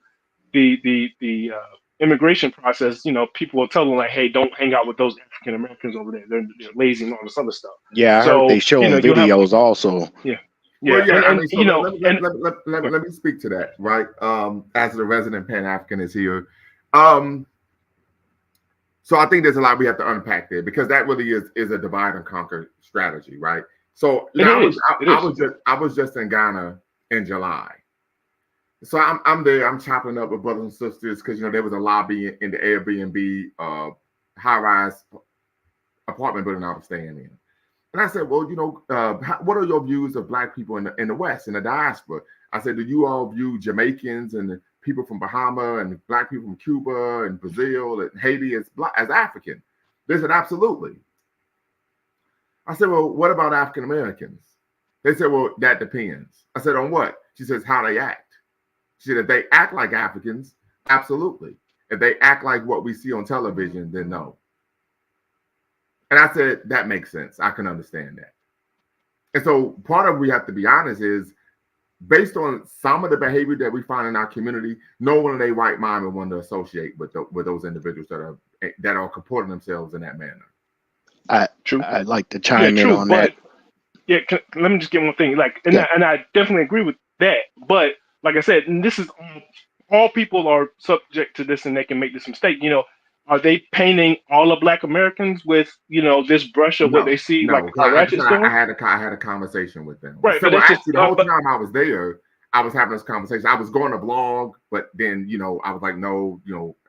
the immigration process, people will tell them like, hey, don't hang out with those African Americans over there. They're lazy and all this other stuff. Yeah, I heard they So, showing you'll have, videos also. yeah, Well, yeah, yeah, I and mean, so and let me speak to that, right? As the resident Pan African is here. Um, so I think there's a lot we have to unpack there because that really is a divide and conquer strategy, right? So it is. I was just in Ghana in July. So I'm there, I'm chopping up with brothers and sisters because there was a lobby in the Airbnb high-rise apartment building I was staying in. And I said, well, what are your views of black people in the West, in the diaspora? I said, do you all view Jamaicans and the people from Bahama and black people from Cuba and Brazil and Haiti as African? They said, absolutely. I said, well, what about African Americans? They said, well, that depends. I said, on what? She says, how they act. She said, if they act like Africans, absolutely. If they act like what we see on television, then no. And I said, that makes sense. I can understand that. And so part of we have to be honest is based on some of the behavior that we find in our community, no one in their right mind would want to associate with those individuals that are comporting themselves in that manner. True. I'd like to Yeah, chime in true. on But that. yeah, let me just get one thing. Like, and Yeah. I definitely agree with that. But like I said, and this is all people are subject to this, and they can make this mistake. Are they painting all of Black Americans with this brush of what they see, like No. the Ratchet's doing? I had a conversation with them. Right, So but that's just actually the whole time I was there, I was having this conversation. I was going to blog, but then I was like, no,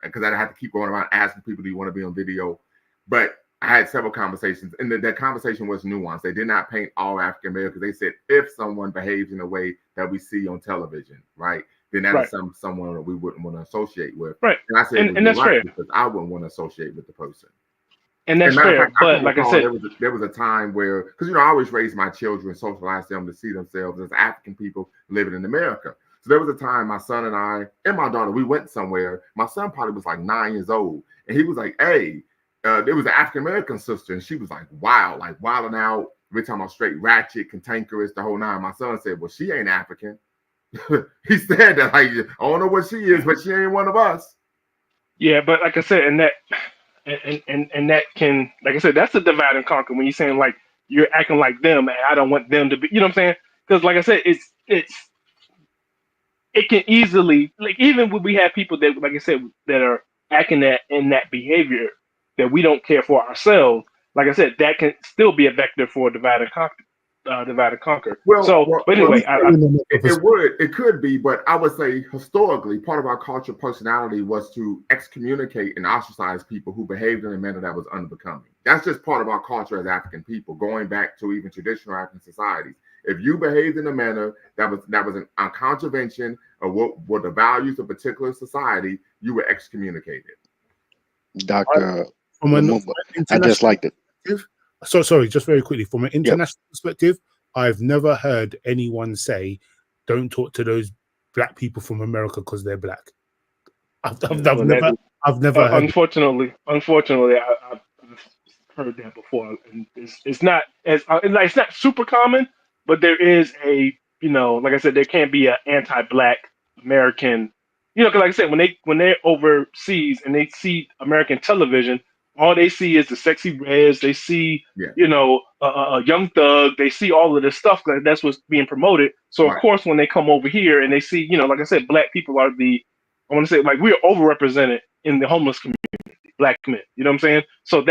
because I had to keep going around asking people, do you want to be on video? But I had several conversations, and that conversation was nuanced. They did not paint all African Americans. They said if someone behaves in a way that we see on television, right, then that is someone that we wouldn't want to associate with. Right. And I said, and that's fair. because I wouldn't want to associate with the person. And that's matter of fair. fact, I But can like I recall said, there was a time where, because I always raise my children, socialize them to see themselves as African people living in America. So there was a time my son and I and my daughter, we went somewhere. My son probably was like 9 years old, and he was like, hey, there was an African American sister, and she was like, wow, like wilding out. we're talking about straight ratchet, cantankerous, the whole nine. My son said, well, she ain't African. He said that, like, I don't know what she is, but she ain't one of us. Yeah, but like I said, and that can, like I said, that's a divide and conquer when you're saying like you're acting like them and I don't want them to be, you know what I'm saying? Because like I said, it can easily, like, even when we have people that, like I said, that are acting that in that behavior that we don't care for ourselves, like I said, that can still be a vector for divide and conquer. But anyway, it could be, but I would say historically, part of our cultural personality was to excommunicate and ostracize people who behaved in a manner that was unbecoming. That's just part of our culture as African people, going back to even traditional African societies. If you behaved in a manner that was a contravention of what were the values of a particular society, you were excommunicated. Dr. I just like to. So sorry, just very quickly, from an international perspective, I've never heard anyone say, "Don't talk to those black people from America because they're black." I've never heard. Unfortunately, I've heard that before, and it's not super common, but there is a, like I said, there can't be an anti-black American, because like I said, when they're overseas and they see American television, all they see is the sexy reds. They see, a Young Thug. They see all of this stuff. That's what's being promoted. So, of course, when they come over here and they see, like I said, black people are I want to say, like, we are overrepresented in the homeless community, black men. You know what I'm saying? So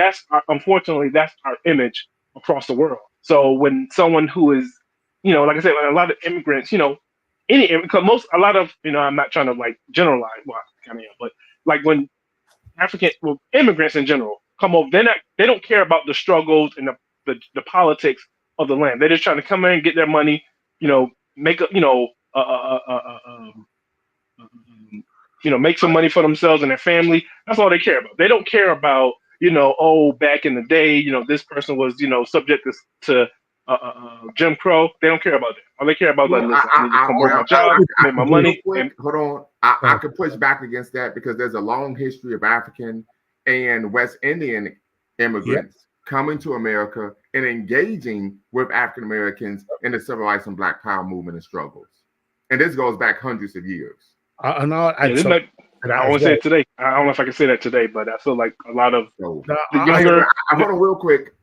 unfortunately, that's our image across the world. So when someone who is, like I said, a lot of immigrants, I'm not trying to like generalize, well, I kind of am, but like when immigrants in general come over, they don't care about the struggles and the politics of the land. They're just trying to come in and get their money, make make some money for themselves and their family. That's all they care about. They don't care about, back in the day, this person was, subject to Jim Crow. They don't care about that. All they care about is I need to come work my job, make my money. Hold on. I could push back against that because there's a long history of African and West Indian immigrants coming to America and engaging with African Americans in the civil rights and Black Power movement and struggles. And this goes back hundreds of years. I won't say it today. I don't know if I can say that today, but I feel like a lot of hold on real quick.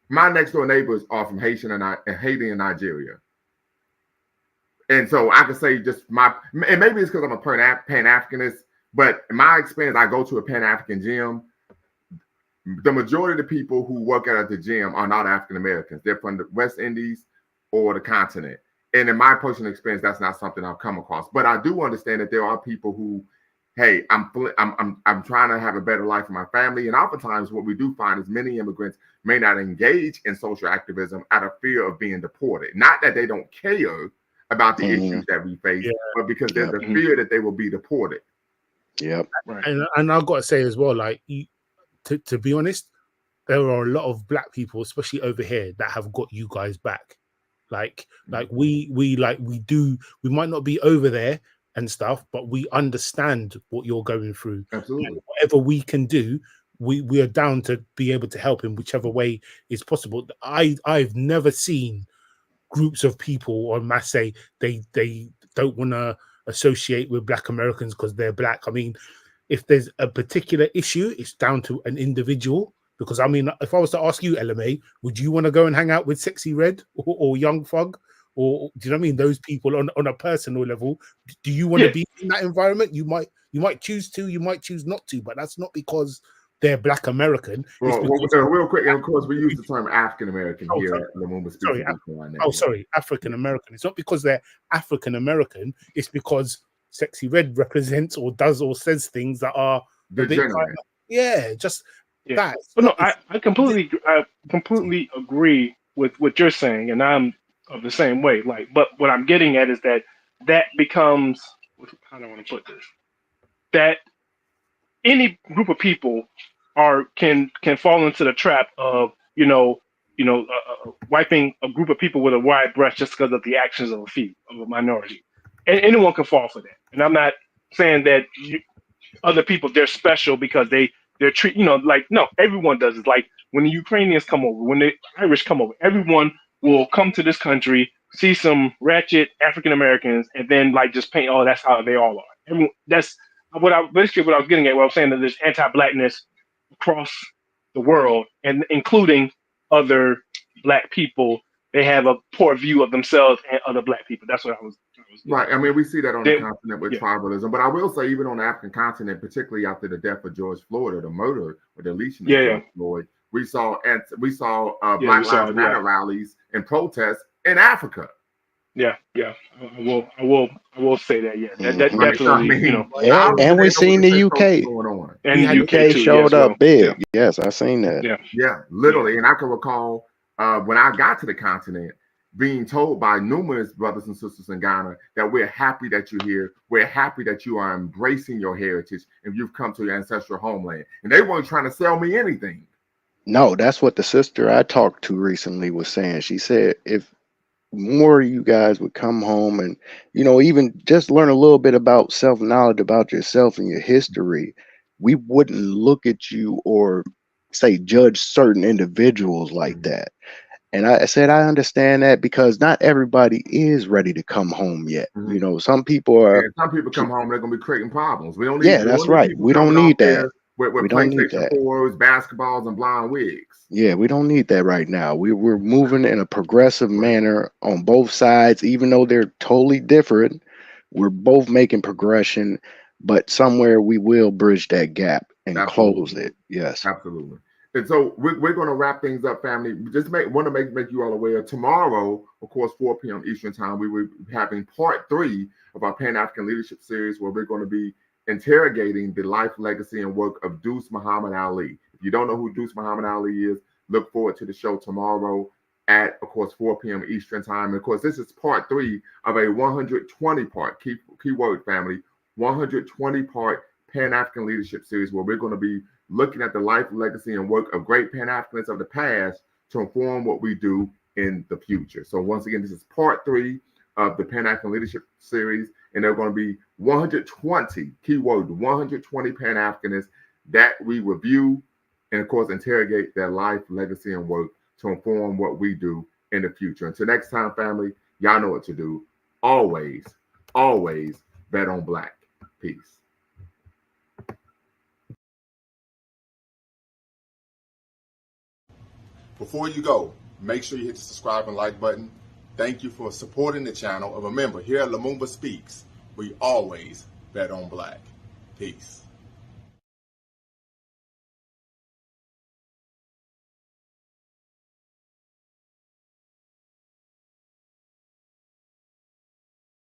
My next door neighbors are from Haiti and Nigeria. And so I could say and maybe it's because I'm a Pan-Africanist, but in my experience, I go to a Pan-African gym. The majority of the people who work out at the gym are not African Americans. They're from the West Indies or the continent. And in my personal experience, that's not something I've come across. But I do understand that there are people who, hey, I'm trying to have a better life for my family. And oftentimes what we do find is many immigrants may not engage in social activism out of fear of being deported. Not that they don't care about the issues that we face, but because there's a fear that they will be deported. Yep. Right. And I've got to say as well, like, to be honest, there are a lot of black people, especially over here, that have got you guys back. Like we might not be over there and stuff, but we understand what you're going through. Absolutely. And whatever we can do, we are down to be able to help in whichever way is possible. I've never seen groups of people or mass say they don't want to associate with Black Americans because they're black. I mean, if there's a particular issue, it's down to an individual. Because I mean, if I was to ask you, LMA, would you want to go and hang out with Sexy Red or Young Thug? Or do you know what I mean? Those people on a personal level, do you want to be in that environment? You might choose to, you might choose not to, but that's not because they're Black American. Well, real quick, and of course, we use the term African American here at the moment. Sorry, African American. It's not because they're African American. It's because Sexy Red represents or does or says things that are degenerate. That. But no, I completely agree with what you're saying, and I'm of the same way. Like, but what I'm getting at is that becomes, how do I want to put this? That any group of people can fall into the trap of wiping a group of people with a wide brush just because of the actions of a minority, and anyone can fall for that. And I'm not saying that other people they're special because they're treat, no, everyone does it. Like when the Ukrainians come over, when the Irish come over, everyone will come to this country, see some ratchet African Americans, and then like just paint, oh, that's how they all are. Everyone, that's basically what I was getting at. What I was saying, that there's anti-blackness across the world, and including other black people. They have a poor view of themselves and other black people. That's what I was right. I mean, we see that on the Then- continent with yeah. tribalism, but I will say, even on the African continent, particularly after the death of George Floyd, or the murder or deletion of Yeah, George Floyd, we saw Black we saw Lives it, Matter yeah. rallies and protests in Africa. Yeah. I will say that. Yeah, that Mhm. definitely, I mean, Yeah, obviously and they we know seen what the they UK. supposed to going on. and We had UK UK too, yeah, showed as well. up big. Yes, I seen that. Yeah. Yeah, literally. And I can recall when I got to the continent, being told by numerous brothers and sisters in Ghana that we're happy that you're here. We're happy that you are embracing your heritage and you've come to your ancestral homeland. And they weren't trying to sell me anything. No, that's what the sister I talked to recently was saying. She said if more of you guys would come home and, even just learn a little bit about self-knowledge about yourself and your history, we wouldn't look at you or say judge certain individuals like Mhm. that. And I said, I understand that because not everybody is ready to come home yet. Mhm. Some people are, And some people come home, they're going to be creating problems. We don't need, yeah, that's right. people We don't coming need out there that. with We don't need PlayStation that. 4s, basketballs, and blonde wigs. Yeah, we don't need that right now. We're moving in a progressive manner on both sides, even though they're totally different. We're both making progression, but somewhere we will bridge that gap and close Absolutely. it. Yes. Absolutely. And so we're going to wrap things up, family. Just want to make you all aware. Tomorrow, of course, 4 p.m. Eastern time, we will be having part 3 of our Pan-African Leadership Series, where we're going to be interrogating the life, legacy, and work of Deuce Muhammad Ali. If you don't know who Deuce Muhammad Ali is, look forward to the show tomorrow at, of course, 4 p.m. Eastern time. And of course, this is part 3 of a 120-part, keyword family, 120-part Pan-African Leadership Series, where we're going to be looking at the life, legacy, and work of great Pan-Africanists of the past to inform what we do in the future. So once again, this is part 3 of the Pan-African Leadership Series, and there are going to be 120, keyword, 120 Pan-Africanists that we review and, of course, interrogate their life, legacy, and work to inform what we do in the future. Until next time, family, y'all know what to do. Always, always bet on Black. Peace. Before you go, make sure you hit the subscribe and like button. Thank you for supporting the channel. And remember, here at Lumumba Speaks, we always bet on Black. Peace.